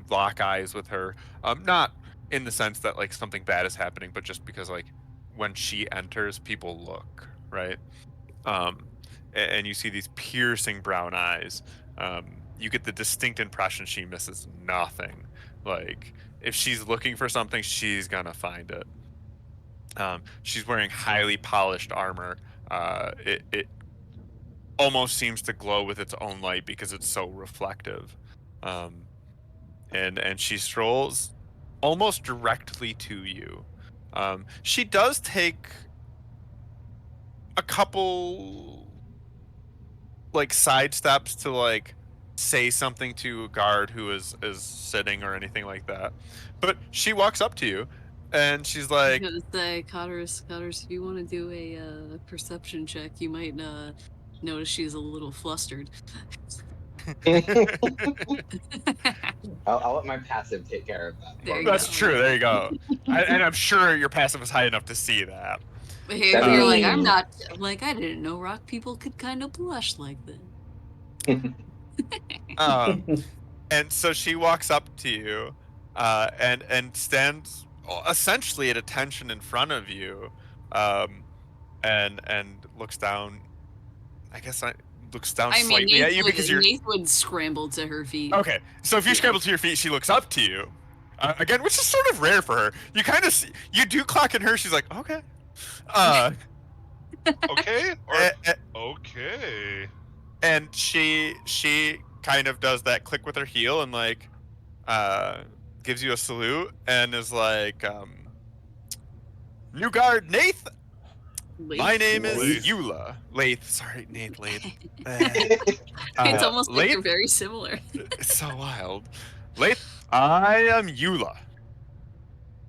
S5: lock eyes with her. Not in the sense that like something bad is happening, but just because like when she enters, people look, right. And you see these piercing brown eyes. You get the distinct impression she misses nothing. Like if she's looking for something, she's gonna find it. She's wearing highly polished armor. It almost seems to glow with its own light because it's so reflective. And she strolls almost directly to you. She does take a couple like side steps to like say something to a guard who is sitting or anything like that. But she walks up to you and she's
S2: I was
S5: like,
S2: gonna say, Cotter's, if you want to do a perception check, you might notice she's a little flustered.
S6: I'll let my passive take care of that.
S2: There
S6: for
S2: you
S6: me.
S5: "That's
S2: go.
S5: true. There you go." And I'm sure your passive is high enough to see that.
S2: If
S6: That
S2: you're like, I'm
S6: means-
S2: not, like, I didn't know rock people could kind of blush like this.
S5: And so she walks up to you, and stands essentially at attention in front of you, and looks down. I guess looks down
S2: I mean,
S5: slightly at you because you're
S2: Nath would scramble to her feet.
S5: okay. So if you
S2: Yeah.
S5: scramble to your feet, she looks up to you. Again, which is sort of rare for her. You kind of you do clock in her. She's like, okay.
S1: Okay? Or
S5: eh, eh,
S1: okay.
S5: and she kind of does that click with her heel and like gives you a salute and is like, new guard Nath, my name is
S1: Lath.
S5: Eula Lath. Sorry, Nath Lath.
S2: It's almost like
S5: Lath,
S2: they're very similar.
S5: it's so wild. Lath, I am Eula.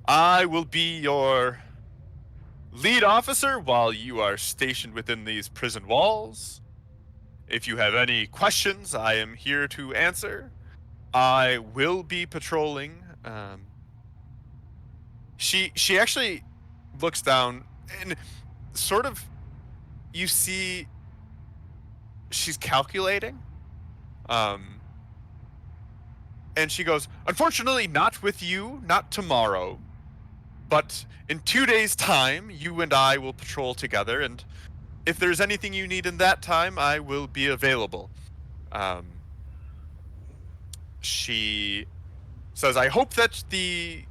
S5: I will be your lead officer while you are stationed within these prison walls. If you have any questions, I am here to answer. I will be patrolling. She actually looks down and sort of you see she's calculating. And she goes, unfortunately, not with you, not tomorrow, but in 2 days' time, you and I will patrol together, and if there's anything you need in that time, I will be available. She says, I hope that the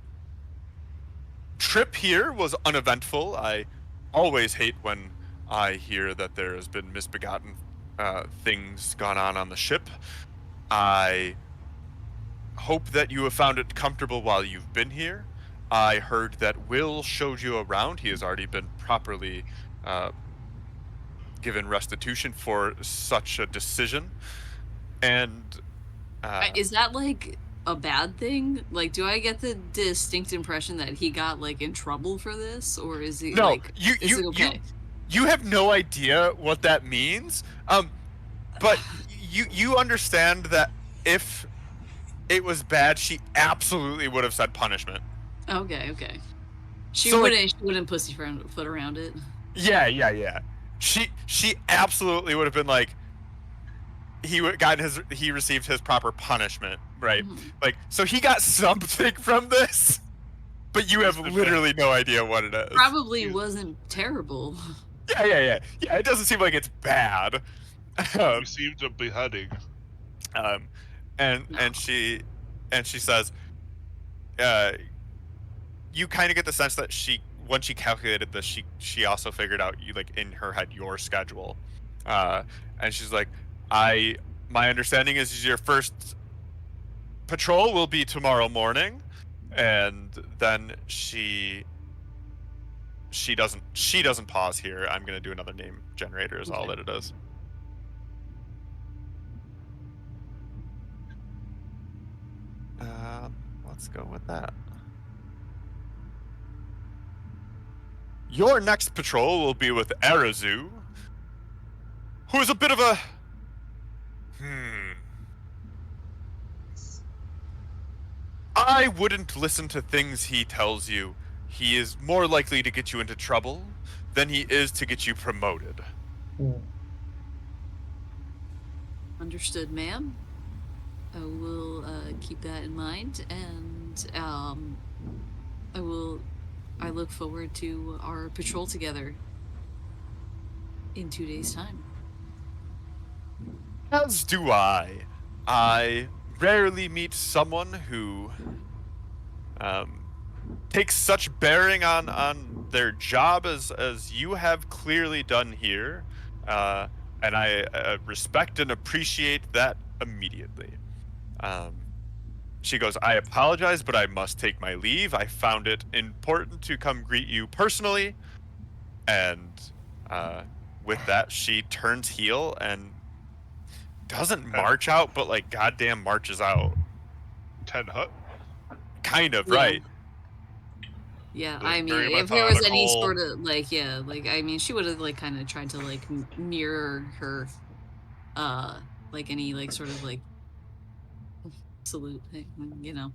S5: trip here was uneventful. I always hate when I hear that there has been misbegotten things gone on the ship. I hope that you have found it comfortable while you've been here. I heard that Will showed you around. He has already been properly given restitution for such a decision. And
S2: Is that like a bad thing? Like, do I get the distinct impression that he got like in trouble for this, or is he
S5: no,
S2: like,
S5: you
S2: is it okay?
S5: you have no idea what that means. But you understand that if it was bad, she absolutely would have said punishment.
S2: Okay. She
S5: So, like-
S2: wouldn't pussyfoot around it.
S5: Yeah. She absolutely would have been like, he received his proper punishment, right?
S2: Mhm.
S5: Like, so he got something from this, but you have literally no idea what it is.
S2: Probably wasn't terrible.
S5: Yeah. It doesn't seem like it's bad.
S1: Received a beheading.
S5: And she says, you kind of get the sense that when she calculated this, she also figured out you like in her head your schedule, and she's like, my understanding is your first patrol will be tomorrow morning, and then she doesn't pause here. I'm gonna do another name generator is all that it is. Let's go with that. Your next patrol will be with Arazu, who is a bit of a... I wouldn't listen to things he tells you. He is more likely to get you into trouble than he is to get you promoted.
S2: Understood, ma'am. I will keep that in mind, and I look forward to our patrol together in 2 days' time.
S5: As do I. I rarely meet someone who takes such bearing on their job as you have clearly done here, and I respect and appreciate that immediately. She goes, I apologize, but I must take my leave. I found it important to come greet you personally. And with that, she turns heel and doesn't march out, but like goddamn marches out.
S1: 10 Hut?
S5: Kind of,
S2: Yeah.
S5: right.
S2: Yeah,
S1: Like,
S2: I mean,
S1: very
S2: if there was any
S1: methodical.
S2: sort of like, yeah, like I mean, she would have like kind of tried to like mirror her, like any like sort of like salute, you know,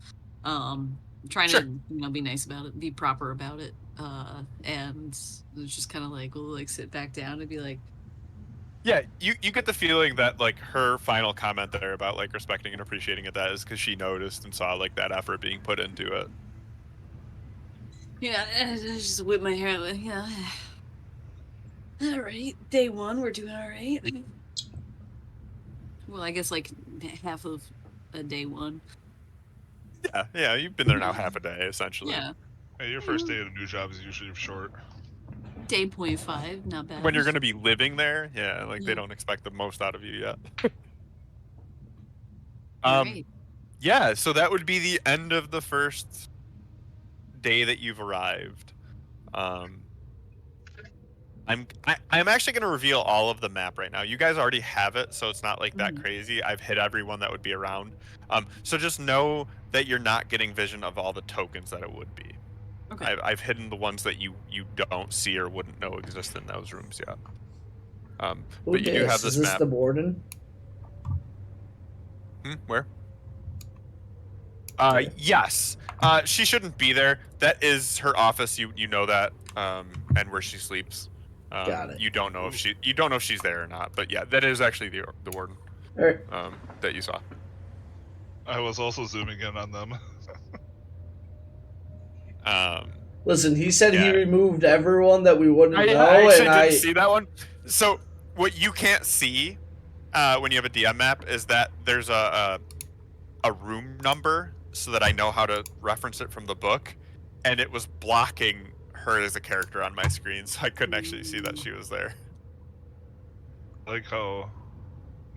S2: trying
S5: Sure.
S2: to be nice about it, be proper about it, and it's just kind of like we'll like sit back down and be like,
S5: Yeah, you get the feeling that like her final comment there about like respecting and appreciating it, that is because she noticed and saw like that effort being put into it.
S2: yeah, and I just whip my hair like, yeah. All right, day one, we're doing all right. Well, I guess like half of a day one.
S5: Yeah, you've been there now half a day essentially.
S2: Yeah.
S1: Hey, your first day at a new job is usually short.
S2: Day 0.5, not bad.
S5: When you're going to be living there, yeah, like they
S2: Yeah.
S5: don't expect the most out of you yet.
S2: All right.
S5: Yeah, so that would be the end of the first day that you've arrived. I'm actually going to reveal all of the map right now. You guys already have it, so it's not like that
S2: Mhm.
S5: crazy. I've hit everyone that would be around. So just know that you're not getting vision of all the tokens that it would be.
S2: Okay.
S5: I've hidden the ones that you don't see or wouldn't know exist in those rooms yet.
S3: Who
S5: But you do have
S3: dis?
S5: this
S3: Is this
S5: map.
S3: the warden?
S5: Where?
S3: Okay.
S5: Yes. She shouldn't be there. That is her office. You know that. And where she sleeps.
S3: Got it.
S5: You don't know if she's there or not. But yeah, that is actually the warden.
S3: All right.
S5: That you saw.
S1: I was also zooming in on them.
S3: Listen, he said he
S5: Yeah.
S3: removed everyone that we wouldn't
S5: I
S3: know,
S5: actually
S3: and
S5: didn't see that one. So what you can't see when you have a DM map is that there's a room number, so that I know how to reference it from the book, and it was blocking her as a character on my screen, so I couldn't actually see that she was there.
S1: I like how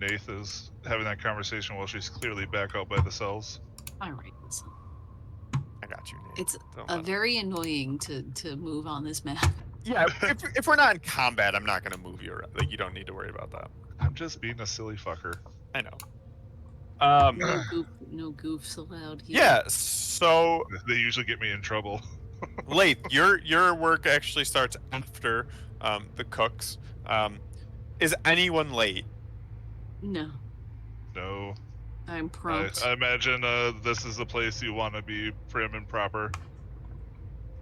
S1: Nath is having that conversation while she's clearly back out by the cells.
S2: All right. Listen.
S5: I got you, Nate.
S2: It's
S5: Don't let it-
S2: very annoying to move on this map.
S5: Yeah, if we're not in combat, I'm not gonna move you around. Like, you don't need to worry about that.
S1: I'm just being a silly fucker.
S5: I know.
S2: No goofs allowed here.
S5: Yeah. So
S1: They usually get me in trouble.
S5: late. Your work actually starts after the cooks. Is anyone late?
S2: No,
S1: No.
S2: I'm prompt.
S1: I imagine this is the place you want to be prim and proper.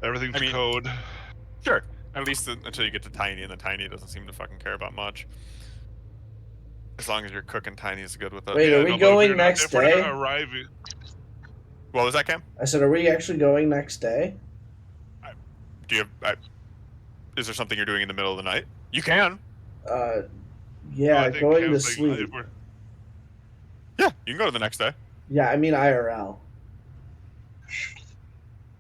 S1: Everything to code.
S5: Sure. At least until you get to Tiny, and then Tiny doesn't seem to fucking care about much. As long as your cook and Tiny is good with it.
S3: Wait, are we
S1: but if
S3: going
S1: we're not-
S3: next
S1: if we're
S3: day?
S1: not arriving,
S5: What was that, Cam?
S3: I said, are we actually going next day?
S5: Do you have? Is there something you're doing in the middle of the night? You can.
S3: Yeah,
S1: I think
S3: going to
S1: Cam's like,
S3: sleep.
S1: if we're-
S5: Yeah, you can go to the next day.
S3: Yeah, I mean IRL.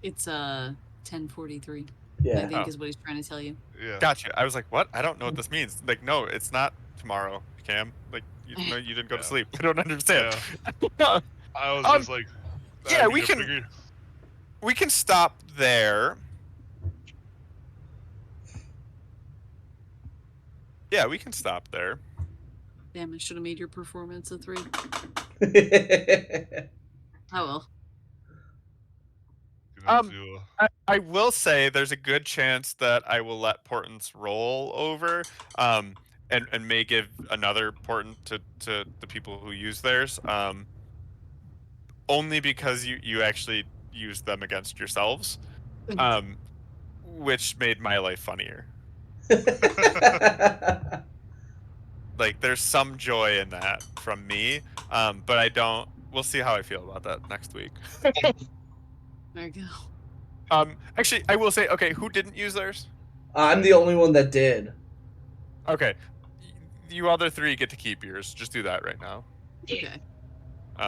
S2: It's 10:43.
S3: Yeah.
S2: I think is what he's trying to tell you.
S1: yeah.
S5: Gotcha. I was like, what? I don't know what this means. Like, no, it's not tomorrow, Cam. Like, you didn't go to
S1: Yeah.
S5: sleep. I don't understand.
S1: I was just like,
S5: yeah,
S1: I
S5: we
S1: need to
S5: can-
S1: figure-
S5: We can stop there. Yeah, we can stop there.
S2: Damn, I should have made your performance a 3.
S3: That's
S2: Oh well.
S1: do
S5: I will say there's a good chance that I will let Portents roll over, and may give another Portent to the people who use theirs, only because you actually use them against yourselves, which made my life funnier. Like, there's some joy in that from me, but I don't. We'll see how I feel about that next week.
S2: There you go.
S5: Actually, I will say, okay, who didn't use theirs?
S3: I'm the only one that did.
S5: Okay, you other 3 get to keep yours. Just do that right now.
S2: Okay.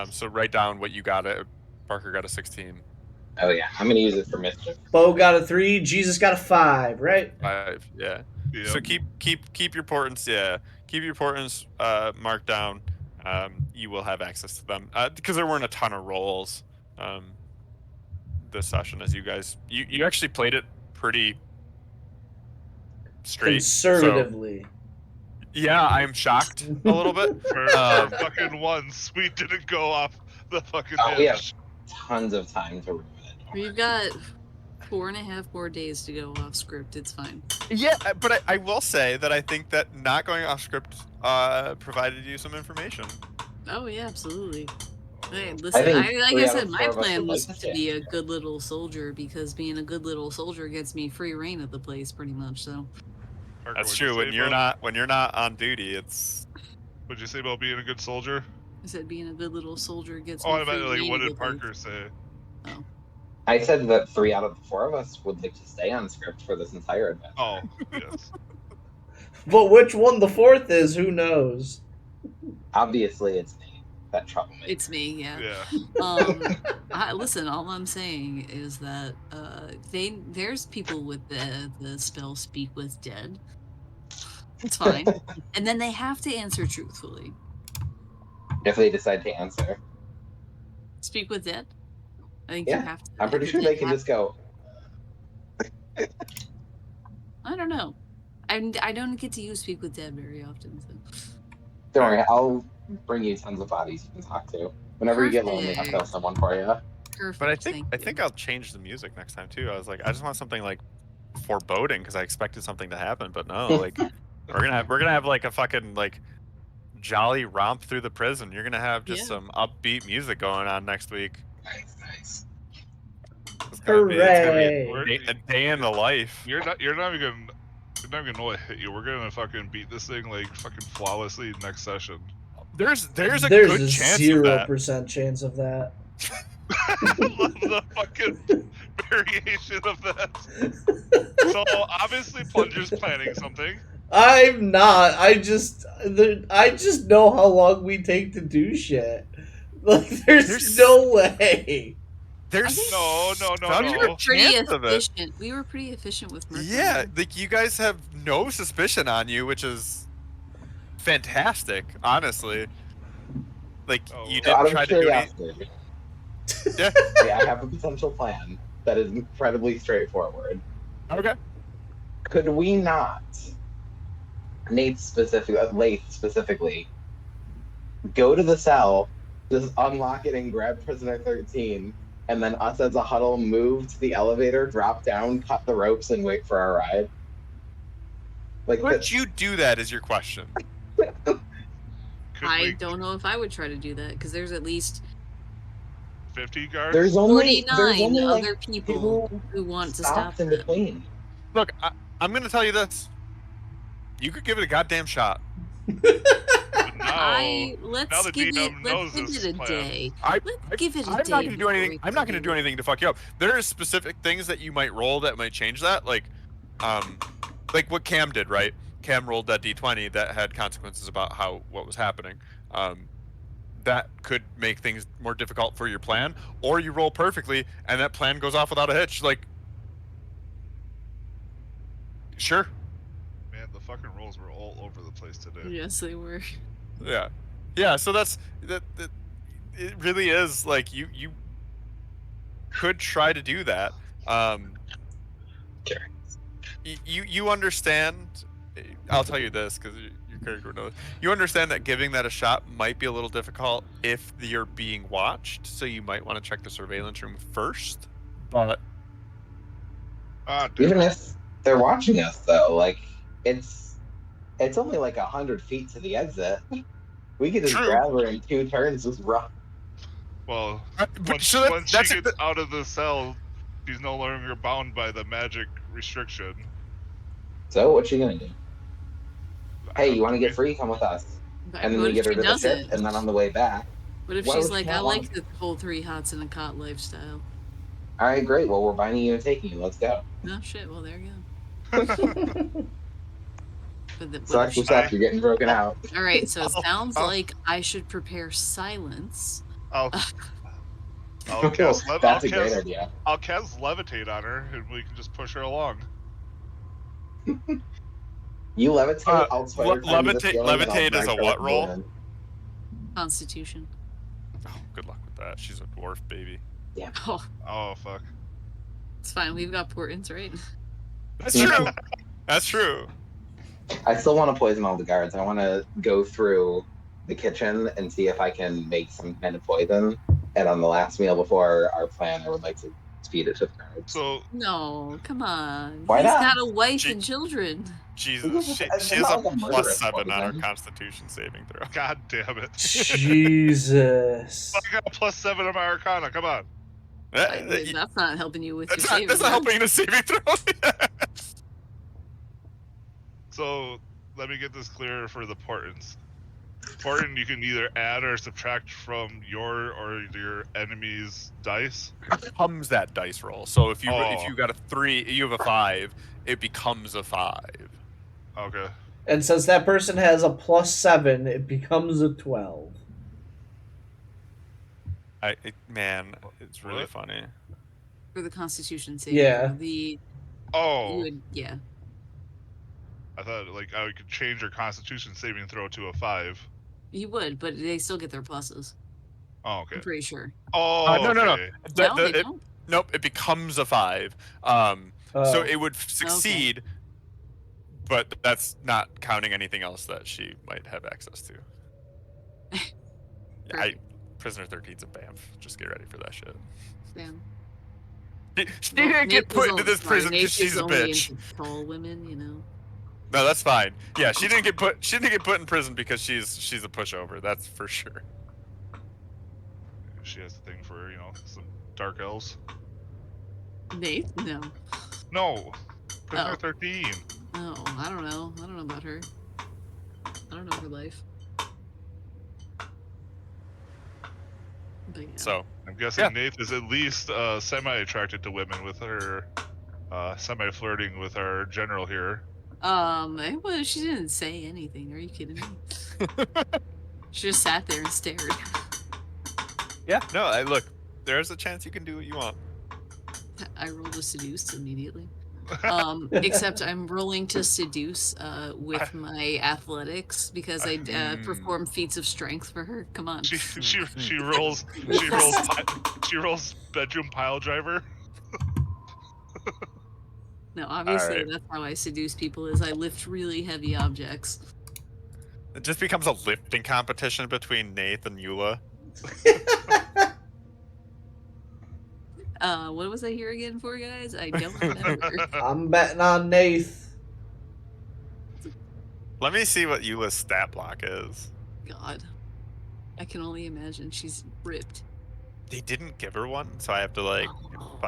S5: So write down what you got. Parker got a 16.
S6: Oh yeah, I'm gonna use it for mischief.
S3: Bo got a 3. Jesus got a 5. Right?
S5: 5. Yeah.
S1: Yep.
S5: So keep your portents. Yeah. Keep your portents marked down. You will have access to them because there weren't a ton of rolls this session. As you guys, you actually played it pretty straight.
S3: Conservatively.
S5: So, yeah, I'm shocked a little bit.
S1: for fucking once, we didn't go off the fucking
S6: Oh, we have
S1: edge.
S6: tons of time to ruin it.
S2: We've got 4.5 more days to go off script. It's fine.
S5: Yeah, but I will say that I think that not going off script provided you some information.
S2: Oh yeah, absolutely. Hey,
S1: Oh,
S2: listen,
S6: think
S2: like
S6: 3
S2: I
S6: out of
S2: said,
S6: 4
S2: my
S6: of us
S2: plan
S6: would
S2: was
S6: like to
S2: to
S6: stay
S2: be
S6: on
S2: a
S6: script.
S2: good little soldier because being a good little soldier gets me free reign of the place, pretty much. So
S1: Parker,
S5: That's
S1: what'd you
S5: true.
S1: say
S5: When you're not on duty, it's
S1: What'd you say about being a good soldier?
S2: I said being a good little soldier gets
S1: Oh,
S2: me
S1: I
S2: free
S1: meant like,
S2: reign
S1: what
S2: of the
S1: did
S2: place.
S1: Parker say?
S2: Oh,
S6: I said that 3 out of the 4 of us would like to stay on script for this entire adventure.
S1: Oh, yes.
S3: But which one the fourth is, who knows?
S6: Obviously, it's me, that troublemaker.
S2: it's me, yeah.
S1: Yeah.
S2: Listen, all I'm saying is that there's people with the spell Speak with Dead. It's fine, and then they have to answer truthfully.
S6: If they decide to answer.
S2: Speak with Dead. I think you
S6: Yeah,
S2: have to.
S6: I'm pretty
S2: the
S6: sure
S2: dead
S6: they can
S2: have-
S6: just go,
S2: I don't know. I don't get to use Speak with Dead very often. So.
S6: don't worry, I'll bring you tons of bodies you can talk to. Whenever you get lonely, I'll kill
S2: Perfect.
S6: someone for you.
S2: Perfect.
S5: But I
S2: thank you.
S5: think I'll change the music next time too. I was like, I just want something like foreboding because I expected something to happen, but no, like we're gonna have like a fucking like jolly romp through the prison. You're gonna have just
S2: Yeah.
S5: some upbeat music going on next week.
S6: Nice.
S5: It's gonna be
S3: Hooray!
S5: a day in the life.
S1: You're not even gonna know what hit you. We're gonna fucking beat this thing like fucking flawlessly next session.
S5: There's a
S3: There's
S5: good
S3: a
S5: chance of that.
S3: 0% chance of that.
S1: I love the fucking variation of that. So obviously Plunger's planning something.
S3: I'm not. I just know how long we take to do shit. Like, there's no way.
S5: There's
S1: No.
S2: We were pretty
S5: chance of it.
S2: efficient. We were pretty efficient with Mercury.
S5: Yeah, like you guys have no suspicion on you, which is fantastic, honestly. Like
S1: Oh,
S5: you
S1: well.
S6: Out
S5: didn't
S6: of
S5: try to do any.
S6: curiosity,
S5: Yeah.
S6: I have a potential plan that is incredibly straightforward.
S5: Okay.
S6: Could we not, Lath specifically, go to the cell, just unlock it and grab prisoner 13, and then us as a huddle move to the elevator, drop down, cut the ropes, and wait for our ride? Like,
S5: Would you do that? Is your question?
S2: I don't know if I would try to do that because there's at least
S1: 50 guards.
S6: there's only
S2: 49
S6: like,
S2: other people who want to stop
S6: stops in
S2: that.
S6: between.
S5: Look, I'm gonna tell you this. You could give it a goddamn shot.
S1: But now
S2: Let's
S1: the
S2: give
S1: DM knows this
S2: it a
S1: plan.
S2: day.
S5: I,
S2: Let's give it a
S5: I'm
S2: day.
S5: not gonna do
S2: before
S5: anything.
S2: we
S5: I'm not gonna do
S2: continue.
S5: anything to fuck you up. There are specific things that you might roll that might change that, like what Cam did, right? Cam rolled that d20 that had consequences about what was happening. That could make things more difficult for your plan, or you roll perfectly and that plan goes off without a hitch. Like, sure,
S1: Man, the fucking rolls were all over the place today.
S2: Yes, they were.
S5: yeah. So that's that. It really is like you could try to do that.
S6: Sure.
S5: You understand. I'll tell you this because your character knows. You understand that giving that a shot might be a little difficult if you're being watched. So you might want to check the surveillance room first. But
S1: Dude.
S6: Even if they're watching us, though, like, it's only like 100 feet to the exit. We could just
S5: True.
S6: grab her in 2 turns, just run.
S1: Well,
S5: but-
S1: once
S5: so that's
S1: she gets out of the cell, she's no longer bound by the magic restriction.
S6: So, what you gonna do?
S1: I
S6: Hey,
S1: have
S6: you want to
S1: be-
S6: get free? Come with us.
S2: But
S6: And then
S2: what
S6: we
S2: if
S6: get her
S2: she
S6: to the ship,
S2: doesn't?
S6: and then on the way back.
S2: What if
S6: Why
S2: she's
S6: would
S2: like,
S6: she
S2: I
S6: not
S2: like
S6: want-
S2: the whole 3 hots in a cot lifestyle?
S6: All right, great. Well, we're binding you and taking you. Let's go.
S2: No shit. Well, there you go. But
S6: So
S2: what if
S6: actually, stop. You're getting broken out.
S2: All right. So it
S1: I'll-
S2: sounds
S1: I'll-
S2: like I should prepare silence.
S1: I'll cast
S6: That's a great idea.
S1: I'll cast levitate on her, and we can just push her along.
S6: You levitate. I'll spider climb to the
S5: levitate-
S6: ceiling, and I'll
S5: levitate
S6: drag
S5: is a
S6: her
S5: what
S6: up the
S5: roll?
S6: balloon.
S2: Constitution.
S5: oh, good luck with that. She's a dwarf baby.
S2: Oh,
S1: Oh fuck.
S2: it's fine. We've got portents, right?
S5: That's true. That's true.
S6: I still want to poison all the guards. I want to go through the kitchen and see if I can make some kind of poison. And on the last meal before our plan, I would like to feed it to the guards.
S1: So
S2: No, come on.
S6: Why
S2: He's
S6: not?
S2: got a wife
S5: She-
S2: and children.
S5: Jesus, she
S6: It's
S5: has
S6: not
S5: a
S6: like a
S5: plus
S6: murderous
S5: 7 on her
S6: poison.
S5: Constitution saving throw.
S1: god damn it.
S3: Jesus.
S1: I got a +7 on my Arcana. Come on.
S2: That's not helping you with your
S5: That's
S2: saving.
S5: not helping in a saving throw.
S1: So let me get this clear for the portents. Portent, you can either add or subtract from your or your enemy's dice.
S5: It becomes that dice roll. So if you
S1: Oh.
S5: got a 3, you have a 5, it becomes a 5.
S1: Okay.
S3: And since that person has a +7, it becomes a 12.
S5: Man, it's really
S1: What?
S5: funny.
S2: For the Constitution saving
S3: Yeah.
S2: throw, you
S1: Oh,
S2: would, yeah.
S1: I thought like I could change your Constitution saving throw to a 5.
S2: You would, but they still get their pluses.
S1: Oh, okay.
S2: I'm pretty sure.
S1: Oh,
S5: No.
S1: okay.
S2: No, they don't.
S5: Nope, it becomes a 5. So it would succeed, but that's not counting anything else that she might have access to. Prisoner 13's a BAMF. Just get ready for that shit.
S2: Damn.
S5: She didn't get put into this prison because she's a
S2: only
S5: bitch.
S2: into tall women, you know.
S5: No, that's fine. Yeah, she didn't get put in prison because she's a pushover. That's for sure.
S1: She has a thing for, some dark elves.
S2: Nate? No.
S1: No. Prisoner
S2: Oh.
S1: 13.
S2: Oh, I don't know. I don't know about her. I don't know her life. But yeah.
S5: So
S1: I'm guessing
S5: Yeah.
S1: Nath is at least semi-attracted to women with her semi-flirting with our general here.
S2: Well, she didn't say anything. Are you kidding me? She just sat there and stared.
S5: yeah, no, look, there's a chance you can do what you want.
S2: I rolled a seduce immediately. Except I'm rolling to seduce with my athletics because I perform feats of strength for her. Come on.
S1: She rolls bedroom pile driver.
S2: No, obviously
S5: Alright.
S2: that's how I seduce people is I lift really heavy objects.
S5: It just becomes a lifting competition between Nath and Eula.
S2: What was I here again for, guys? I don't remember.
S3: I'm betting on Nath.
S5: Let me see what Eula's stat block is.
S2: God. I can only imagine she's ripped.
S5: They didn't give her one, so I have to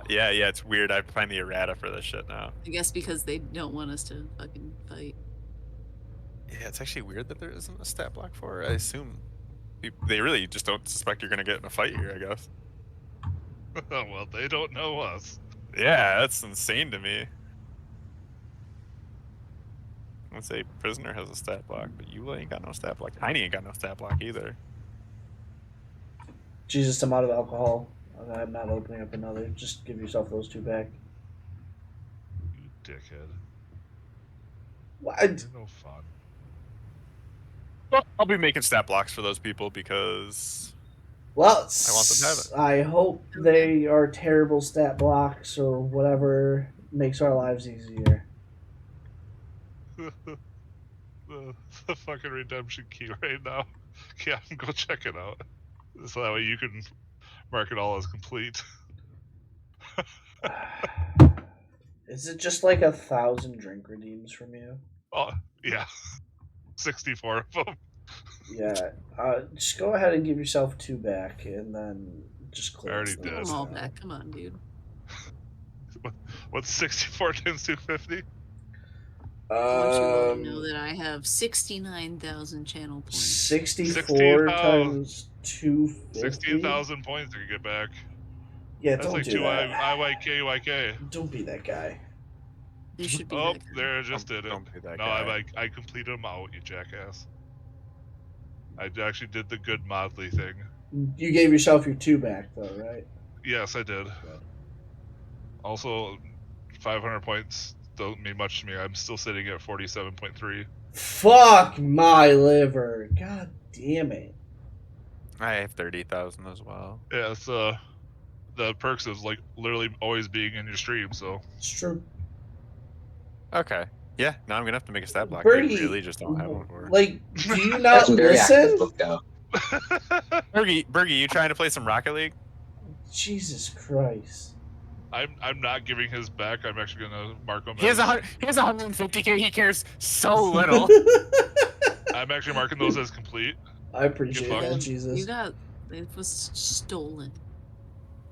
S5: yeah, it's weird. I have to find the errata for this shit now.
S2: I guess because they don't want us to fucking fight.
S5: Yeah, it's actually weird that there isn't a stat block for her. I assume they really just don't suspect you're gonna get in a fight here, I guess.
S1: Well, they don't know us.
S5: Yeah, that's insane to me. Let's say prisoner has a stat block, but Eula ain't got no stat block. Tiny ain't got no stat block either.
S3: Jesus, I'm out of alcohol. I'm not opening up another. Just give yourself those 2 back.
S1: You dickhead.
S3: What?
S1: You're no fun.
S5: Well, I'll be making stat blocks for those people because
S3: Well,
S5: I want them to have it.
S3: I hope they are terrible stat blocks or whatever makes our lives easier.
S1: the fucking redemption key right now. Yeah, go check it out. So that way you can mark it all as complete.
S3: Is it just like 1,000 drink redeems from you?
S1: Oh, yeah. 64 of them.
S3: Yeah. Just go ahead and give yourself 2 back, and then just close.
S1: I already
S3: the
S1: did.
S2: Put
S3: rest
S2: them all
S3: out.
S2: back. Come on, dude.
S1: What's 64 times 250?
S2: I want you all to know that I have 69,000 channel points.
S3: 64
S1: 16,000.
S3: times 250.
S1: 16,000 points you can get back.
S3: Yeah,
S1: That's
S3: don't
S1: like
S3: do
S1: 2
S3: that.
S1: IYK.
S3: Don't be that guy.
S2: You should be
S1: Oh,
S2: that guy.
S1: there, I just did it.
S5: Don't be that
S1: No,
S5: guy.
S1: I completed them out, you jackass. I actually did the good Modley thing.
S3: You gave yourself your 2 back, though, right?
S1: Yes, I did. Also, 500 points don't mean much to me. I'm still sitting at 47.3.
S3: Fuck my liver. God damn it.
S5: I have 30,000 as well.
S1: Yeah, it's the perks of like literally always being in your stream. So
S3: It's true.
S5: Okay. Yeah, now I'm gonna have to make a stat block.
S3: Birdie,
S5: I really just don't have one for it.
S3: Like, do you not
S6: Legendary access,
S3: listen?
S6: let's go.
S5: Bergie, you trying to play some Rocket League?
S3: Jesus Christ.
S1: I'm not giving his back. I'm actually gonna mark him.
S5: He has
S1: as,
S5: he has 150k. He cares so little.
S1: I'm actually marking those as complete.
S3: I appreciate
S1: fucked.
S3: that,
S2: You
S3: Jesus.
S2: got it was stolen.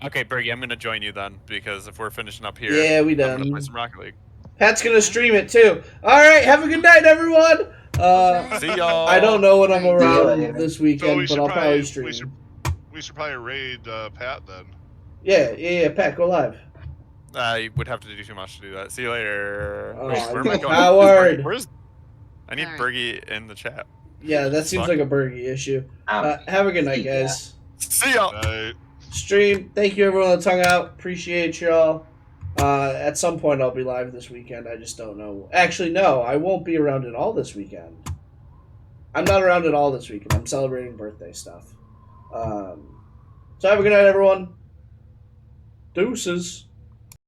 S5: Okay, Bergie, I'm gonna join you then because if we're finishing up here,
S3: Yeah, we
S5: I'm gonna play
S3: done.
S5: some Rocket League.
S3: Pat's gonna stream it too. All right, have a good night, everyone.
S5: See y'all.
S3: I don't know when I'm
S2: Right.
S3: around this
S1: So we
S3: weekend,
S1: should
S3: but I'll probably
S1: probably
S3: stream.
S1: we should probably raid Pat then.
S3: Yeah. Pat, go live.
S5: I would have to do too much to do that. See you later.
S3: Oh,
S5: Wait, where am I going?
S3: Howard.
S5: I need
S2: Alright.
S5: Bergie in the chat.
S3: Yeah, that seems
S5: Fuck.
S3: like a Bergie issue. Have a good night,
S6: yeah.
S3: guys.
S5: See y'all.
S3: Stream. Thank you, everyone that hung out. Appreciate y'all. At some point, I'll be live this weekend. I just don't know. Actually, no, I won't be around at all this weekend. I'm not around at all this weekend. I'm celebrating birthday stuff. So have a good night, everyone. Deuces.